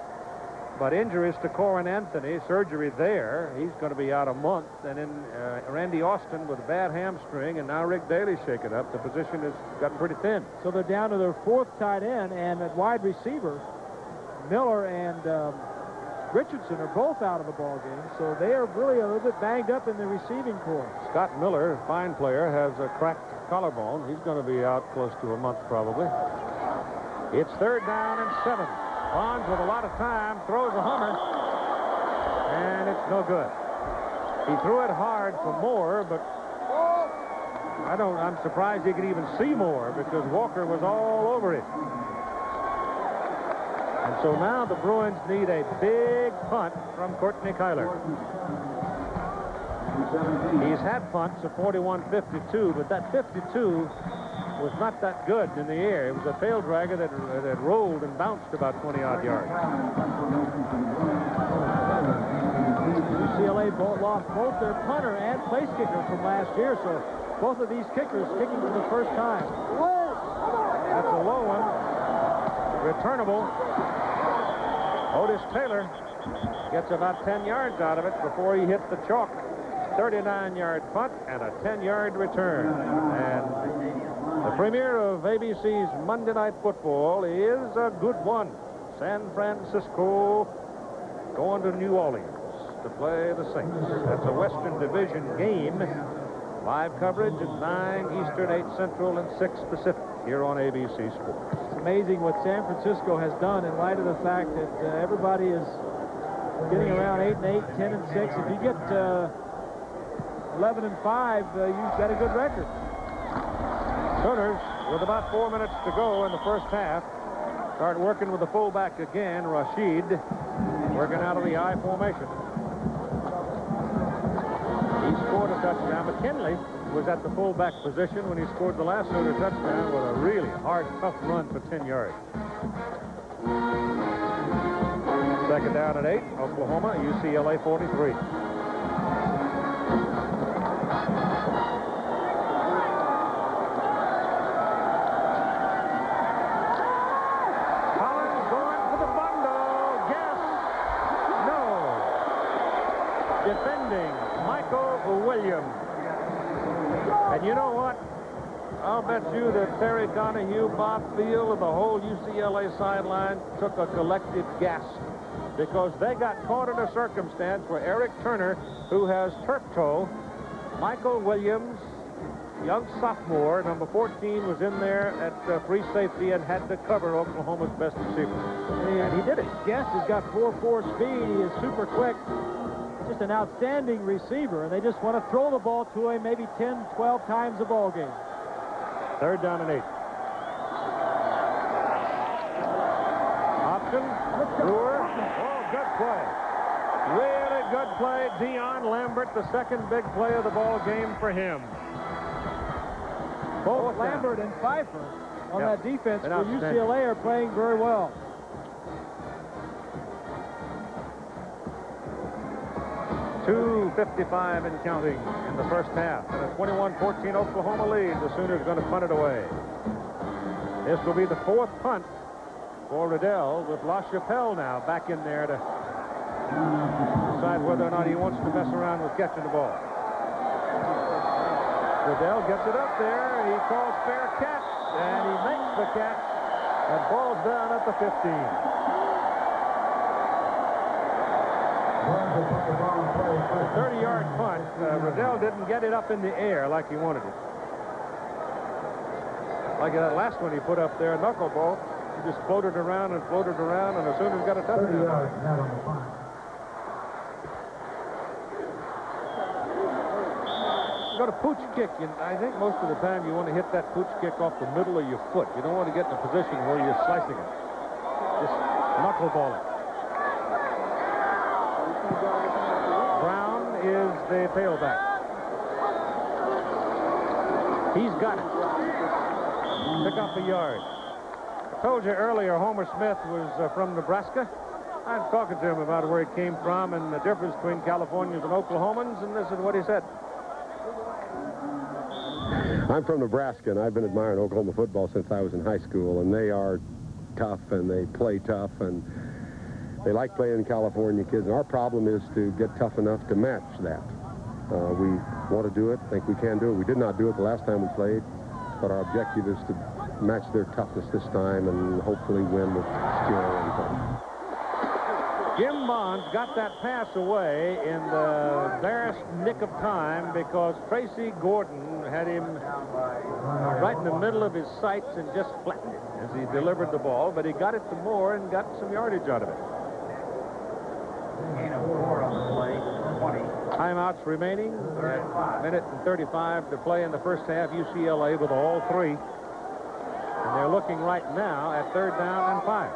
But injuries to Corin Anthony, surgery there, he's going to be out a month. And then Randy Austin with a bad hamstring, and now Rick Daly shaken up. The position has gotten pretty thin. So they're down to their 4th tight end, and at wide receiver, Miller and Richardson are both out of the ball game. So they are really a little bit banged up in the receiving corps. Scott Miller, fine player, has a cracked collarbone. He's going to be out close to a month probably. It's 3rd down and 7. Bonds with a lot of time throws a hummer, and it's no good. He threw it hard for Moore, but I'm surprised you could even see Moore because Walker was all over it. And so now the Bruins need a big punt from Courtney Kyler. He's had punts of 41-52, but that 52 was not that good in the air. It was a tail dragger that rolled and bounced about 20-odd yards. UCLA lost both their punter and place kicker from last year, so both of these kickers kicking for the first time. That's a low one. Returnable. Otis Taylor gets about 10 yards out of it before he hit the chalk. 39-yard punt and a 10-yard return. And the premiere of ABC's Monday Night Football is a good one. San Francisco going to New Orleans to play the Saints. That's a Western Division game. Live coverage at 9 Eastern, 8 Central, and 6 Pacific here on ABC Sports. It's amazing what San Francisco has done in light of the fact that everybody is getting around 8-8, 10-6. If you get 11-5, you've got a good record. Sooners, with about 4 minutes to go in the first half, start working with the fullback again, Rashid, working out of the I formation. He scored a touchdown. McKinley was at the fullback position when he scored the last Sooner touchdown with a really hard, tough run for 10 yards. 2nd down and 8, Oklahoma, UCLA 43. Defending Michael Williams. And you know what? I'll bet you that Terry Donahue, Bob Field, and the whole UCLA sideline took a collective gasp because they got caught in a circumstance where Eric Turner, who has turf toe, Michael Williams, young sophomore, number 14, was in there at free safety and had to cover Oklahoma's best receiver. And he did it. Guest has got 4.4 speed. He is super quick. Just an outstanding receiver, and they just want to throw the ball to him maybe 10, 12 times a ball game. 3rd down and 8. Option. Brewer. Oh, good play. Really good play. Dion Lambert, the second big play of the ball game for him. Both Lambert and Pfeiffer on that defense for UCLA are playing very well. 2:55 and counting in the first half. And a 21-14 Oklahoma lead. The Sooners going to punt it away. This will be the 4th punt for Riddell, with LaChapelle now back in there to decide whether or not he wants to mess around with catching the ball. Riddell gets it up there. He calls fair catch, and he makes the catch and falls down at the 15. 30-yard punt. Riddell didn't get it up in the air like he wanted it. Like that last one he put up there, a knuckleball, he just floated around, and as soon as he got a touchdown. 30 yards net on the punt. You got a pooch kick, and I think most of the time you want to hit that pooch kick off the middle of your foot. You don't want to get in a position where you're slicing it. Just knuckleball it. Brown is the tailback. He's got it. Pick up a yard. I told you earlier Homer Smith was from Nebraska. I was talking to him about where he came from and the difference between Californians and Oklahomans, and this is what he said. I'm from Nebraska, and I've been admiring Oklahoma football since I was in high school, and they are tough, and they play tough, and they like playing California kids. And our problem is to get tough enough to match that. We want to do it, think we can do it. We did not do it the last time we played, but our objective is to match their toughness this time and hopefully win with skill and fun. Jim Bonds got that pass away in the barest nick of time because Tracy Gordon had him right in the middle of his sights and just flattened it as he delivered the ball, but he got it to Moore and got some yardage out of it. Timeouts remaining. A minute and 35 to play in the first half. UCLA with all 3. And they're looking right now at 3rd down and 5.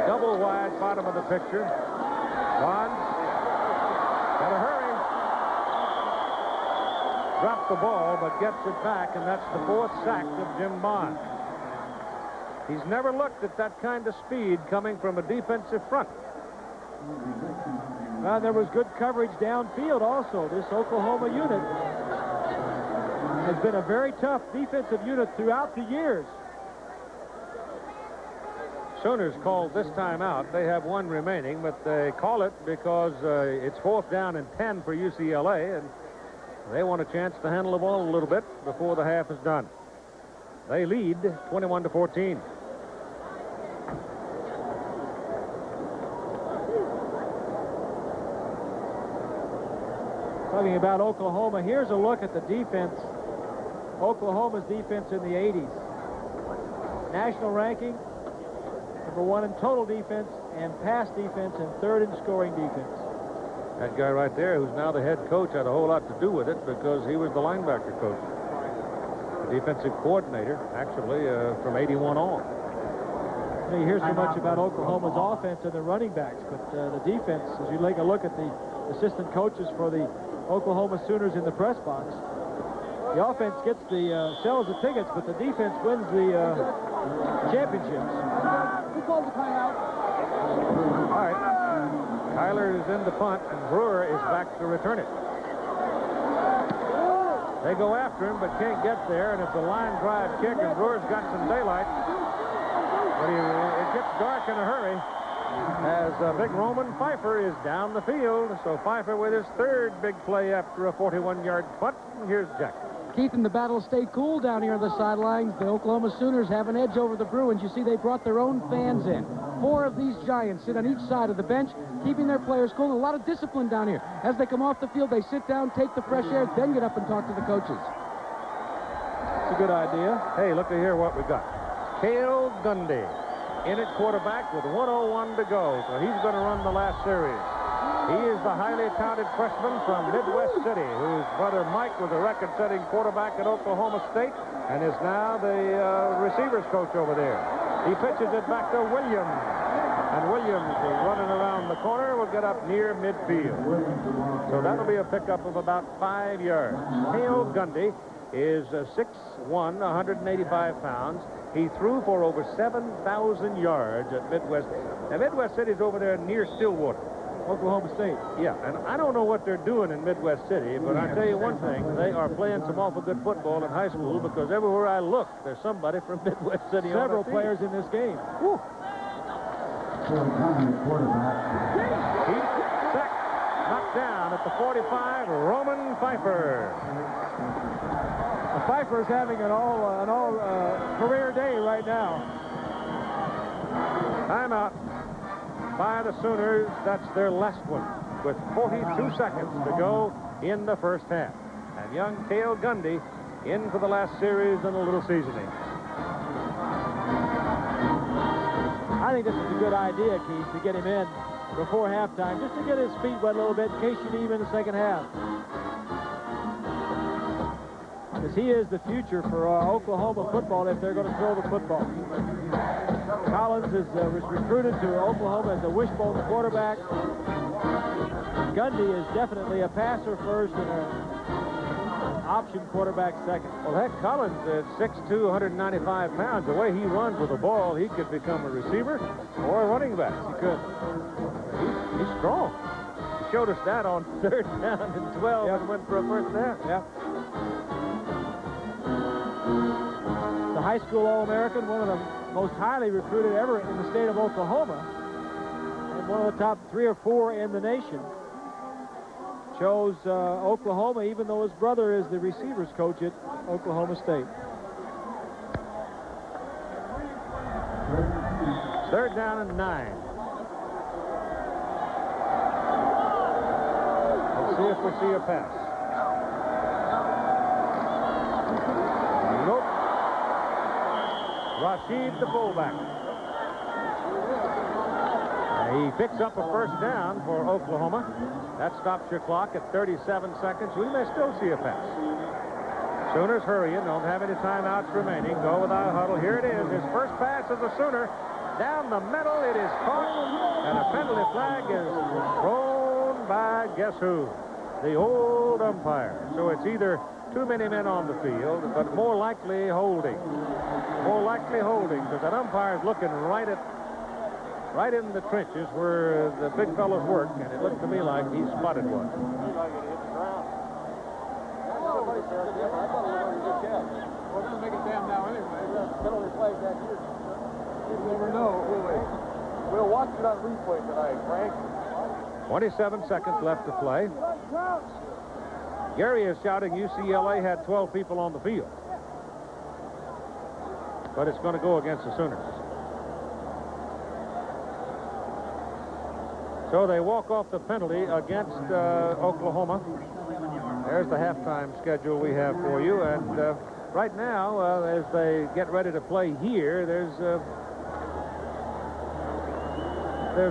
Double wide bottom of the picture. Bonds. Gotta hurry. Dropped the ball, but gets it back, and that's the 4th sack of Jim Bonds. He's never looked at that kind of speed coming from a defensive front. Well, there was good coverage downfield also. This Oklahoma unit has been a very tough defensive unit throughout the years. Sooners called this time out. They have 1 remaining, but they call it because it's 4th down and 10 for UCLA, and they want a chance to handle the ball a little bit before the half is done. They lead 21-14. Talking about Oklahoma, here's a look at the defense. Oklahoma's defense in the 80s. National ranking, number 1 in total defense and pass defense, and 3rd in scoring defense. That guy right there, who's now the head coach, had a whole lot to do with it because he was the linebacker coach. The defensive coordinator, actually, from 81 on. You hear so much about Oklahoma's offense and the running backs, but the defense, as you take a look at the assistant coaches for the Oklahoma Sooners in the press box, the offense gets the sells the tickets, but the defense wins the championships. Who called the timeout? All right. Kyler is in the punt, and Brewer is back to return it. They go after him, but can't get there, and it's a line drive kick, and Brewer's got some daylight. But it gets dark in a hurry as big Roman Pfeiffer is down the field. So Pfeiffer with his 3rd big play after a 41-yard punt. Here's Jack. Keith, and the battle stayed cool down here on the sidelines. The Oklahoma Sooners have an edge over the Bruins. You see, they brought their own fans in. 4 of these giants sit on each side of the bench, keeping their players cool. And a lot of discipline down here. As they come off the field, they sit down, take the fresh air, then get up and talk to the coaches. It's a good idea. Hey, look at here what we got. Cale Gundy in at quarterback with 1:01 to go. So he's going to run the last series. He is the highly touted freshman from Midwest City, whose brother Mike was a record-setting quarterback at Oklahoma State and is now the receivers coach over there. He pitches it back to Williams. And Williams is running around the corner, will get up near midfield. So that'll be a pickup of about 5 yards. Cale Gundy is 6'1", 185 pounds. He threw for over 7,000 yards at Midwest. Now, Midwest City's over there near Stillwater. Oklahoma State. Yeah, and I don't know what they're doing in Midwest City, but I'll tell you one thing. They are playing some awful good football in high school because everywhere I look, there's somebody from Midwest City. Several players in this game. Woo. He's sacked, knocked down at the 45, Roman Pfeiffer. Pfeiffer's having an all career day right now. Timeout by the Sooners. That's their last one with 42 seconds to go in the first half. And young Cale Gundy in for the last series and a little seasoning. I think this is a good idea, Keith, to get him in before halftime, just to get his feet wet a little bit in case you need him in the second half. Because he is the future for Oklahoma football if they're going to throw the football. Collins was recruited to Oklahoma as a wishbone quarterback. Gundy is definitely a passer first and an option quarterback second. Well, heck, Collins is 6'2", 195 pounds. The way he runs with the ball, he could become a receiver or a running back. He could. He's strong. He showed us that on 3rd down and 12 and went for a first down. Yep. The high school All-American, one of the most highly recruited ever in the state of Oklahoma, and one of the top 3 or 4 in the nation. Chose Oklahoma, even though his brother is the receivers coach at Oklahoma State. 3rd down and 9. Let's see if we see a pass. Nope. Rashid, the fullback. He picks up a first down for Oklahoma. That stops your clock at 37 seconds. We may still see a pass. Sooners hurrying, don't have any timeouts remaining. Go without a huddle. Here it is. His first pass is a Sooner. Down the middle, it is caught, and a penalty flag is thrown by guess who? The old umpire. So it's either too many men on the field, but more likely holding. More likely holding, because that umpire is looking right in the trenches where the big fellows work, and it looked to me like he spotted one. Well, it doesn't make a damn now anyway. Penalty flag back here. You never know, will we? We'll watch it on replay tonight, Frank. 27 seconds left to play. Gary is shouting UCLA had 12 people on the field. But it's going to go against the Sooners. So they walk off the penalty against Oklahoma. There's the halftime schedule we have for you. And right now, as they get ready to play here, there's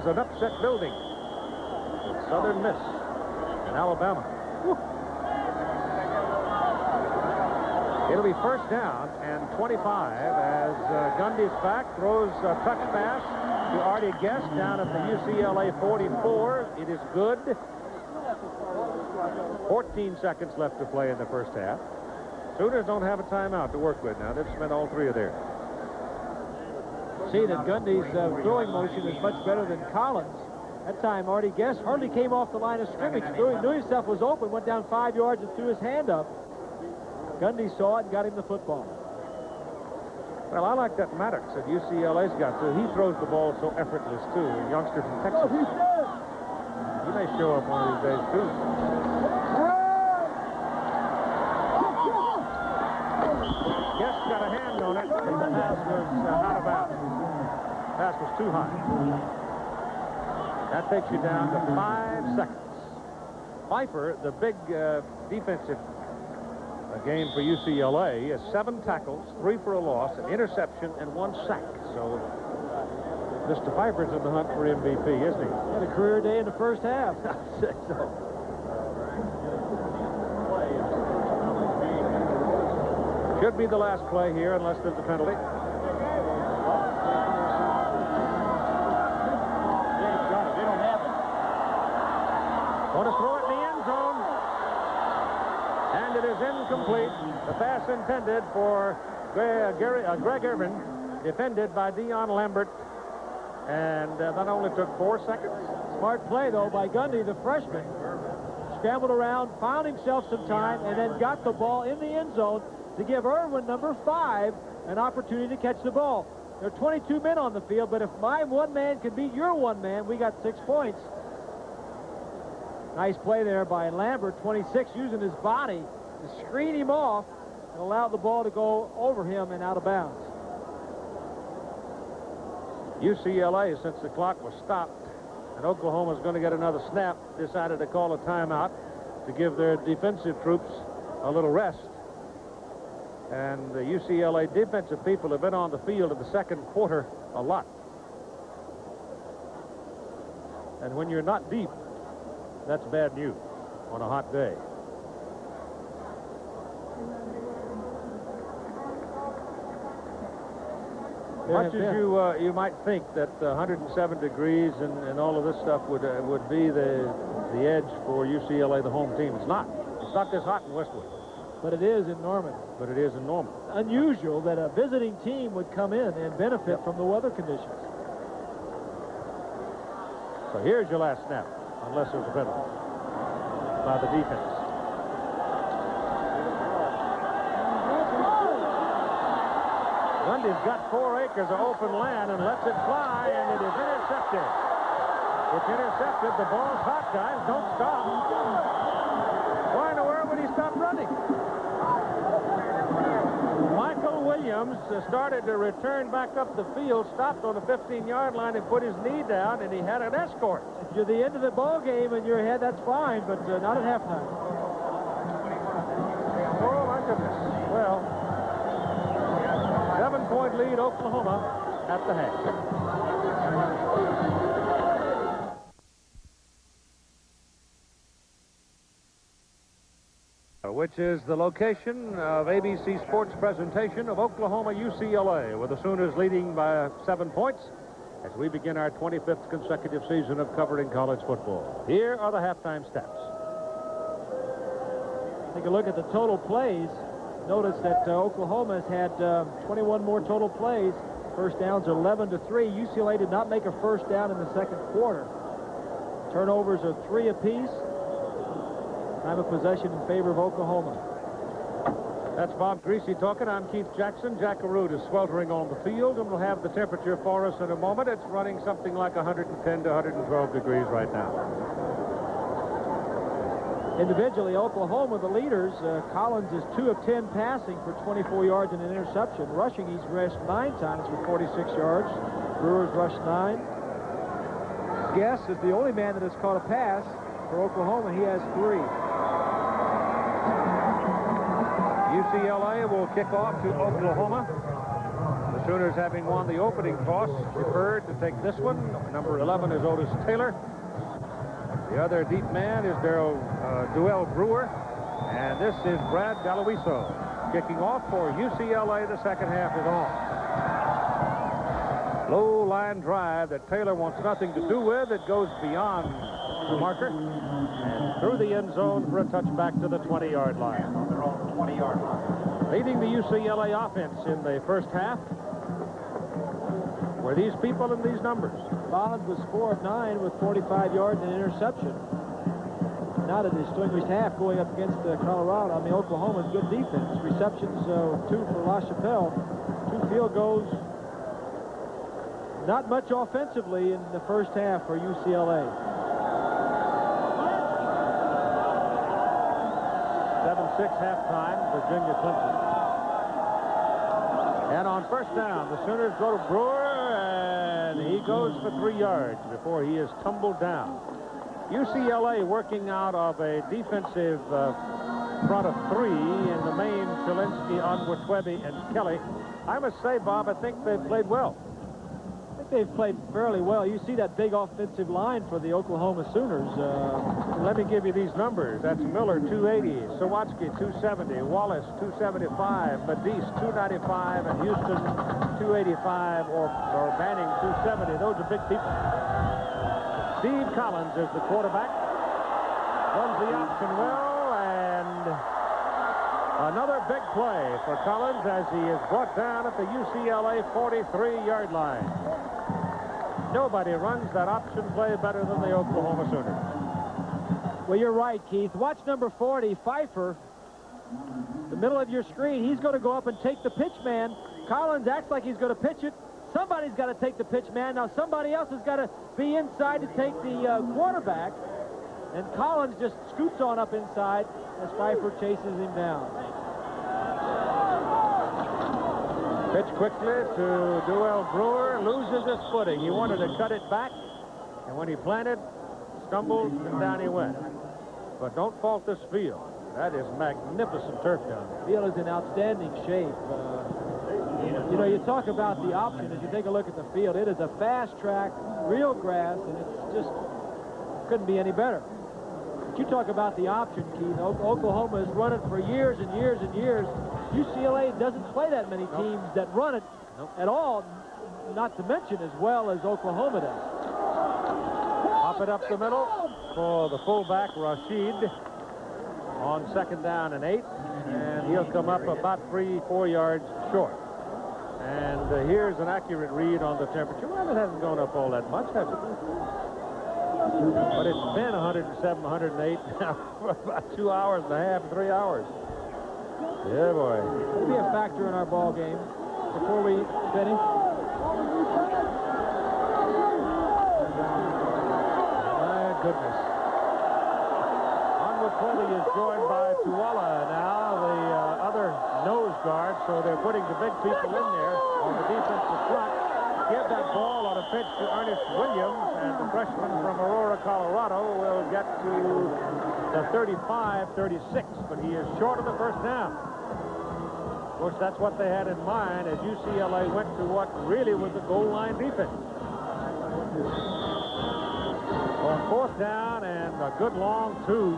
an upset building. Southern Miss in Alabama. Woo. It'll be first down and 25 as Gundy's back, throws a touch pass to Artie Guest down at the UCLA 44. It is good. 14 seconds left to play in the first half. Sooners don't have a timeout to work with now. They've spent all 3 of theirs. See that Gundy's throwing motion is much better than Collins. That time, Artie Guest hardly came off the line of scrimmage. Knew himself was open, went down 5 yards and threw his hand up. Gundy saw it and got him the football. Well, I like that Maddox that UCLA's got, too. He throws the ball so effortless, too. A youngster from Texas. He may show up one of these days, too. Guest got a hand on it, and the pass was out of bounds. Pass was too high. That takes you down to 5 seconds. Pfeiffer, the big defensive game for UCLA, is 7 tackles, 3 for a loss, an interception, and 1 sack. So Mr. Pfeiffer's in the hunt for MVP, isn't he? Had a career day in the first half. I'd say so. Should be the last play here unless there's a penalty. Want to throw it in the end zone. And it is incomplete. The pass intended for Greg Irvin, defended by Dion Lambert. And that only took 4 seconds. Smart play, though, by Gundy, the freshman. Scrambled around, found himself some time, and then got the ball in the end zone to give Irwin, number 5, an opportunity to catch the ball. There are 22 men on the field, but if my one man can beat your one man, we got 6 points. Nice play there by Lambert, 26, using his body to screen him off and allow the ball to go over him and out of bounds. UCLA, since the clock was stopped and Oklahoma's going to get another snap, decided to call a timeout to give their defensive troops a little rest. And the UCLA defensive people have been on the field in the second quarter a lot. And when you're not deep, that's bad news on a hot day. Much as you might think that 107 degrees and all of this stuff would be the edge for UCLA, the home team. It's not. It's not this hot in Westwood. But it is in Norman. But it is in Norman. Unusual that a visiting team would come in and benefit from the weather conditions. So here's your last snap, unless there's a penalty by the defense. Gundy's got 4 acres of open land and lets it fly, and it is intercepted. It's intercepted. The ball's hot, guys. Don't stop. Why in the world would he stop running? Michael Williams started to return back up the field, stopped on the 15-yard line and put his knee down, and he had an escort. If you're the end of the ball game in your head, that's fine, but not at halftime. Oh, my goodness. Well, 7-point lead, Oklahoma at the half. Which is the location of ABC Sports' presentation of Oklahoma UCLA, with the Sooners leading by 7 points as we begin our 25th consecutive season of covering college football. Here are the halftime stats. Take a look at the total plays. Notice that Oklahoma has had 21 more total plays. First downs are 11-3. UCLA did not make a first down in the second quarter. Turnovers are 3 apiece. Time of possession in favor of Oklahoma. That's Bob Greasy talking. I'm Keith Jackson. Jack Arute is sweltering on the field, and we'll have the temperature for us in a moment. It's running something like 110 to 112 degrees right now. Individually, Oklahoma, the leaders. Collins is 2 of 10 passing for 24 yards and an interception. Rushing, he's rushed 9 times for 46 yards. Brewers rushed 9. Guess is the only man that has caught a pass for Oklahoma. He has 3. UCLA will kick off to Oklahoma. The Sooners, having won the opening toss, preferred to take this one. Number 11 is Otis Taylor. The other deep man is Duell Brewer. And this is Brad Galoiso. Kicking off for UCLA. The second half is on. Low line drive that Taylor wants nothing to do with. It goes beyond the marker and through the end zone for a touchback to the 20-yard line. Leading the UCLA offense in the first half were these people and these numbers. Collins was 4 of 9 with 45 yards and an interception. Not a distinguished half going up against Colorado. I mean, Oklahoma's good defense. Receptions, 2 for La Chapelle. 2 field goals. Not much offensively in the first half for UCLA. 7-6 halftime, Virginia Clemson. And on first down, the Sooners go to Brewer, and he goes for 3 yards before he is tumbled down. UCLA working out of a defensive front of 3 in the main, Chilinsky, Onwetwebe, and Kelly. I must say, Bob, I think they've played well. I think they've played fairly well. You see that big offensive line for the Oklahoma Sooners. Let me give you these numbers. That's Miller, 280, Sawatsky, 270, Wallace, 275, Medis, 295, and Houston, 285, or Banning, 270. Those are big people. Steve Collins is the quarterback. Runs the option well, and another big play for Collins as he is brought down at the UCLA 43-yard line. Nobody runs that option play better than the Oklahoma Sooners. Well, you're right, Keith. Watch number 40, Pfeiffer. The middle of your screen. He's going to go up and take the pitch man. Collins acts like he's going to pitch it. Somebody's got to take the pitch man. Now somebody else has got to be inside to take the quarterback. And Collins just scoots on up inside as Pfeiffer chases him down. Pitch quickly to Duell Brewer, loses his footing. He wanted to cut it back, and when he planted, stumbled, and down he went. But don't fault this field. That is magnificent turf down there. The field is in outstanding shape. You know, you talk about the option. As you take a look at the field, it is a fast track, real grass, and it's just couldn't be any better. But you talk about the option, Keith. Oklahoma has run it for years and years and years. UCLA doesn't play that many teams that run it at all, not to mention as well as Oklahoma does. Pop it up the middle for the fullback, Rashid, on second down and 8, and he'll come up about 3-4 yards short. And here's an accurate read on the temperature. Well, it hasn't gone up all that much, has it? But it's been 107, 108 now for about 2 hours and a half, 3 hours. Yeah, boy. It'll be a factor in our ball game. Before we finish. My goodness. Onwetwebe is joined by Tuala now, the other nose guard, so they're putting the big people in there on the defensive front. Give that ball on a pitch to Ernest Williams, and the freshman from Aurora, Colorado will get to the 35-36, but he is short of the first down. Of course, that's what they had in mind as UCLA went to what really was a goal line defense. On fourth down and a good long 2,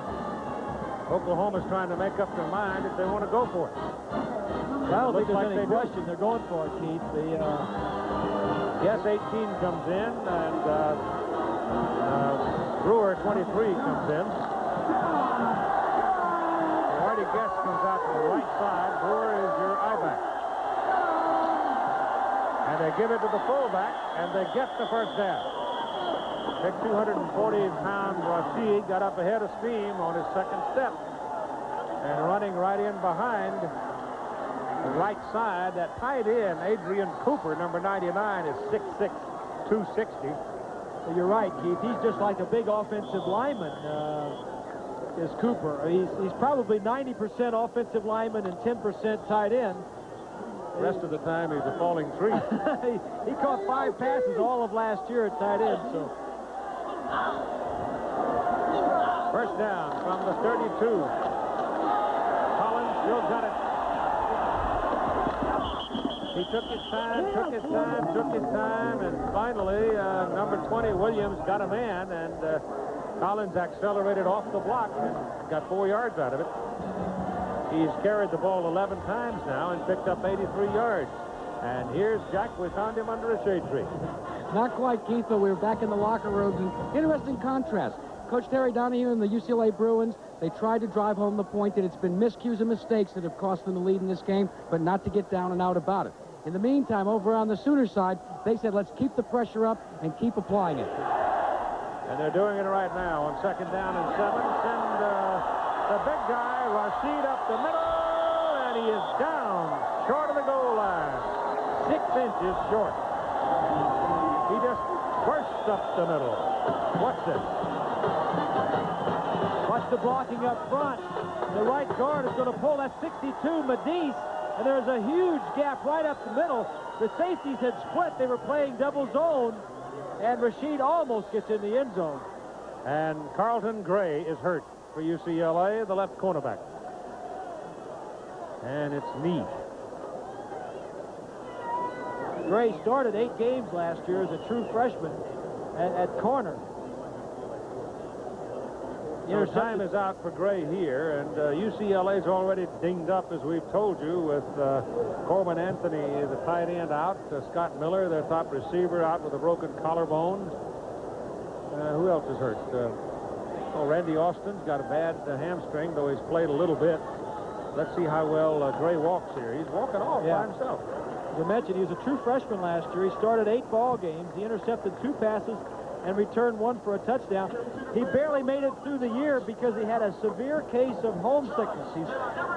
Oklahoma's trying to make up their mind if they want to go for it. I don't think there's any question they're going for it, Keith. Yes, 18 comes in, and Brewer, 23, comes in. Marty Guest comes out to the right side. Brewer is your I-back. And they give it to the fullback, and they get the first down. Big 240-pound Rashid got up ahead of steam on his second step. And running right in behind the right side, that tight end, Adrian Cooper, number 99, is 6'6", 260. Well, you're right, Keith. He's just like a big offensive lineman, is Cooper. He's probably 90% offensive lineman and 10% tight end. The rest of the time, he's a falling tree. he caught 5 passes all of last year at tight end, so. First down from the 32. Collins still got it. He took his time, and finally, number 20, Williams, got a man, and Collins accelerated off the block and got 4 yards out of it. He's carried the ball 11 times now and picked up 83 yards. And here's Jack. We found him under a shade tree. Not quite, Keith, but we were back in the locker rooms. And interesting contrast. Coach Terry Donahue and the UCLA Bruins, they tried to drive home the point that it's been miscues and mistakes that have cost them the lead in this game, but not to get down and out about it. In the meantime, over on the Sooner side, they said, let's keep the pressure up and keep applying it. And they're doing it right now on second down and 7. Send the big guy, Rashid, up the middle, and he is down short of the goal line. 6 inches short. He just bursts up the middle. What's this? Watch the blocking up front. The right guard is going to pull that 62, Medis. And there's a huge gap right up the middle. The safeties had split. They were playing double zone, and Rashid almost gets in the end zone. And Carlton Gray is hurt for UCLA, the left cornerback. And it's knee. Gray started 8 games last year as a true freshman at corner. So time is out for Gray here, and UCLA's already dinged up, as we've told you, with Corbin Anthony, the tight end, out. Scott Miller, their top receiver, out with a broken collarbone. Who else is hurt? Randy Austin's got a bad hamstring, though he's played a little bit. Let's see how well Gray walks here. He's walking off by himself. As I mentioned, he was a true freshman last year. He started 8 ball games. He intercepted 2 passes and returned 1 for a touchdown. He barely made it through the year because he had a severe case of homesickness. He's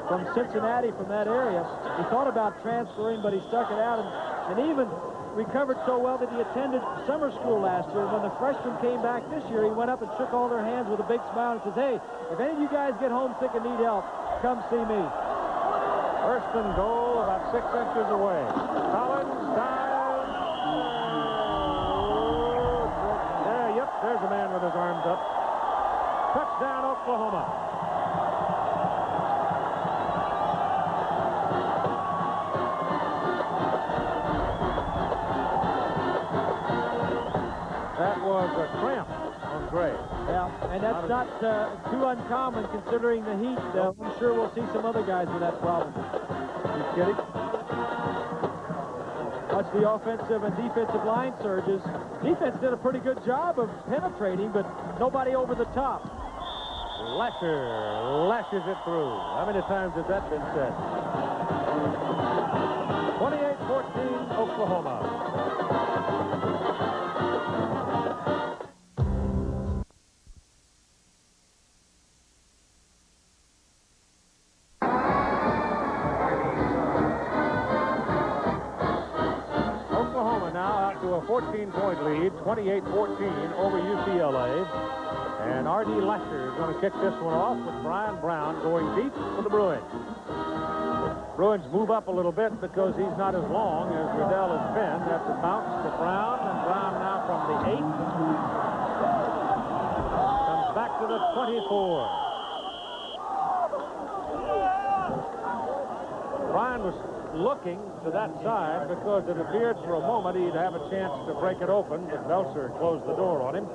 from Cincinnati, from that area. He thought about transferring, but he stuck it out and even recovered so well that he attended summer school last year. When the freshmen came back this year, he went up and shook all their hands with a big smile and says, "Hey, if any of you guys get homesick and need help, come see me." First and goal, about 6 inches away. Collins dives. There's a man with his arms up. Touchdown, Oklahoma. That was a cramp on Gray. Yeah, and that's not too uncommon considering the heat. I'm sure we'll see some other guys with that problem. You kidding? Watch the offensive and defensive line surges. Defense did a pretty good job of penetrating, but nobody over the top. Lasher lashes it through. How many times has that been said? 28-14, Oklahoma. A 14-point lead, 28-14 over UCLA. And R.D. Lasher is going to kick this one off with Brian Brown going deep for the Bruins. Bruins move up a little bit because he's not as long as Riddell has been. That's a bounce to Brown, and Brown now from the 8. Comes back to the 24. Brian was looking to that side because it appeared for a moment he'd have a chance to break it open, but Belser closed the door on him.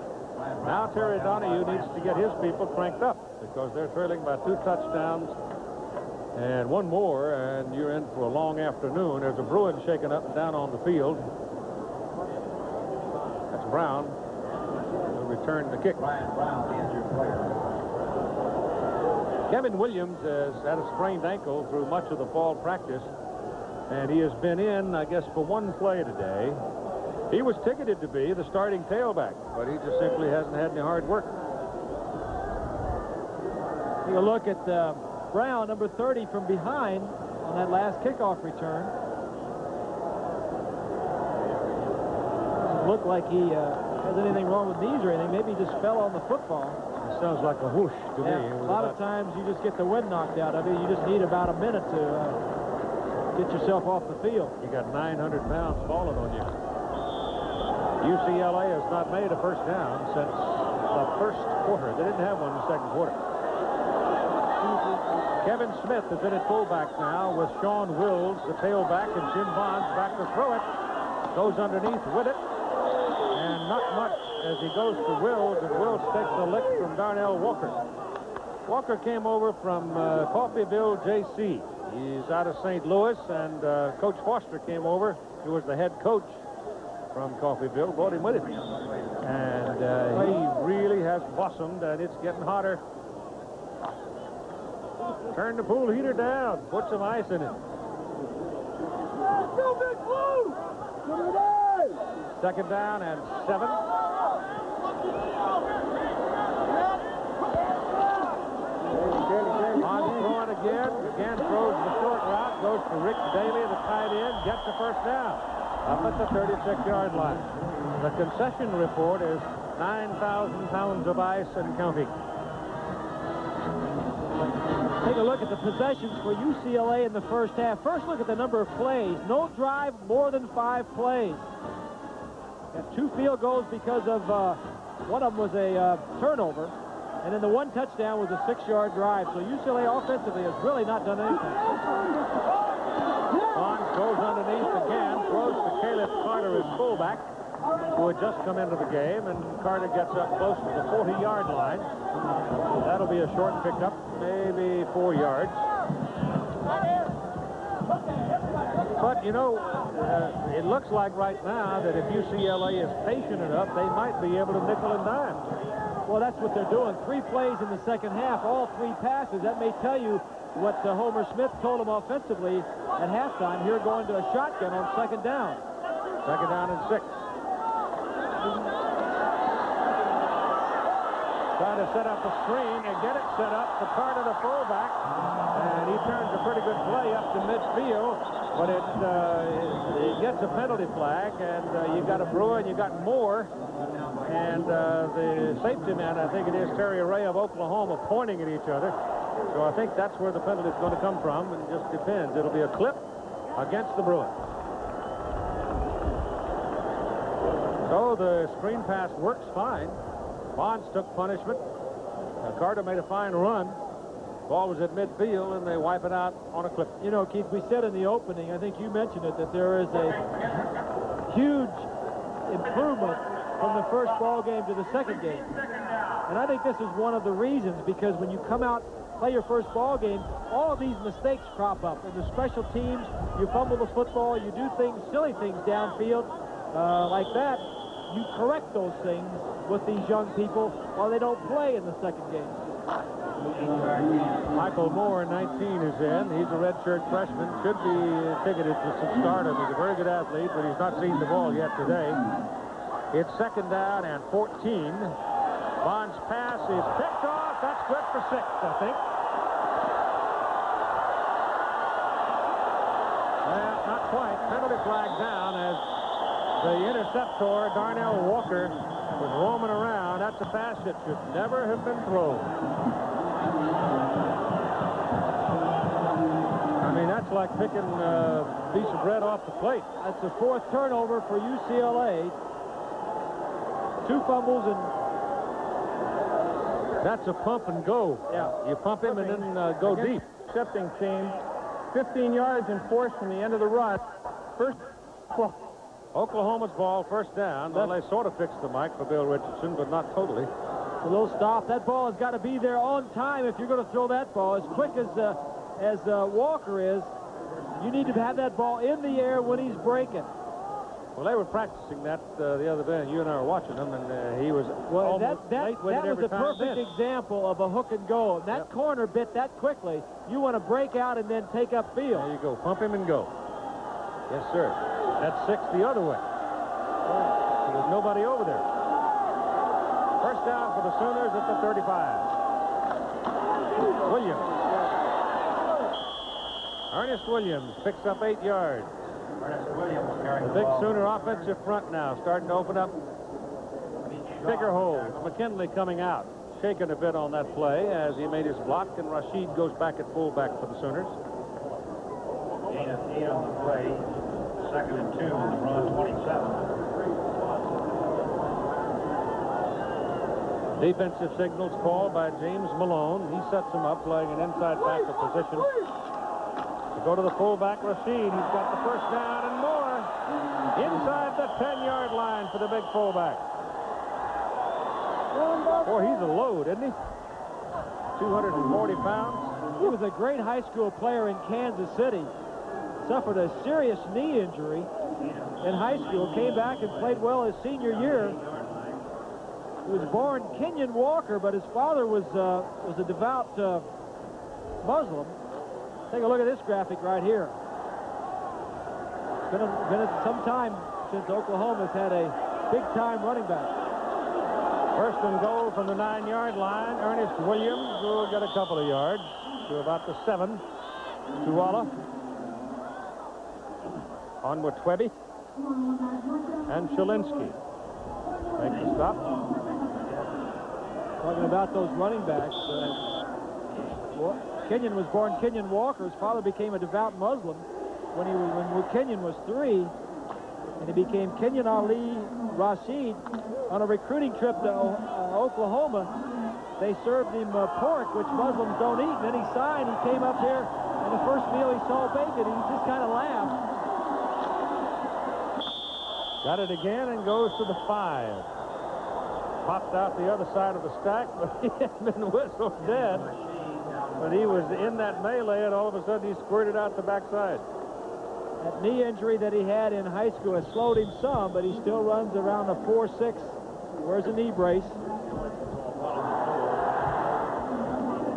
Now Terry Donahue needs to get his people cranked up because they're trailing by 2 touchdowns and 1 more, and you're in for a long afternoon. There's a Bruin shaking up and down on the field. That's Brown. He'll return the kick. Kevin Williams has had a sprained ankle through much of the fall practice. And he has been in, I guess, for 1 play today. He was ticketed to be the starting tailback, but he just simply hasn't had any hard work. Take a look at Brown, number 30, from behind on that last kickoff return. Doesn't look like he has anything wrong with knees or anything. Maybe he just fell on the football. It sounds like a whoosh to me. A lot of times you just get the wind knocked out of you. You just need about a minute to get yourself off the field. You got 900 pounds falling on you. UCLA has not made a first down since the first quarter. They didn't have one in the second quarter. Kevin Smith is in at fullback now with Sean Wills, the tailback, and Jim Bonds back to throw it. Goes underneath with it. And not much as he goes to Wills, and Wills takes a lick from Darnell Walker. Walker came over from Coffeyville, J.C. He's out of St. Louis, and Coach Foster came over, who was the head coach from Coffeyville, brought him with him. And he really has blossomed, and it's getting hotter. Turn the pool heater down. Put some ice in it. Second down and 7. On throwing again throws the short route, goes to Rick Daly, the tight end, gets the first down up at the 36-yard line. The concession report is 9,000 pounds of ice and counting. Take a look at the possessions for UCLA in the first half. First, look at the number of plays. No drive, more than 5 plays. Got 2 field goals because of one of them was a turnover, and then the 1 touchdown was a 6-yard drive. So UCLA offensively has really not done anything. Bonds goes underneath again, throws to Caleb Carter, his fullback, who had just come into the game, and Carter gets up close to the 40-yard line. That'll be a short pickup, maybe 4 yards. But, you know, it looks like right now that if UCLA is patient enough, they might be able to nickel and dime. Well, that's what they're doing. 3 plays in the second half, all 3 passes. That may tell you what Homer Smith told them offensively at halftime. Here going to a shotgun on 2nd down. 2nd down and 6. Trying to set up a screen and get it set up for Carter, the fullback. And he turns a pretty good play up to midfield, but it gets a penalty flag, and you've got a Brewer and you've got Moore. And the safety man, I think it is Terry Ray of Oklahoma, pointing at each other. So I think that's where the penalty is going to come from, and it just depends. It'll be a clip against the Bruins. So the screen pass works fine. Bonds took punishment. Carter made a fine run. Ball was at midfield, and they wipe it out on a clip. You know, Keith, we said in the opening, I think you mentioned it, that there is a huge improvement from the first ball game to the second game. And I think this is one of the reasons, because when you come out, play your first ball game, all of these mistakes crop up. In the special teams, you fumble the football, you do things, silly things downfield like that. You correct those things with these young people while they don't play in the second game. Michael Moore, 19, is in. He's a redshirt freshman. Should be ticketed to stardom. He's a very good athlete, but he's not seen the ball yet today. It's 2nd down and 14. Bond's pass is picked off. That's good for 6, I think. Well, not quite. Penalty flag down as the interceptor, Darnell Walker, was roaming around. That's a pass that should never have been thrown. I mean, that's like picking a piece of bread off the plate. That's the 4th turnover for UCLA. 2 fumbles, and that's a pump and go. Yeah. You pump him and then go deep. Accepting team, 15 yards and force from the end of the run. First ball. Oklahoma's ball, 1st down. Well, they sort of fixed the mic for Bill Richardson, but not totally. A little stop. That ball has got to be there on time if you're going to throw that ball. As quick as Walker is, you need to have that ball in the air when he's breaking. Well, they were practicing that the other day, and you and I were watching them, and he was almost late with it every time. That was a perfect example of a hook and go. And that corner bit that quickly. You want to break out and then take up field. There you go. Pump him and go. Yes, sir. That's 6 the other way. There's nobody over there. 1st down for the Sooners at the 35. Williams. Ernest Williams picks up 8 yards. The big Sooner offensive front now starting to open up bigger holes. McKinley coming out, shaking a bit on that play as he made his block, and Rashid goes back at fullback for the Sooners. Gain of 8 on the play. 2nd and 2 on the run, 27. Defensive signals called by James Malone. He sets him up, playing an inside backer position. To go to the fullback, Rashid. He's got the 1st down and more. Inside the 10-yard line for the big fullback. Boy, he's a load, isn't he? 240 pounds. He was a great high school player in Kansas City. Suffered a serious knee injury in high school. Came back and played well his senior year. He was born Kenyon Walker, but his father was a devout Muslim. Take a look at this graphic right here. It's been some time since Oklahoma's had a big-time running back. 1st and goal from the 9-yard line. Ernest Williams will get a couple of yards to about the 7. Tuala. On with Twebby. And Shalinsky. Make the stop. Talking about those running backs. Kenyon was born Kenyon Walker. His father became a devout Muslim when Kenyon was 3, and he became Kenyon Ali Rashid. On a recruiting trip to Oklahoma, they served him pork, which Muslims don't eat. And then he signed. He came up here, and the first meal he saw bacon, and he just kind of laughed. Got it again and goes to the 5. Popped out the other side of the stack, but he had been whistled dead. But he was in that melee, and all of a sudden he squirted out the backside. That knee injury that he had in high school has slowed him some, but he still runs around a 4.6. Wears a knee brace.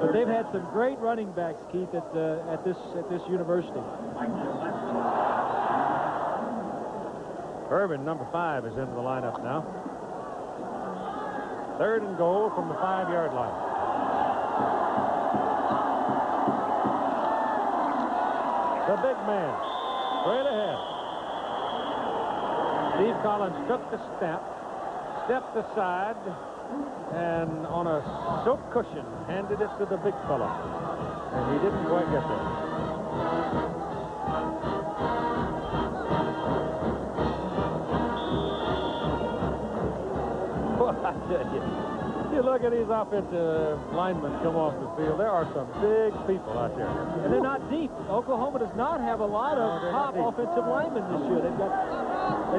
But they've had some great running backs, Keith, at this university. Urban, number 5, is into the lineup now. 3rd and goal from the 5-yard line. The big man, straight ahead. Steve Collins took the snap, stepped aside, and on a silk cushion handed it to the big fella. And he didn't quite get there. I tell you look at these offensive linemen come off the field. There are some big people out there. And they're not deep. Oklahoma does not have a lot of top offensive linemen this year. They've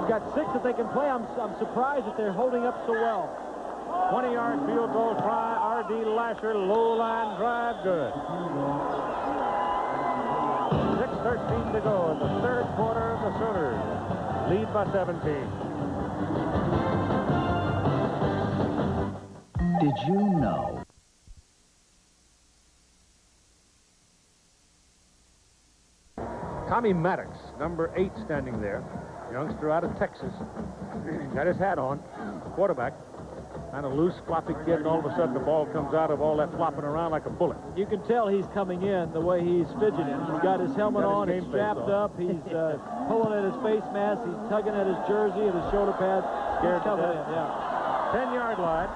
got 6 that they can play. I'm surprised that they're holding up so well. 20-yard field goal try. R.D. Lasher, low line drive, good. 6:13 to go in the 3rd quarter. The Sooners lead by 17. Did you know? Tommy Maddox, number 8, standing there. Youngster out of Texas. Got his hat on. Quarterback. Kind of loose, floppy kid, and all of a sudden the ball comes out of all that flopping around like a bullet. You can tell he's coming in the way he's fidgeting. He's got his helmet on, he's strapped up, he's pulling at his face mask, he's tugging at his jersey and his shoulder pads. Scared coming in, yeah. 10-yard line.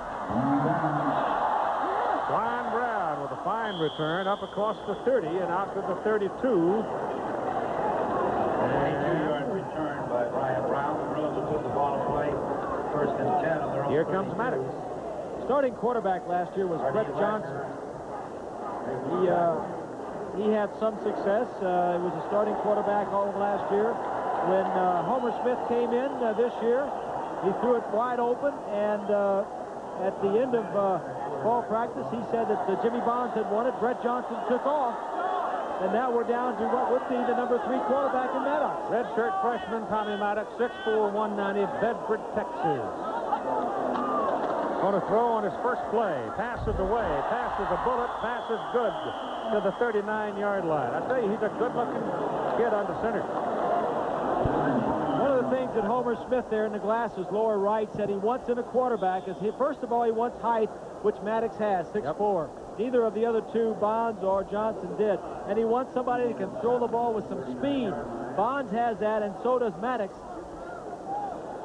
Brian Brown with a fine return up across the 30 and out to the 32. 22-yard return by Brian Brown. The Bruins will put the ball in play. 1st and 10 on their own. Here comes Maddox. Starting quarterback last year was Brett Johnson. He had some success. He was a starting quarterback all of last year. When Homer Smith came in this year, he threw it wide open, and at the end of fall practice, he said that Jimmy Bonds had won it. Brett Johnson took off, and now we're down to what would be the number 3 quarterback in Maddox. Redshirt freshman Tommy Maddox, 6'4", 190, Bedford, Texas. Going to throw on his first play. Passes away. Passes a bullet. Passes good to the 39-yard line. I tell you, he's a good-looking kid under center. One of the things that Homer Smith there in the glasses, lower right, said he wants in a quarterback is, first of all, he wants height, which Maddox has, 6'4". Neither of the other 2, Bonds or Johnson, did. And he wants somebody that can throw the ball with some speed. Bonds has that, and so does Maddox.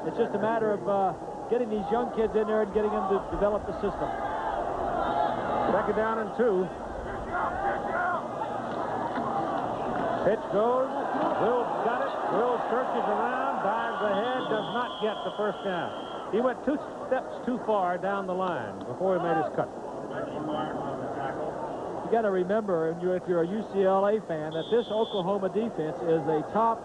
It's just a matter of getting these young kids in there and getting them to develop the system. 2nd down and 2. Pitch goes. Will got it. Will searches around, dives ahead, does not get the 1st down. He went 2 steps too far down the line before he made his cut. You got to remember, if you're a UCLA fan, that this Oklahoma defense is a top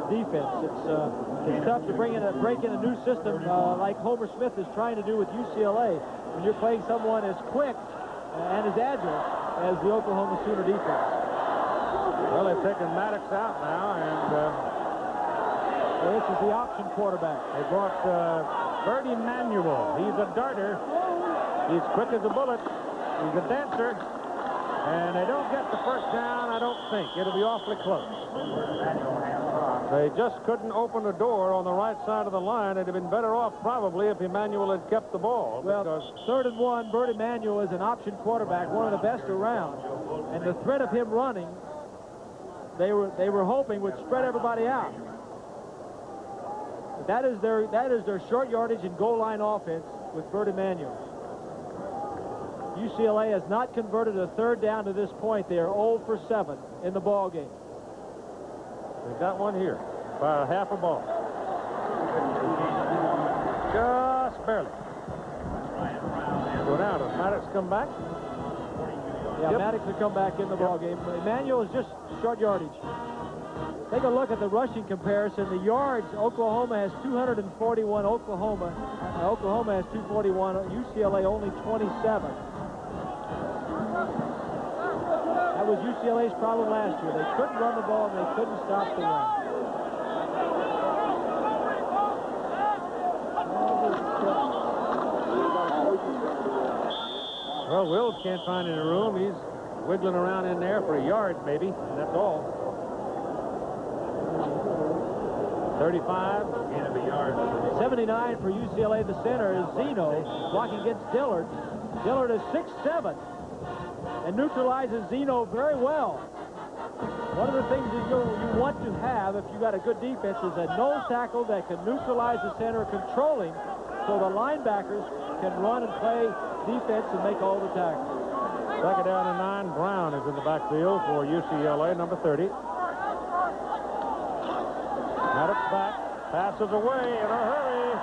defense. It's tough to break in a new system like Homer Smith is trying to do with UCLA when you're playing someone as quick and as agile as the Oklahoma Sooner defense. Well, they've taken Maddox out now, and this is the option quarterback. They brought Bertie Manuel. He's a darter. He's quick as a bullet. He's a dancer. And they don't get the 1st down, I don't think. It'll be awfully close. They just couldn't open the door on the right side of the line. It'd have been better off probably if Emmanuel had kept the ball. Well, 3rd and 1, Bert Emanuel is an option quarterback, one of the best around. And the threat of him running, they were hoping would spread everybody out. But that is their short yardage and goal line offense with Bert Emanuel. UCLA has not converted a third down to this point. They are 0 for 7 in the ball game. They've got one here by half a ball. Just barely. Go down. Does Maddox come back? Yeah, Maddox will come back in the ball game. Emmanuel is just short yardage. Take a look at the rushing comparison. The yards, Oklahoma has 241. Oklahoma has 241. UCLA only 27. That was UCLA's problem last year. They couldn't run the ball and they couldn't stop the run. Well, Wills can't find any room. He's wiggling around in there for a yard, maybe, and that's all. 35. 79 for UCLA. The center is Zeno, blocking against Dillard. Dillard is 6'7", and neutralizes Zeno very well. One of the things that you want to have if you got a good defense is a nose tackle that can neutralize the center, controlling, so the linebackers can run and play defense and make all the tackles. Second down and 9. Brown is in the backfield for UCLA, number 30. Maddox back, passes away in a hurry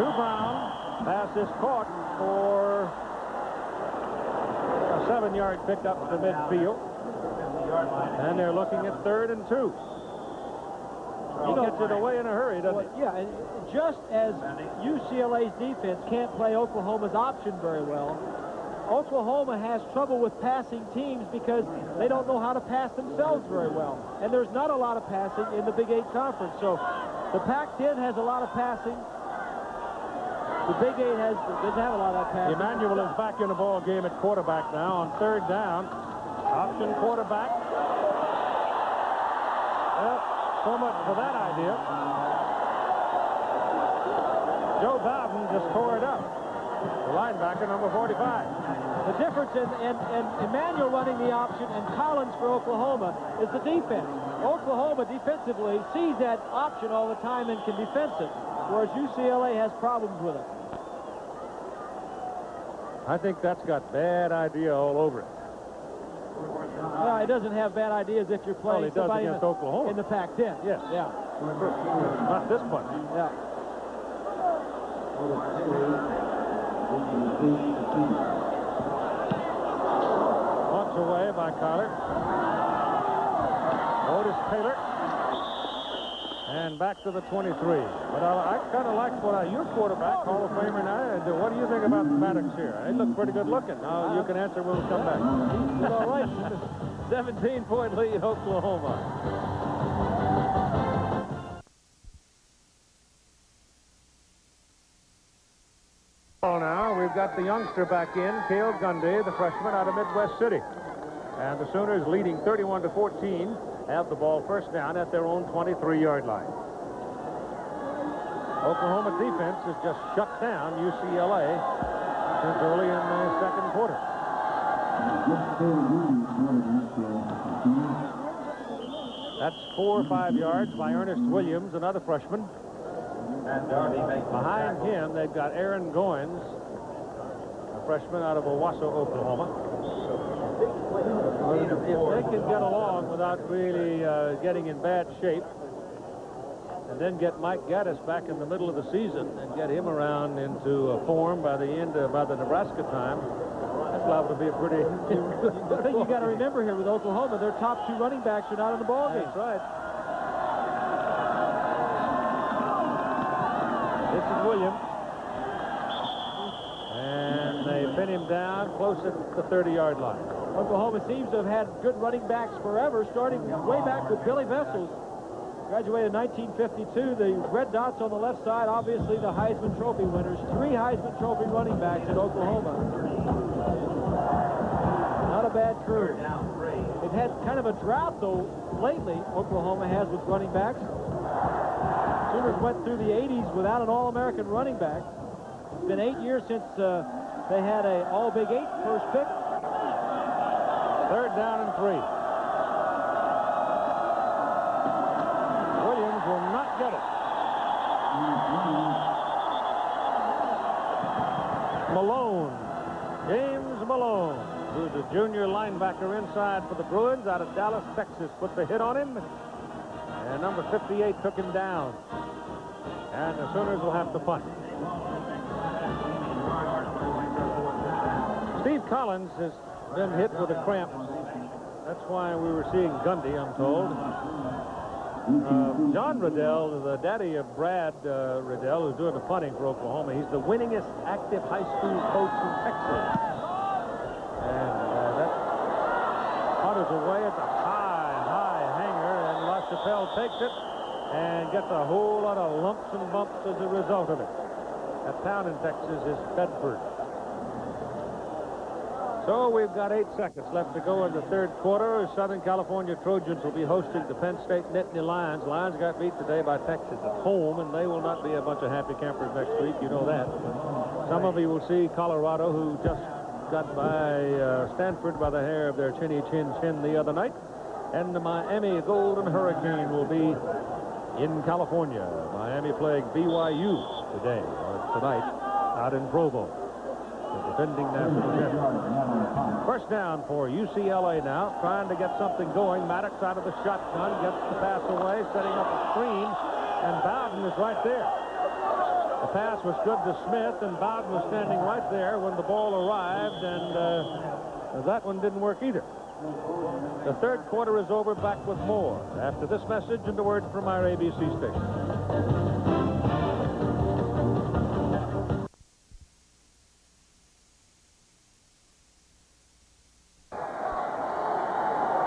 to Brown. Pass is caught for a 7-yard pickup to midfield. And they're looking at 3rd and 2. He gets it away in a hurry, doesn't he? Yeah, and just as UCLA's defense can't play Oklahoma's option very well, Oklahoma has trouble with passing teams because they don't know how to pass themselves very well. And there's not a lot of passing in the Big 8 Conference. So the Pac-10 has a lot of passing. The Big 8 doesn't have a lot of passing. Emmanuel is back in the ball game at quarterback now on 3rd down. Option quarterback. Well, so much for that idea. Joe Bowden just tore it up. The linebacker, number 45. The difference in Emmanuel running the option and Collins for Oklahoma is the defense. Oklahoma defensively sees that option all the time and can defense it, whereas UCLA has problems with it. I think that's got bad idea all over it. Well, it doesn't have bad ideas if you're playing somebody against Oklahoma in the Pac-10. Yes. Yeah. Not this one. Yeah. Punch away by Collar. Otis Taylor. And back to the 23. But I kind of like what your quarterback, Hall of Famer now. What do you think about Maddox here? He looked pretty good looking. Now you can answer when we come back. He's all right. 17-point lead, Oklahoma. Now we've got the youngster back in, Cale Gundy, the freshman out of Midwest City. And the Sooners leading 31-14 have the ball first down at their own 23-yard line. Oklahoma defense has just shut down UCLA since early in the 2nd quarter. That's 4 or 5 yards by Ernest Williams, another freshman. Behind him, they've got Aaron Goins, a freshman out of Owasso, Oklahoma. If they can get along without really getting in bad shape, and then get Mike Gaddis back in the middle of the season and get him around into form by the Nebraska time, that's liable to be a pretty The thing you got to remember here with Oklahoma, their top 2 running backs are not in the ball game. That's right. This is Williams. And they pin him down close at the 30-yard line. Oklahoma seems to have had good running backs forever, starting way back with Billy Vessels. Graduated in 1952. The red dots on the left side, obviously the Heisman Trophy winners. 3 Heisman Trophy running backs in Oklahoma. Not a bad crew. They've had kind of a drought, though, lately, Oklahoma has with running backs. Sooners went through the 80s without an All-American running back. It's been 8 years since they had an All-Big 8 first pick. 3rd down and 3. Williams will not get it. Malone. James Malone, who's a junior linebacker inside for the Bruins out of Dallas, Texas, put the hit on him. And number 58 took him down. And the Sooners will have to punt. Steve Collins has been hit with a cramp. That's why we were seeing Gundy, I'm told. John Riddell, the daddy of Brad Riddell, who's doing the punting for Oklahoma, he's the winningest active high school coach in Texas. And that punt is away at the high hanger, and LaChapelle takes it and gets a whole lot of lumps and bumps as a result of it. That town in Texas is Bedford. So we've got 8 seconds left to go in the third quarter. Southern California Trojans will be hosting the Penn State Nittany Lions. Lions got beat today by Texas at home, and they will not be a bunch of happy campers next week. You know that. Some of you will see Colorado, who just got by Stanford by the hair of their chinny chin the other night. And the Miami Golden Hurricane will be in California. Miami playing BYU today, or tonight, out in Provo. The defending national champion. First down for UCLA now, trying to get something going. Maddox out of the shotgun, gets the pass away, setting up a screen, and Bowden is right there. The pass was good to Smith, and Bowden was standing right there when the ball arrived, and that one didn't work either. The third quarter is over. Back with more after this message and the word from our ABC station.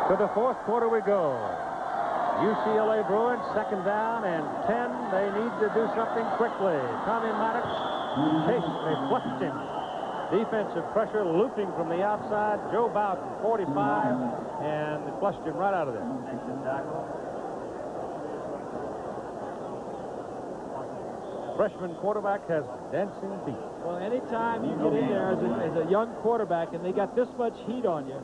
To the fourth quarter we go. UCLA Bruins, second down and 10. They need to do something quickly. Tommy Maddox chased, they flushed him. Defensive pressure looping from the outside. Joe Bowden, 45, and they flushed him right out of there. Freshman quarterback has dancing feet. Well, anytime you get in there as a young quarterback and they got this much heat on you,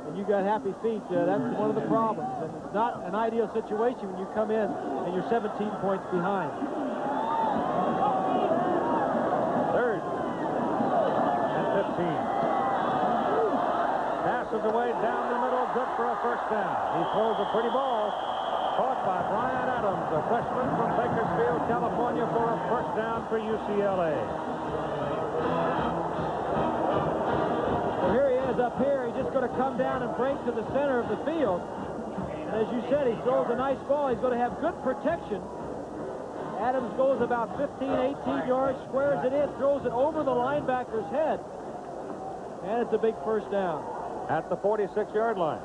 and you got happy feet, that's one of the problems. And it's not an ideal situation when you come in and you're 17 points behind. Third and 15. Passes away down the middle, good for a first down. He throws a pretty ball, caught by Brian Adams, a freshman from Bakersfield, California, for a first down for UCLA. Well, here he is up here. He's just going to come down and break to the center of the field. And as you said, he throws a nice ball. He's going to have good protection. Adams goes about 15, 18 yards, squares it in, throws it over the linebacker's head. And it's a big first down. At the 46-yard line.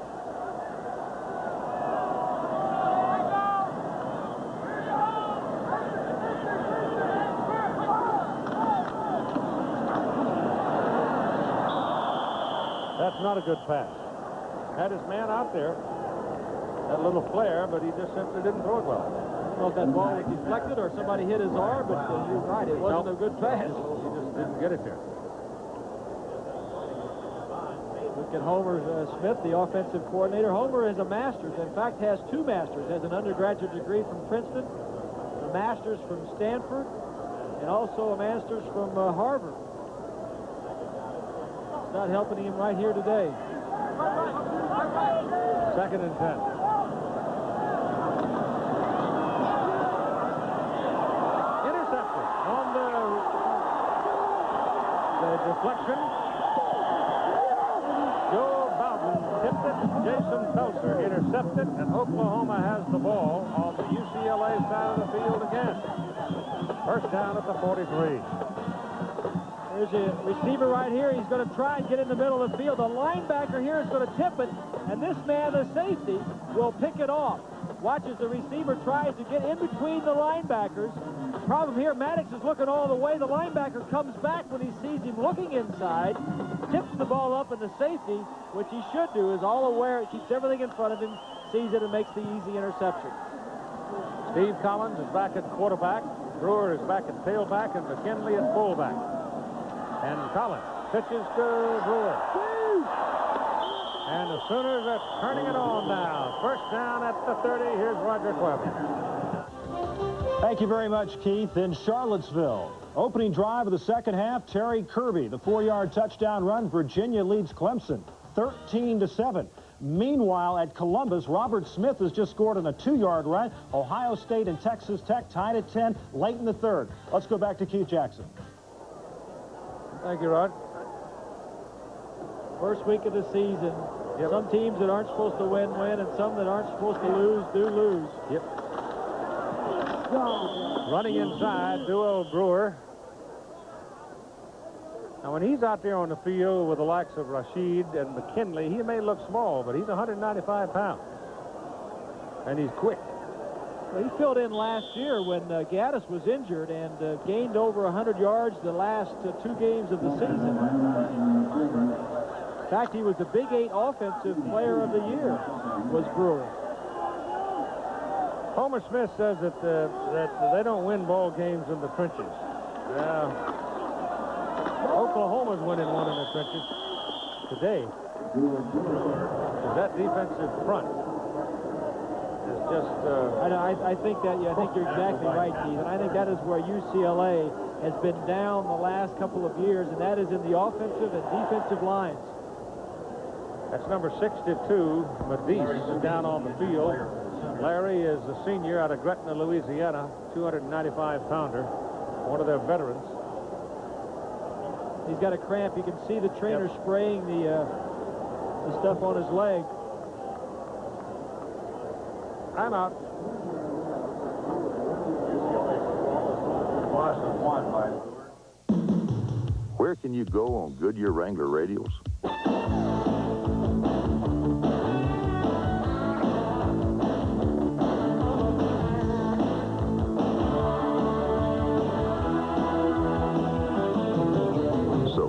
That's not a good pass. Had his man out there. That little flare, but he just simply didn't throw it well. I don't know if that ball was deflected or somebody hit his arm, but you're right, it wasn't a good pass. He just didn't get it there. Look at Homer Smith, the offensive coordinator. Homer is a master's. In fact, has 2 masters. Has an undergraduate degree from Princeton, a master's from Stanford, and also a master's from Harvard. It's not helping him right here today. Second and 10. Intercepted on the deflection. Joe Bowden tipped it. Jason Pelser intercepted, and Oklahoma has the ball on the UCLA side of the field again. First down at the 43. There's a receiver right here. He's going to try and get in the middle of the field. The linebacker here is going to tip it, and this man, the safety, will pick it off. Watch as the receiver tries to get in between the linebackers. Problem here, Maddox is looking all the way. The linebacker comes back when he sees him looking inside, tips the ball up, and the safety, which he should do, is all aware. It keeps everything in front of him, sees it, and makes the easy interception. Steve Collins is back at quarterback. Brewer is back at tailback, and McKinley at fullback. And Collins pitches to Brewer. And the Sooners are turning it on now. First down at the 30. Here's Roger Twelby. Thank you very much, Keith. In Charlottesville, Opening drive of the second half, Terry Kirby, the 4-yard touchdown run. Virginia leads Clemson 13-7. Meanwhile, at Columbus, Robert Smith has just scored on a 2-yard run. Ohio State and Texas Tech tied at 10 late in the third. Let's go back to Keith Jackson. Thank you, Rod. First week of the season. Yep. Some teams that aren't supposed to win, and some that aren't supposed to lose, do lose. Yep. Running inside, Duo Brewer. Now, when he's out there on the field with the likes of Rashid and McKinley, he may look small, but he's 195 pounds. And he's quick. Well, he filled in last year when Gaddis was injured and gained over 100 yards the last 2 games of the season. In fact, he was the Big 8 Offensive Player of the Year, was Brewer. Homer Smith says that they don't win ball games in the trenches. Oklahoma's winning one in the trenches today. That defensive front is just... I think you're exactly right, Keith. And I think that is where UCLA has been down the last couple of years, and that is in the offensive and defensive lines. That's number 62, Medis, down on the field. Larry is a senior out of Gretna, Louisiana, 295-pounder, one of their veterans. He's got a cramp. You can see the trainer spraying the stuff on his leg. I'm out. Where can you go on Goodyear Wrangler radials?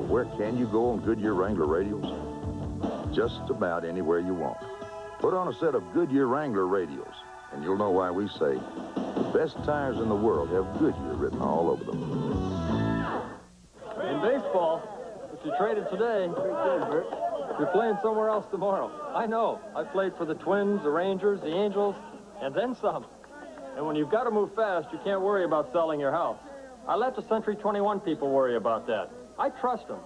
Where can you go on Goodyear Wrangler radials? Just about anywhere you want. Put on a set of Goodyear Wrangler radials, and you'll know why we say the best tires in the world have Goodyear written all over them. In baseball, if you traded today, you're playing somewhere else tomorrow. I know. I've played for the Twins, the Rangers, the Angels, and then some. And when you've got to move fast, you can't worry about selling your house. I let the Century 21 people worry about that. I trust them,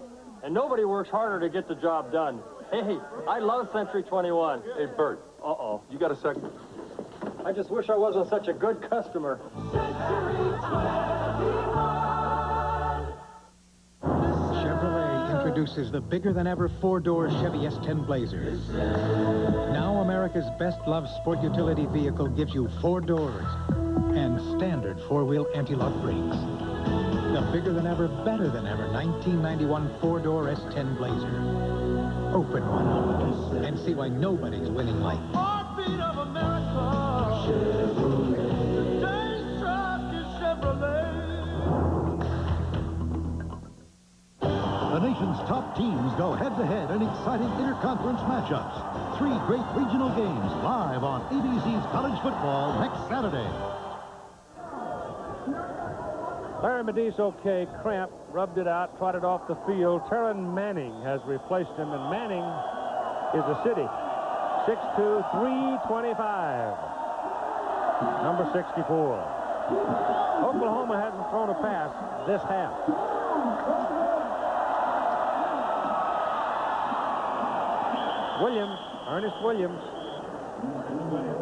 and nobody works harder to get the job done. Hey, I love Century 21. Hey, Bert. Uh-oh. You got a second? I just wish I wasn't such a good customer. Chevrolet introduces the bigger-than-ever 4-door Chevy S10 Blazer. Now America's best-loved sport utility vehicle gives you 4 doors and standard 4-wheel anti-lock brakes. The bigger-than-ever, better-than-ever 1991 4-door S10 Blazer. Open one and see why nobody's winning like Heartbeat of America. Chevrolet. Today's truck is Chevrolet. The nation's top teams go head-to-head in exciting interconference matchups. 3 great regional games live on ABC's College Football next Saturday. Larry Medis, okay, cramp, rubbed it out, trotted off the field. Terran Manning has replaced him, and Manning is a city. 6'2", 325. Number 64. Oklahoma hasn't thrown a pass this half. Williams, Ernest Williams,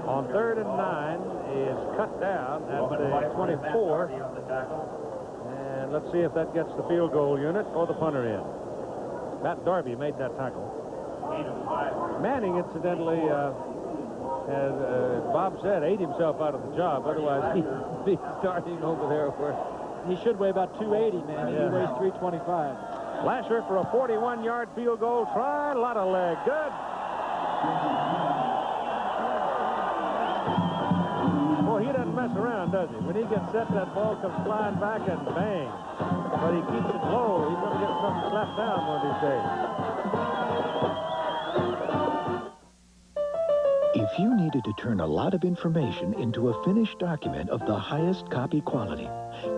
on 3rd and 9 is cut down at the 24. And let's see if that gets the field goal unit or the punter in. Matt Darby made that tackle. Manning, incidentally, has, Bob said, ate himself out of the job. Otherwise, he'd be starting over there where he should weigh about 280, man. Yeah. He weighs 325. Lasher for a 41-yard field goal try. A lot of leg. Good. Boy, he doesn't mess around, does he? When he gets set, that ball comes flying back and bang. But he keeps it low. He's going to get something slapped down one of these days. If you needed to turn a lot of information into a finished document of the highest copy quality,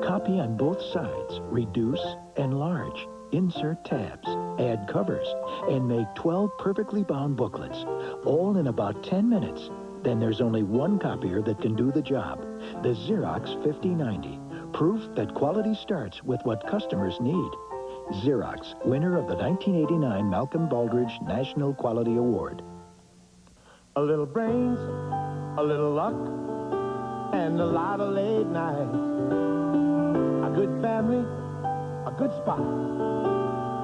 copy on both sides, reduce, enlarge, insert tabs, add covers, and make 12 perfectly bound booklets, all in about 10 minutes, then there's only one copier that can do the job, the Xerox 5090. Proof that quality starts with what customers need. Xerox, winner of the 1989 Malcolm Baldrige National Quality Award. A little brains, a little luck, and a lot of late nights. A good family, a good spot,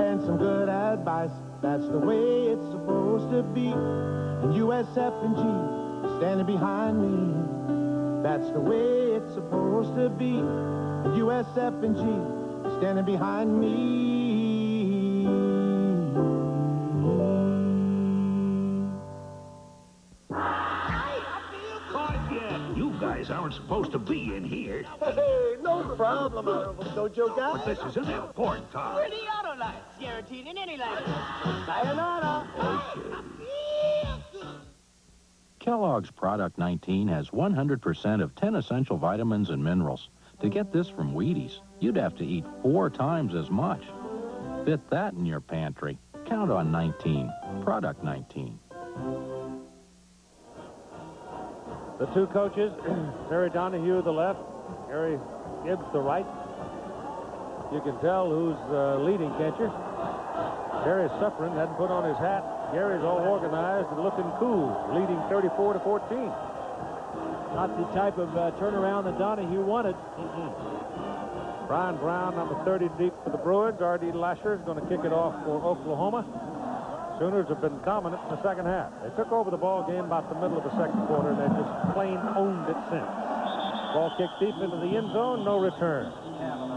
and some good advice. That's the way it's supposed to be. And USF&G standing behind me. That's the way it's supposed to be. And USF&G standing behind me. You guys aren't supposed to be in here. Hey, no problem, Dojo guy. But this is an airport car. Pretty auto lights, guaranteed in any language. Sayonara. Kellogg's Product 19 has 100% of 10 essential vitamins and minerals. To get this from Wheaties, you'd have to eat 4 times as much. Fit that in your pantry. Count on 19. Product 19. The two coaches, Terry Donahue the left, Harry Gibbs the right. You can tell who's leading, can't you? Terry's suffering, hadn't put on his hat. Gary's all organized and looking cool, leading 34-14. Not the type of turnaround that Donahue wanted. Brian Brown, number 30 deep for the Bruins. R.D. Lasher is going to kick it off for Oklahoma. Sooners have been dominant in the second half. They took over the ball game about the middle of the second quarter, and they've just plain owned it since. Ball kicked deep into the end zone, no return.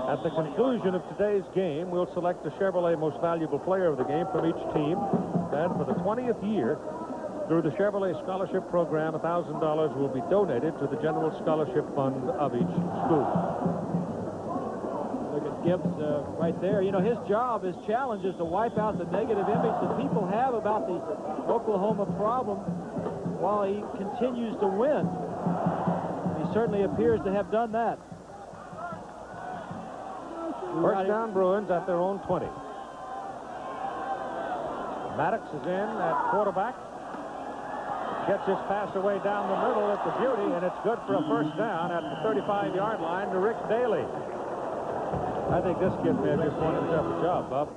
At the conclusion of today's game, we'll select the Chevrolet Most Valuable Player of the game from each team. And for the 20th year, through the Chevrolet Scholarship Program, $1,000 will be donated to the General Scholarship Fund of each school. Look at Gibbs right there. You know, his job, his challenge is to wipe out the negative image that people have about the Oklahoma problem while he continues to win. He certainly appears to have done that. First down, Bruins at their own 20. Maddox is in at quarterback. Gets his pass away down the middle at the beauty, and it's good for a first down at the 35-yard line to Rick Daly. I think this kid may have just won himself a job, Bob.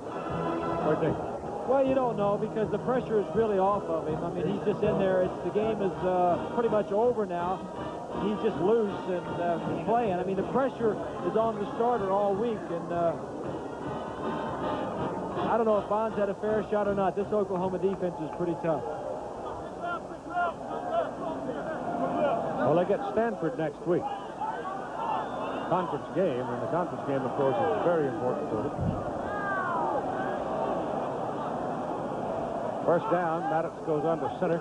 What do you think? Well, you don't know because the pressure is really off of him. I mean, he's just in there. The game is pretty much over now. He's just loose and playing. I mean, the pressure is on the starter all week, and I don't know if Bonds had a fair shot or not. This Oklahoma defense is pretty tough. Well, they get Stanford next week. Conference game, and the conference game, of course, is very important to them. First down, Maddox goes under center.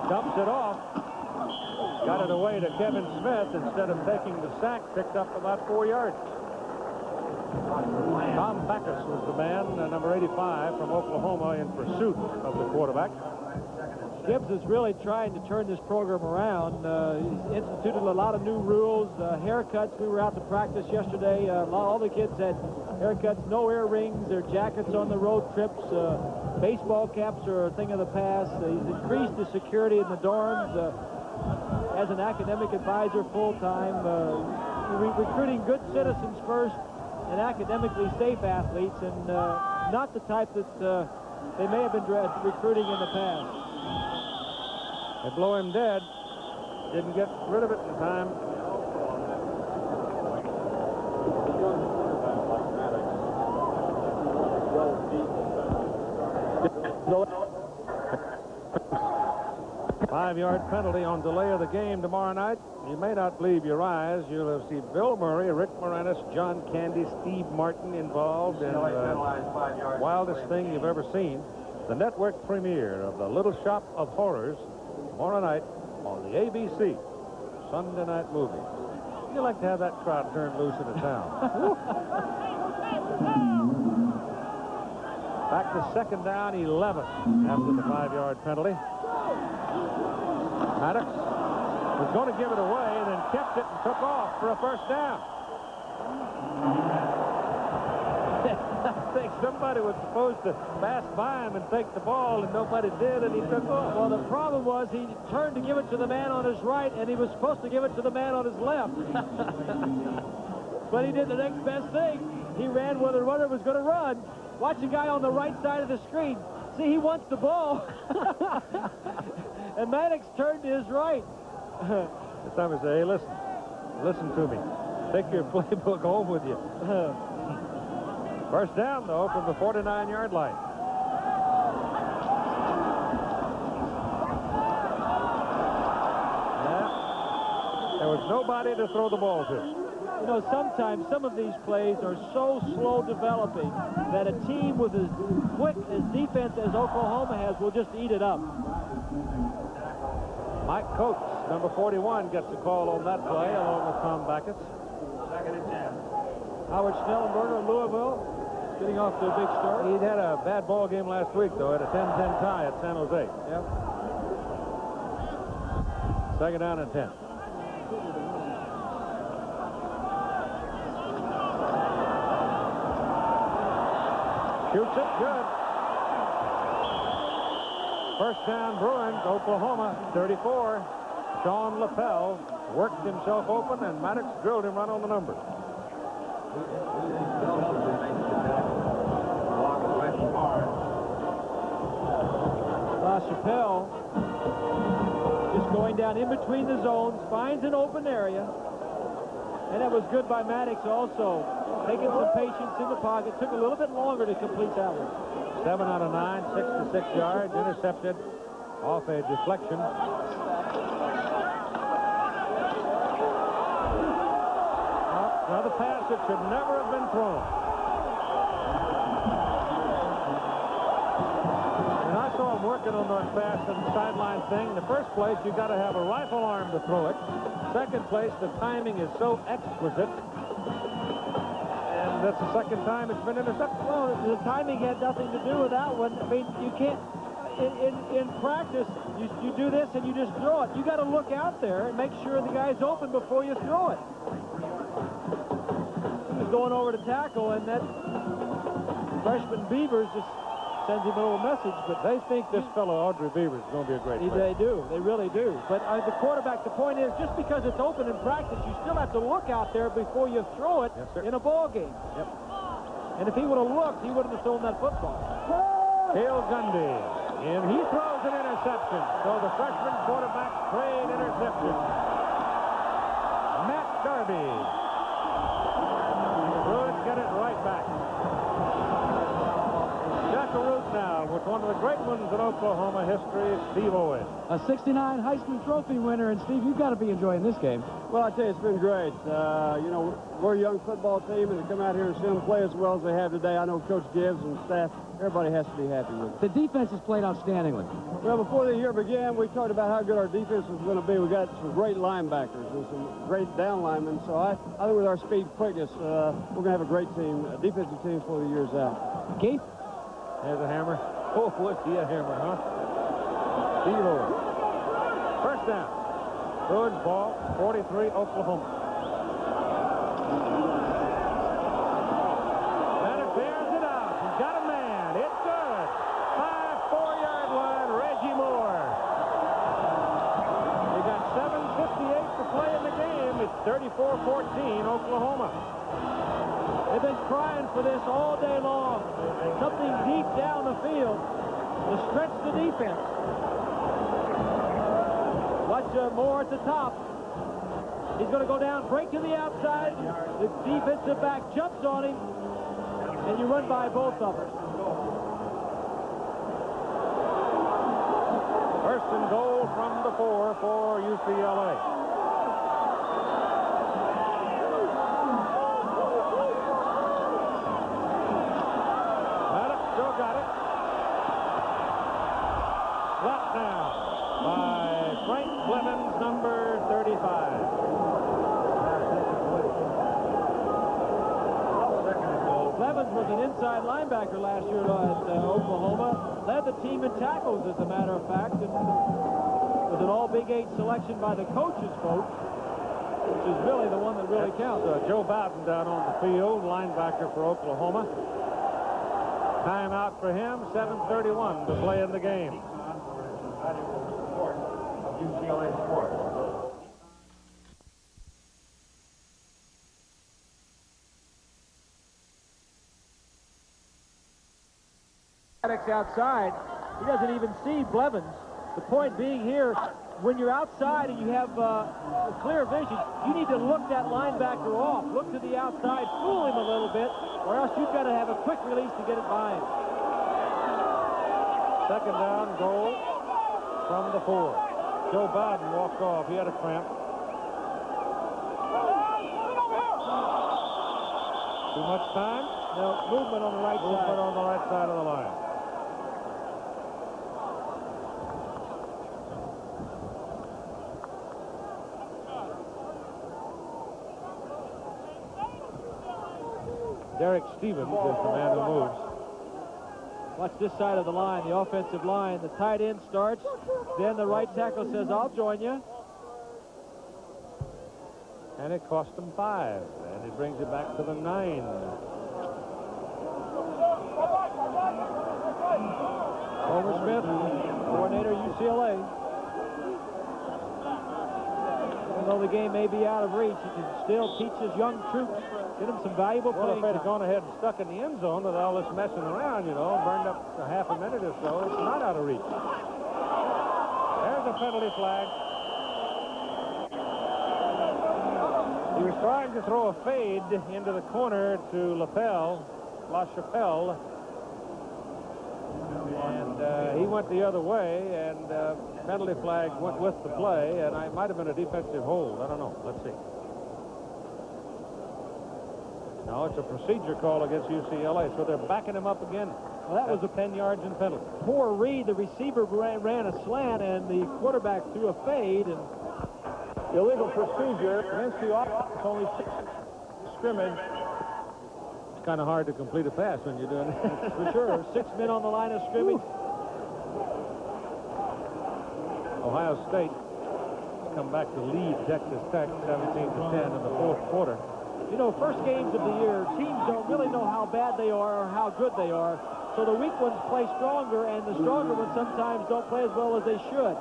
Dumps it off. Got it away to Kevin Smith. Instead of taking the sack, picked up about 4 yards. Tom Backus was the man, number 85 from Oklahoma, in pursuit of the quarterback. Gibbs is really trying to turn this program around. He's instituted a lot of new rules. Haircuts, we were out to practice yesterday. All the kids had haircuts, no earrings, their jackets on the road trips. Baseball caps are a thing of the past. He's increased the security in the dorms. As an academic advisor full-time, recruiting good citizens first and academically safe athletes, and not the type that they may have been recruiting in the past. They blow him dead. Didn't get rid of it in time. Five-yard penalty on delay of the game tomorrow night. You may not believe your eyes. You'll have seen Bill Murray, Rick Moranis, John Candy, Steve Martin involved in the wildest thing you've ever seen. The network premiere of The Little Shop of Horrors tomorrow night on the ABC Sunday night movie. You like to have that crowd turned loose in the town. Back to second down, 11 after the 5-yard penalty. Maddox was going to give it away and then kept it and took off for a first down. I think somebody was supposed to pass by him and take the ball, and nobody did, and he took off. Well, the problem was he turned to give it to the man on his right, and he was supposed to give it to the man on his left. But he did the next best thing. He ran where the runner was going to run. Watch the guy on the right side of the screen. See, he wants the ball. And Maddox turned to his right. This time I say, hey, listen to me. Take your playbook home with you. First down, though, from the 49-yard line. Yeah. There was nobody to throw the ball to. You know, sometimes some of these plays are so slow developing that a team with as quick as defense as Oklahoma has will just eat it up. Mike Coates, number 41, gets a call on that play along with Tom Backus. Second and 10. Howard Schnellenberger of Louisville getting off to a big start. He'd had a bad ball game last week, though, at a 10-10 tie at San Jose. Yep. Second down and 10. Shoots it good. First down, Bruins, Oklahoma, 34. Sean Lapel worked himself open, and Maddox drilled him right on the number. Chappelle just going down in between the zones, finds an open area. And that was good by Maddox also. Taking some patience in the pocket. Took a little bit longer to complete that one. 7 out of 9, 66 yards, intercepted off a deflection. Another pass that should never have been thrown. And I saw him working on that pass and sideline thing. In the first place, you got to have a rifle arm to throw it. Second place, the timing is so exquisite. And that's the second time it's been intercepted. Well, the timing had nothing to do with that one. I mean, you can't, in practice, you do this and you just throw it. You got to look out there and make sure the guy's open before you throw it. He was going over to tackle, and that freshman Beavers just sends him a little message, but they think this fellow Audrey Beavers is going to be a great player. They do. They really do. But the quarterback, the point is, just because it's open in practice, you still have to look out there before you throw it in a ball game. Yep. And if he would have looked, he wouldn't have thrown that football. Cale Gundy, and he throws an interception. So the freshman quarterback trade interception. Matt Darby. The Bruins get it right back. Root now with one of the great ones in Oklahoma history, Steve Owen. A 69 Heisman Trophy winner, and Steve, you've got to be enjoying this game. Well, I tell you, it's been great. You know, we're a young football team, and to come out here and see them play as well as they have today, I know Coach Gibbs and staff, everybody has to be happy with it. The defense has played outstandingly. Well, before the year began, we talked about how good our defense was going to be. We got some great linebackers and some great down linemen, so I think with our speed and quickness, we're going to have a great team, a defensive team for the years out. Keith? There's a hammer. Oh, was he a hammer, huh? Steve Owen. First down. Bruins ball, 43, Oklahoma. Maddox bears it out. He's got a man. It's good. 4-yard line, Reggie Moore. We got 7:58 to play in the game. It's 34-14, Oklahoma. They've been crying for this all day long. Something deep down the field to stretch the defense. Watch Moore at the top. He's going to go down, break to the outside. The defensive back jumps on him, and you run by both of them. First and goal from the 4 for UCLA. Got it. Left now by Frank Blevins, number 35. Blevins was an inside linebacker last year at Oklahoma. Led the team in tackles, as a matter of fact, and was an all-Big 8 selection by the coach's vote, which is really the one that really counts. Joe Bowden down on the field, linebacker for Oklahoma. Timeout for him, 7:31 to play in the game. UCLA Sports. Maddox outside. He doesn't even see Blevins. The point being here, when you're outside and you have clear vision, you need to look that linebacker off. Look to the outside, fool him a little bit, or else you've got to have a quick release to get it by him. Second down, goal from the 4. Joe Bowden walked off. He had a cramp. Too much time? No, movement on the right side. Movement on the right side of the line. Derek Stevens is the man who moves. Watch this side of the line, the offensive line. The tight end starts. Then the right tackle says, I'll join you. And it cost him 5. And he brings it back to the 9. Homer Smith, coordinator UCLA. Even though the game may be out of reach, he can still teach his young troops, get them some valuable Well, if playing they'd have gone ahead and stuck in the end zone with all this messing around, you know, burned up a half a minute or so, it's not out of reach. There's a penalty flag. He was trying to throw a fade into the corner to La Chapelle, and he went the other way, and penalty flag went with the play, and it might have been a defensive hold. I don't know. Let's see. No, it's a procedure call against UCLA, so they're backing him up again. Well, that was a 10 yards in penalty. Poor read. The receiver ran a slant, and the quarterback threw a fade. And illegal procedure against the offense, only 6 scrimmage. It's kind of hard to complete a pass when you're doing that. For sure. 6 men on the line of scrimmage. Ohio State come back to lead Texas Tech 17-10 in the 4th quarter. You know, first games of the year, teams don't really know how bad they are or how good they are. So the weak ones play stronger, and the stronger ones sometimes don't play as well as they should.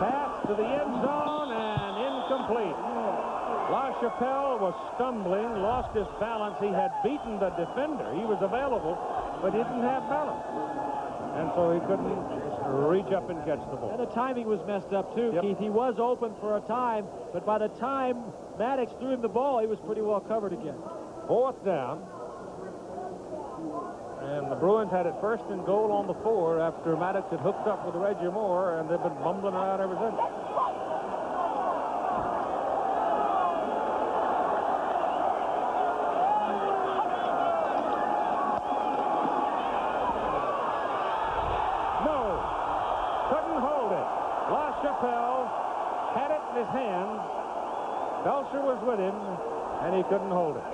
Pass to the end zone and incomplete. La Chapelle was stumbling, lost his balance. He had beaten the defender. He was available, but he didn't have balance. And so he couldn't reach up and catch the ball. And the timing was messed up, too, Keith. He was open for a time, but by the time Maddox threw him the ball, he was pretty well covered again. 4th down. And the Bruins had it 1st and goal on the 4 after Maddox had hooked up with Reggie Moore, and they've been bumbling around ever since. Had it in his hand. Belcher was with him, and he couldn't hold it.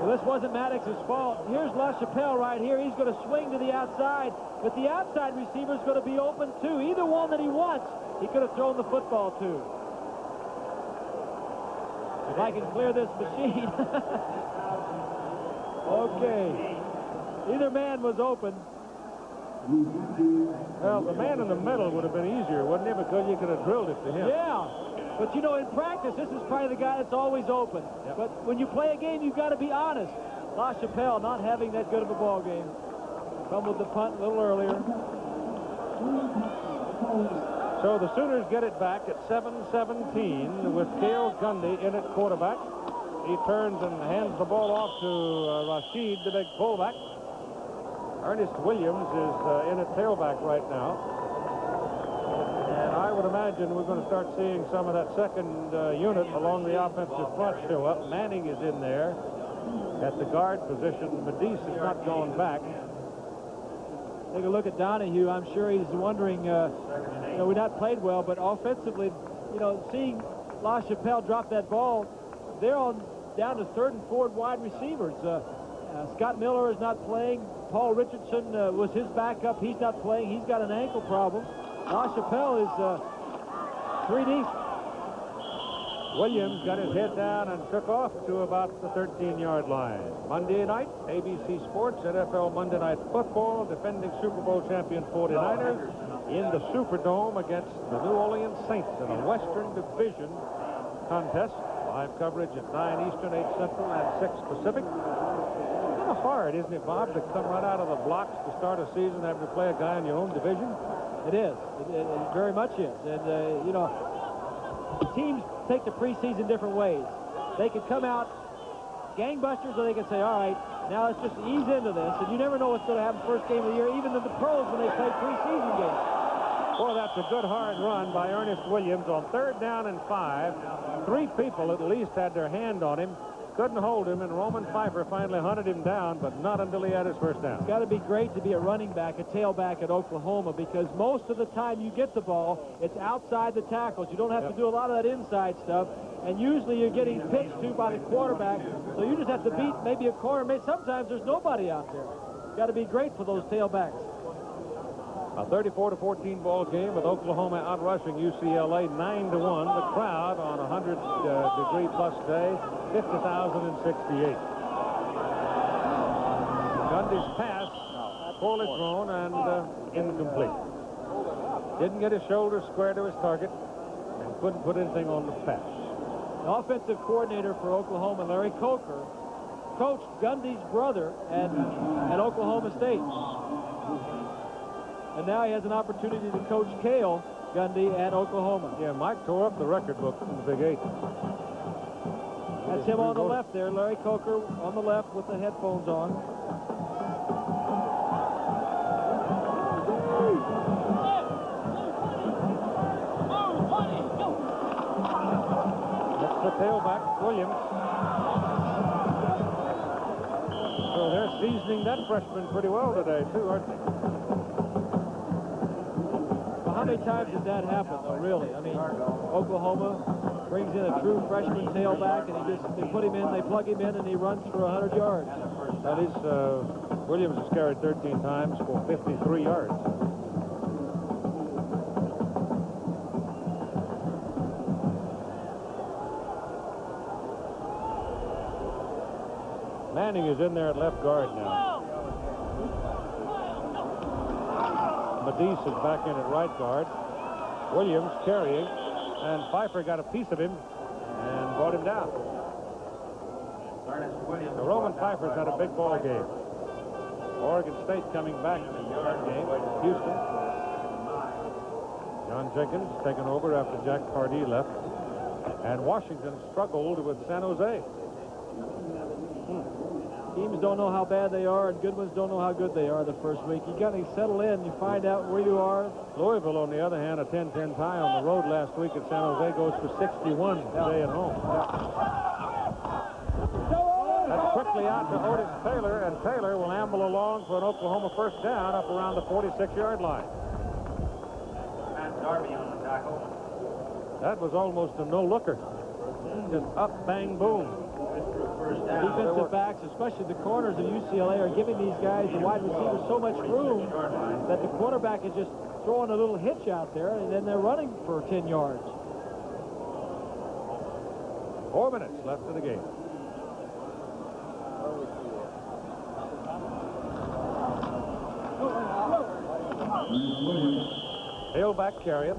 Well, this wasn't Maddox's fault. Here's La Chapelle right here. He's going to swing to the outside, but the outside receiver's going to be open, too. Either one that he wants, he could have thrown the football to. If I can clear this machine. Okay. Either man was open. Well, the man in the middle would have been easier, wouldn't it? Because you could have drilled it to him. Yeah. But, you know, in practice, this is probably the guy that's always open. Yep. But when you play a game, you've got to be honest. La Chapelle not having that good of a ball game. Fumbled the punt a little earlier. So the Sooners get it back at 7-17 with Cale Gundy in at quarterback. He turns and hands the ball off to Rashid, the big fullback. Ernest Williams is in at tailback right now. And I would imagine we're going to start seeing some of that second unit along the offensive front show up. Manning is in there at the guard position. Medice is not going back. Take a look at Donahue. I'm sure he's wondering, you know, we not played well, but offensively, you know, seeing La Chapelle drop that ball, they're on down to 3rd and 4th wide receivers. Scott Miller is not playing. Paul Richardson was his backup. He's not playing. He's got an ankle problem. La Chapelle is 3 deep. Williams got his head down and took off to about the 13-yard line. Monday night, ABC Sports, NFL Monday Night Football, defending Super Bowl champion 49ers in the Superdome against the New Orleans Saints in a Western Division contest. Live coverage at 9 Eastern, 8 Central, and 6 Pacific. Kind of hard, isn't it, Bob, to come right out of the blocks to start a season having to play a guy in your own division? It is. It very much is. And, you know, teams take the preseason different ways. They can come out gangbusters, or they can say, all right, now let's just ease into this. And you never know what's going to happen first game of the year, even in the pros when they play preseason games. Boy, that's a good hard run by Ernest Williams on 3rd down and 5. 3 people at least had their hand on him. Couldn't hold him, and Roman Pfeiffer finally hunted him down, but not until he had his first down. It's got to be great to be a running back, a tailback at Oklahoma, because most of the time you get the ball, it's outside the tackles. You don't have to do a lot of that inside stuff, and usually you're getting pitched to by the quarterback, so you just have to beat maybe a corner. Sometimes there's nobody out there. Got to be great for those tailbacks. A 34-14 ball game with Oklahoma outrushing UCLA 9-1. The crowd on a 100-degree plus day, 50,068. Gundy's pass, poorly thrown and incomplete. Didn't get his shoulder square to his target and couldn't put anything on the pass. The offensive coordinator for Oklahoma, Larry Coker, coached Gundy's brother at Oklahoma State. And now he has an opportunity to coach Cale Gundy at Oklahoma. Yeah, Mike tore up the record book in the Big 8. That's him on the left there, Larry Coker on the left with the headphones on. That's the tailback, Williams. So they're seasoning that freshman pretty well today, too, aren't they? How many times did that happen, though, really? I mean, Oklahoma brings in a true freshman tailback, and they put him in, they plug him in, and he runs for 100 yards. That is, Williams has carried 13 times for 53 yards. Manning is in there at left guard now. Medise is back in at right guard. Williams carrying, and Pfeiffer got a piece of him and brought him down. So Roman Pfeiffer's had a big ball game. Oregon State coming back in that game. Houston. John Jenkins taken over after Jack Pardee left. And Washington struggled with San Jose. Teams don't know how bad they are, and good ones don't know how good they are the first week. You got to settle in. You find out where you are. Louisville, on the other hand, a 10-10 tie on the road last week at San Jose, goes for 61 today at home. That's quickly out to Otis Taylor, and Taylor will amble along for an Oklahoma first down up around the 46-yard line. Darby on the tackle. That was almost a no-looker. Just up, bang, boom. Defensive backs, especially the corners of UCLA, are giving these guys, the wide receivers, so much room that the quarterback is just throwing a little hitch out there, and then they're running for 10 yards. 4 minutes left in the game. Tailback carry him.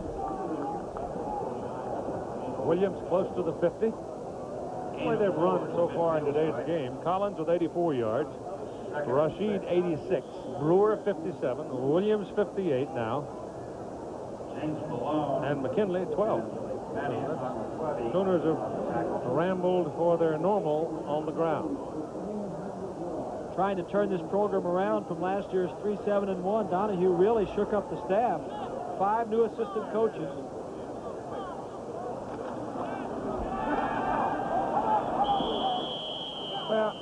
Williams close to the 50. The way they've run so far in today's game, Collins with 84 yards, Rashid 86, Brewer 57, Williams 58 now, and McKinley 12. Sooners have rambled for their normal on the ground. Trying to turn this program around from last year's 3-7-1. Donahue really shook up the staff. 5 new assistant coaches. Well,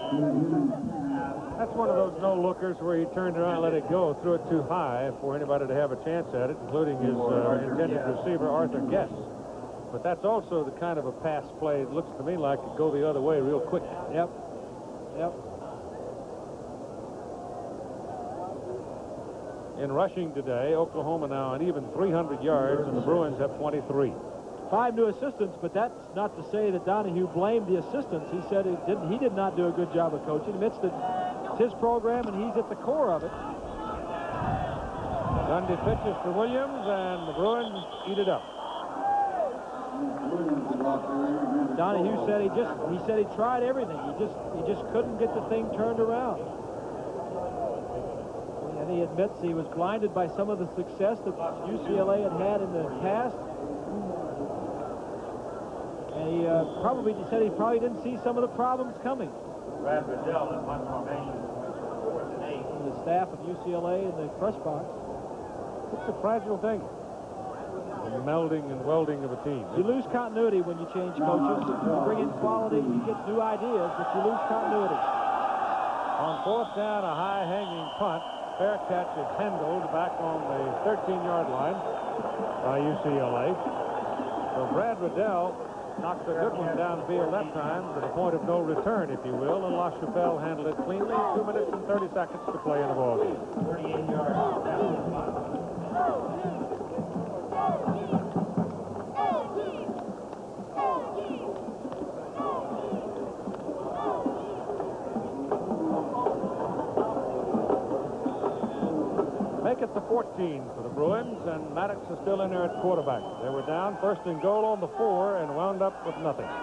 that's one of those no-lookers where he turned around and let it go, threw it too high for anybody to have a chance at it, including his intended receiver, Arthur Guess. But that's also the kind of a pass play it looks to me like it go the other way real quick. Yep. In rushing today, Oklahoma now an even 300 yards, and the Bruins have 23. 5 new assistants, but that's not to say that Donahue blamed the assistants. He said he did not do a good job of coaching. He admits that it's his program and he's at the core of it. Gundy pitches to Williams, and the Bruins eat it up. Donahue said he tried everything. He just couldn't get the thing turned around. And he admits he was blinded by some of the success that UCLA had in the past. And he said he probably didn't see some of the problems coming. Brad Riddell in one formation, 4th and 8. And the staff of UCLA in the press box. It's a fragile thing. The melding and welding of a team. You lose continuity when you change coaches. You bring in quality, you get new ideas, but you lose continuity. On 4th down, a high-hanging punt. Fair catch is handled back on the 13-yard line by UCLA. So Brad Riddell knocked a good one downfield that time to the point of no return, if you will, and LaChapelle handled it cleanly. 2 minutes and 30 seconds to play in the ballgame. 38 yards. Make it the 14 for the Bruins, and Maddox is still in there at quarterback. They were down 1st and goal on the 4 and wound up with nothing. And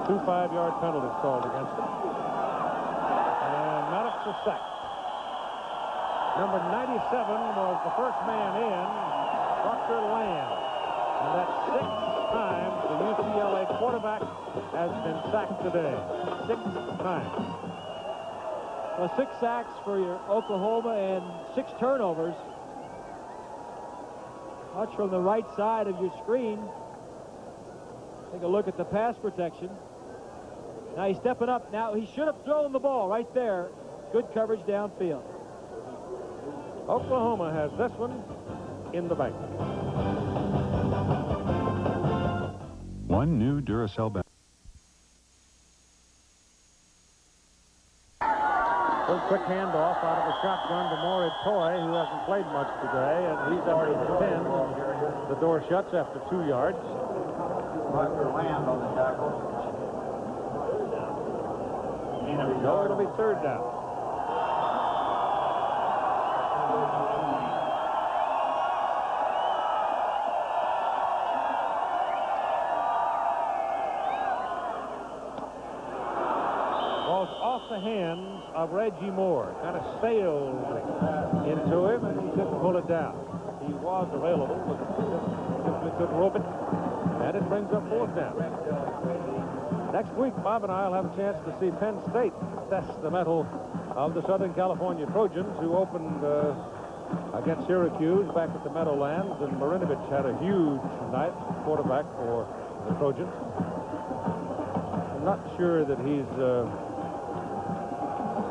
2 5-yard penalties called against them. And Maddox is sacked. Number 97 was the first man in, Dr. Lamb. And that's 6 times the UCLA quarterback has been sacked today. 6 times. Well, 6 sacks for your Oklahoma and 6 turnovers. Watch from the right side of your screen. Take a look at the pass protection. Now he's stepping up. Now he should have thrown the ball right there. Good coverage downfield. Oklahoma has this one in the bank. One new Duracell battery. Quick handoff out of the shotgun to Maury Toy, who hasn't played much today, and he's up to the 10. The door shuts after 2 yards. Dr. Lamb on the tackle. No, it'll be 3rd down. The hands of Reggie Moore. Kind of sailed into him, and he couldn't pull it down. He was available, but simply couldn't rope it. And it brings up 4th down. Next week, Bob and I will have a chance to see Penn State test the mettle of the Southern California Trojans, who opened against Syracuse back at the Meadowlands, and Marinovich had a huge night, quarterback for the Trojans. I'm not sure that he's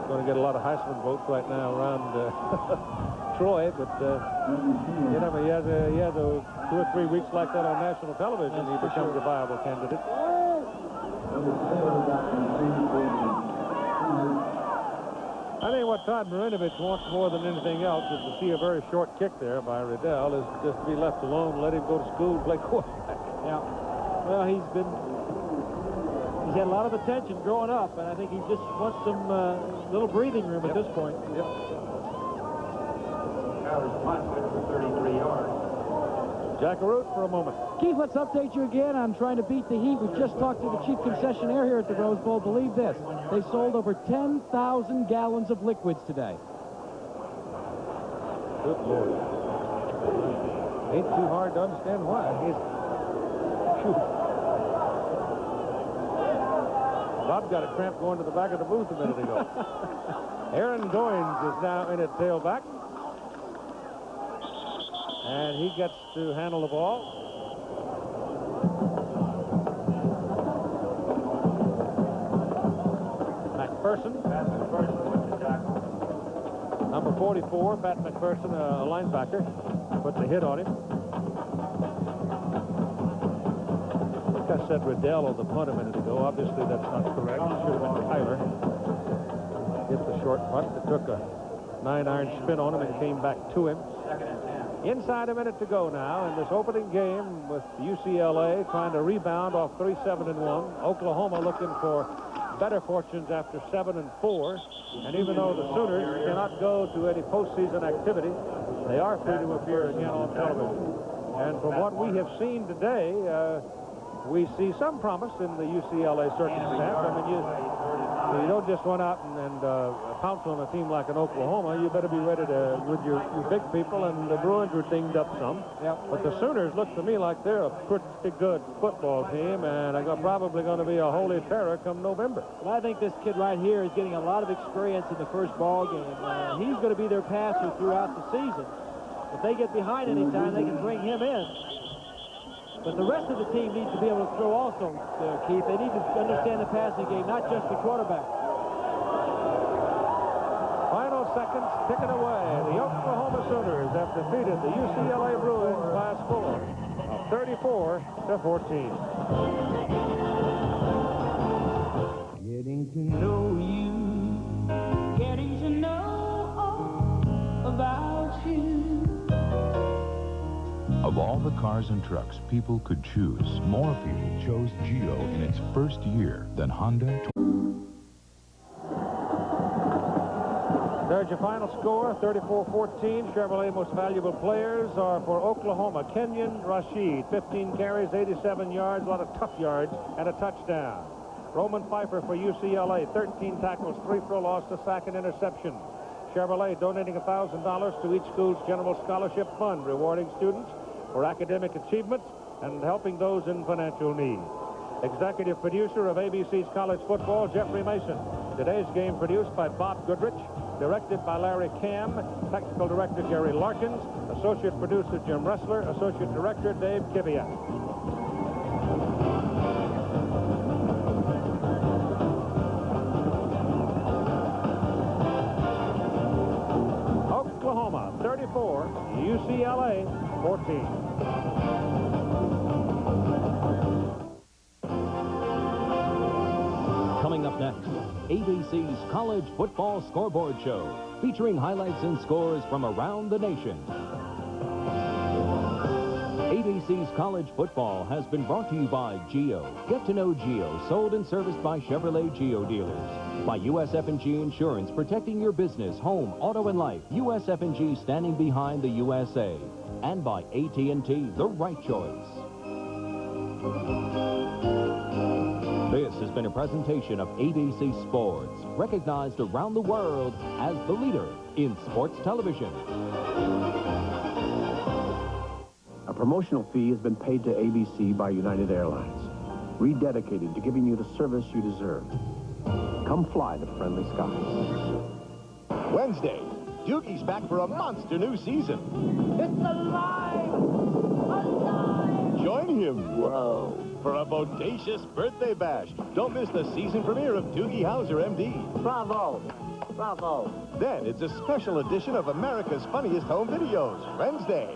going to get a lot of Heisman votes right now around Troy, but you know, he has 2 or 3 weeks like that on national television, he becomes a viable candidate. I think what Todd Marinovich wants more than anything else is to see a very short kick there by Riddell, is just to be left alone, let him go to school and play quarterback. Yeah. Well, he's had a lot of attention growing up, and I think he just wants some little breathing room at this point. Yep. Average punt for 33 yards. Jackaroo for a moment. Keith, let's update you again on trying to beat the heat. We just talked to the chief concessionaire here at the Rose Bowl. Believe this, they sold over 10,000 gallons of liquids today. Good Lord. Ain't too hard to understand why. Bob got a cramp going to the back of the booth a minute ago. Aaron Goins is now in at tailback. And he gets to handle the ball. McPherson. Number 44, Pat McPherson, a linebacker, put the hit on him. I said Riddell on the punt a minute ago. Obviously, that's not correct. It should have been Tyler. Hit the short punt. It took a 9-iron spin on him and came back to him. 2nd and 10. Inside a minute to go now in this opening game with UCLA trying to rebound off 3-7-1. Oklahoma looking for better fortunes after 7-4. And even though the Sooners cannot go to any postseason activity, they are free to appear again on television. And from what we have seen today, we see some promise in the UCLA circumstance. I mean, you don't just run out and pounce on a team like an Oklahoma. You better be ready to with your big people, and the Bruins were dinged up some. Yep. But the Sooners look to me like they're a pretty good football team, and are probably going to be a holy terror come November. Well, I think this kid right here is getting a lot of experience in the first ball game. He's going to be their passer throughout the season. If they get behind any time, they can bring him in. But the rest of the team needs to be able to throw also, Keith. They need to understand the passing game, not just the quarterback. Final seconds ticking away. The Oklahoma Sooners have defeated the UCLA Bruins by a score of 34-14. Getting to know you, getting to know all about you. Of all the cars and trucks people could choose, more people chose Geo in its first year than Honda. There's your final score, 34-14. Chevrolet most valuable players are for Oklahoma. Kenyon Rashid, 15 carries, 87 yards, a lot of tough yards, and a touchdown. Roman Pfeiffer for UCLA, 13 tackles, 3 for a loss, a sack, and interception. Chevrolet donating $1,000 to each school's general scholarship fund, rewarding students for academic achievements and helping those in financial need. Executive producer of ABC's College Football, Jeffrey Mason. Today's game produced by Bob Goodrich, directed by Larry Cam, technical director Gary Larkins, associate producer Jim Ressler, associate director Dave Kiviat. Oklahoma 34, UCLA 14. Coming up next, ABC's College Football Scoreboard Show, featuring highlights and scores from around the nation. ABC's College Football has been brought to you by Geo. Get to know Geo, sold and serviced by Chevrolet Geo dealers. By USF&G Insurance, protecting your business, home, auto, and life. USF&G standing behind the USA. And by AT&T, the right choice. This has been a presentation of ABC Sports, recognized around the world as the leader in sports television. A promotional fee has been paid to ABC by United Airlines, rededicated to giving you the service you deserve. Come fly the friendly skies. Wednesday, Doogie's back for a monster new season. It's alive! Join him, whoa, for a bodacious birthday bash. Don't miss the season premiere of Doogie Howser, MD. Bravo! Bravo! Then it's a special edition of America's Funniest Home Videos, Wednesday.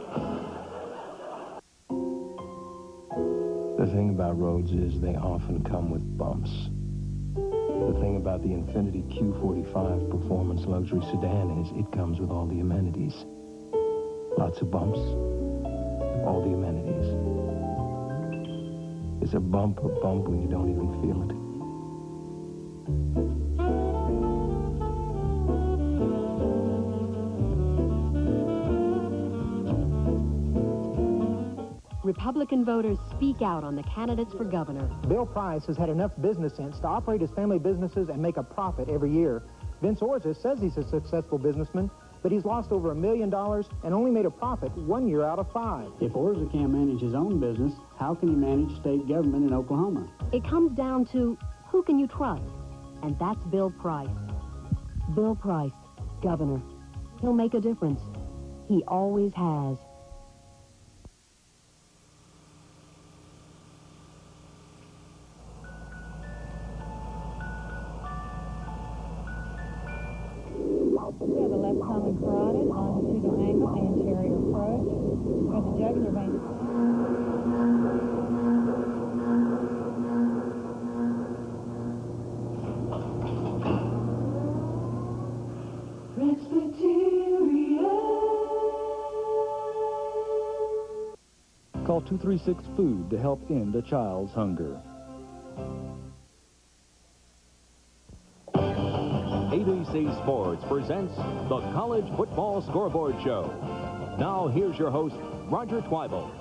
The thing about roads is they often come with bumps. The thing about the Infiniti Q45 Performance Luxury Sedan is it comes with all the amenities. Lots of bumps, all the amenities. It's a bump when you don't even feel it. Republican voters speak out on the candidates for governor. Bill Price has had enough business sense to operate his family businesses and make a profit every year. Vince Orza says he's a successful businessman, but he's lost over $1 million and only made a profit 1 year out of 5. If Orza can't manage his own business, how can he manage state government in Oklahoma? It comes down to who can you trust? And that's Bill Price. Bill Price, governor. He'll make a difference. He always has. Yeah, the left thumb carotid, longitudinal angle, anterior approach. Got the jugular vein. Presbyterian. Call 236-FOOD to help end a child's hunger. ABC Sports presents the College Football Scoreboard Show. Now, here's your host, Roger Twyble.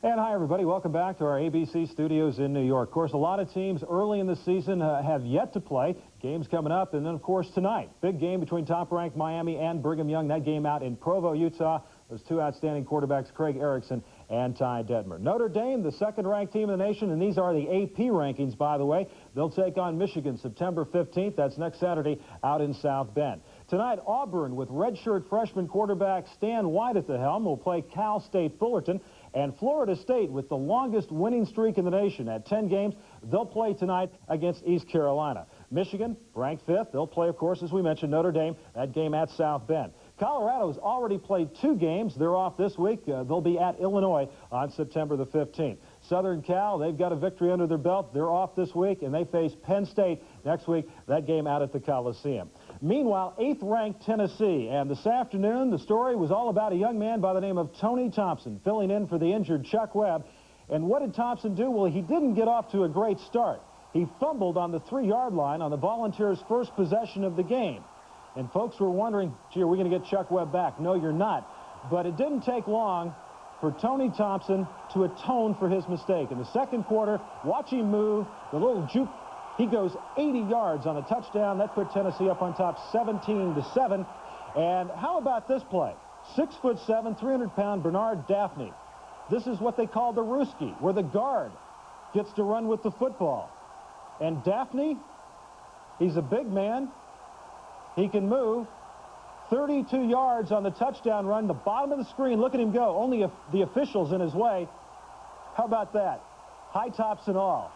And hi, everybody. Welcome back to our ABC studios in New York. Of course, a lot of teams early in the season have yet to play. Games coming up, and then, of course, tonight. Big game between top-ranked Miami and Brigham Young. That game out in Provo, Utah. Those two outstanding quarterbacks, Craig Erickson and Ty Detmer. Notre Dame, the second-ranked team in the nation, and these are the AP rankings, by the way. They'll take on Michigan September 15th. That's next Saturday out in South Bend. Tonight, Auburn, with redshirt freshman quarterback Stan White at the helm, will play Cal State Fullerton. And Florida State, with the longest winning streak in the nation at 10 games, they'll play tonight against East Carolina. Michigan, ranked 5th. They'll play, of course, as we mentioned, Notre Dame, that game at South Bend. Colorado's already played 2 games. They're off this week. They'll be at Illinois on September the 15th. Southern Cal, they've got a victory under their belt. They're off this week, and they face Penn State next week, that game out at the Coliseum. Meanwhile, 8th-ranked Tennessee, and this afternoon, the story was all about a young man by the name of Tony Thompson, filling in for the injured Chuck Webb. And what did Thompson do? Well, he didn't get off to a great start. He fumbled on the 3-yard line on the Volunteers' first possession of the game. And folks were wondering, gee, are we going to get Chuck Webb back? No, you're not. But it didn't take long for Tony Thompson to atone for his mistake. In the second quarter, watch him move, the little juke. He goes 80 yards on a touchdown. That put Tennessee up on top 17-7. And how about this play? 6'7", 300-pound Bernard Daphne. This is what they call the Ruski, where the guard gets to run with the football. And Daphne, he's a big man. He can move 32 yards on the touchdown run. The bottom of the screen, look at him go. Only the officials in his way. How about that? High tops and all.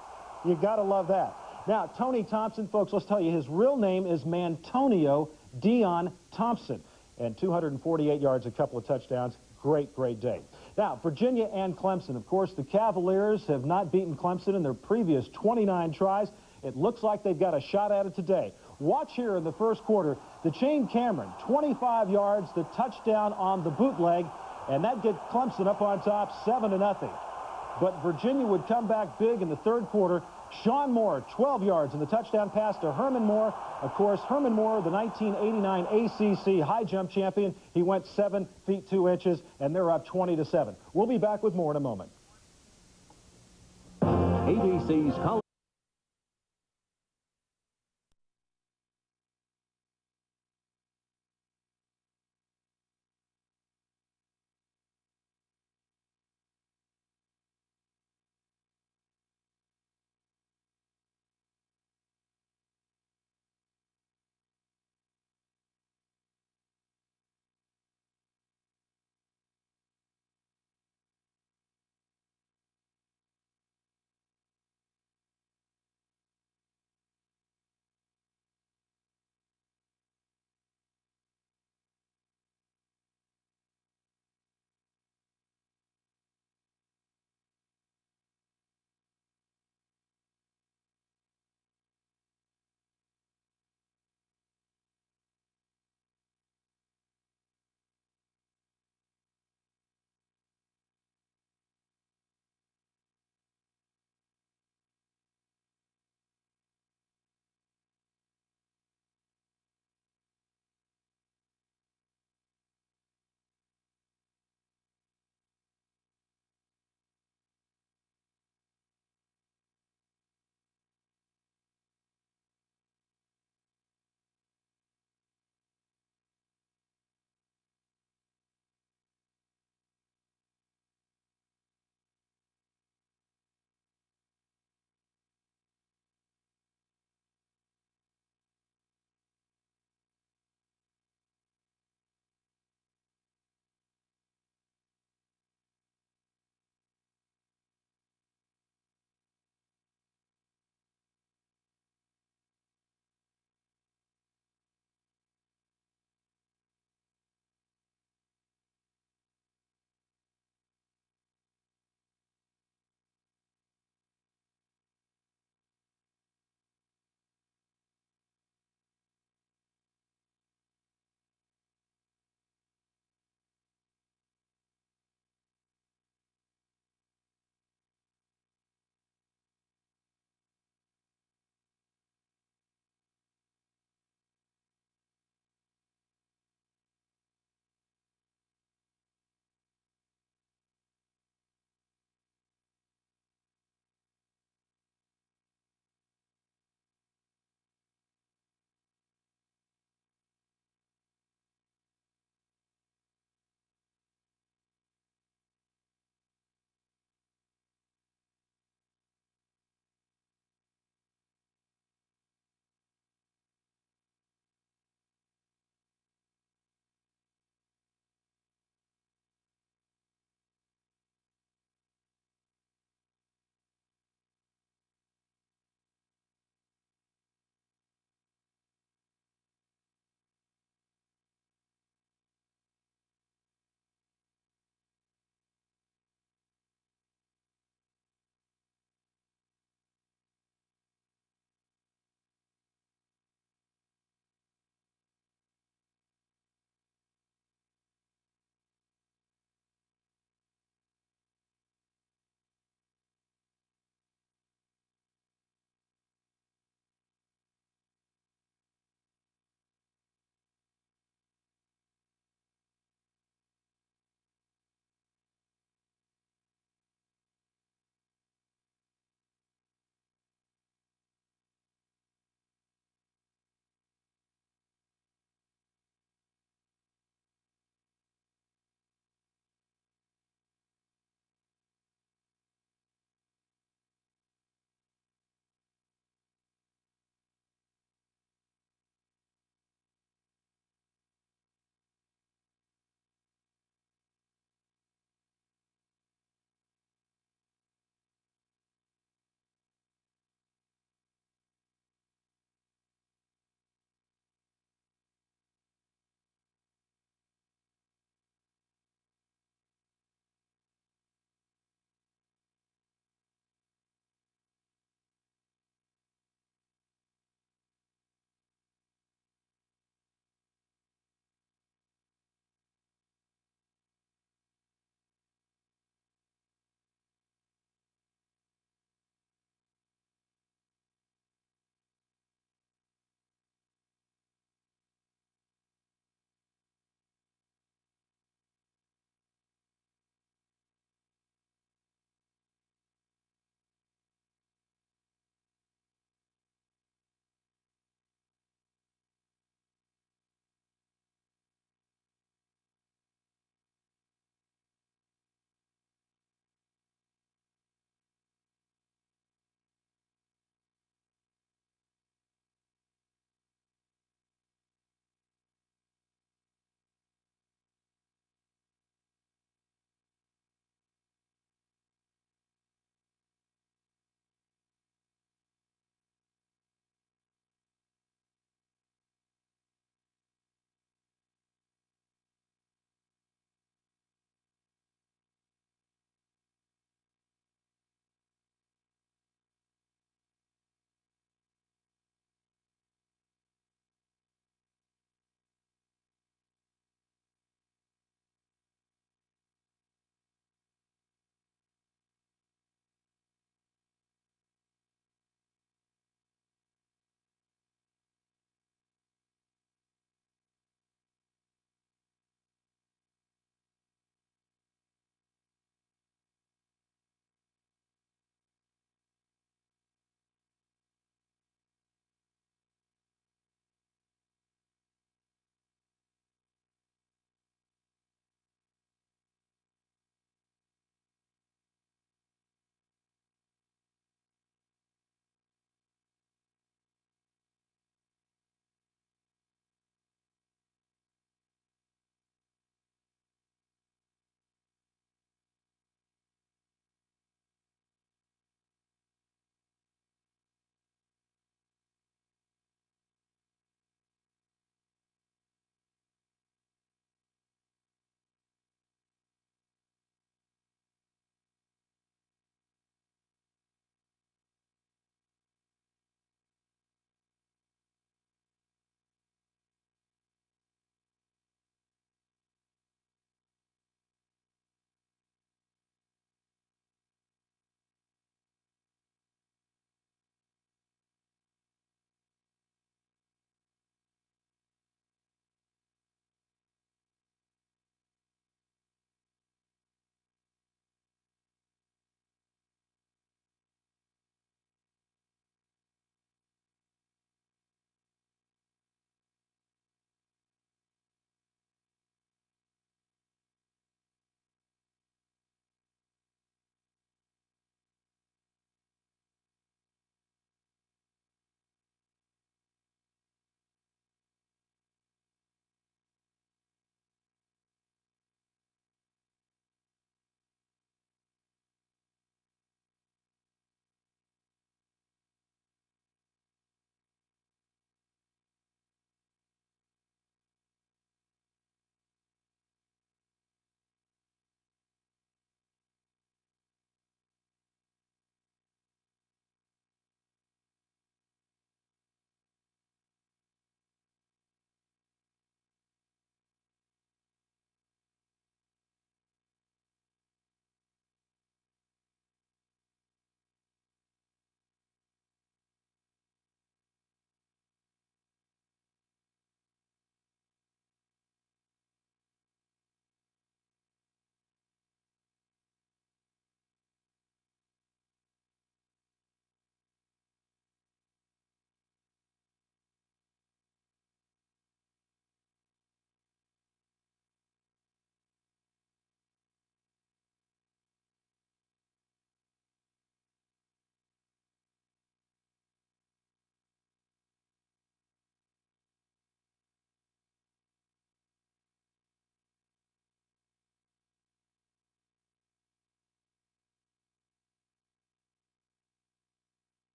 You got to love that. Now, Tony Thompson, folks, let's tell you, his real name is Mantonio Dion Thompson. And 248 yards, a couple of touchdowns. Great, great day. Now, Virginia and Clemson. Of course, the Cavaliers have not beaten Clemson in their previous 29 tries. It looks like they've got a shot at it today. Watch here in the first quarter, the Chain Cameron, 25 yards, the touchdown on the bootleg, and that gets Clemson up on top 7-0. But Virginia would come back big in the third quarter. Sean Moore, 12 yards in the touchdown pass to Herman Moore. Of course, Herman Moore, the 1989 ACC high jump champion. He went 7 feet 2 inches, and they're up 20-7. We'll be back with more in a moment. ABC's College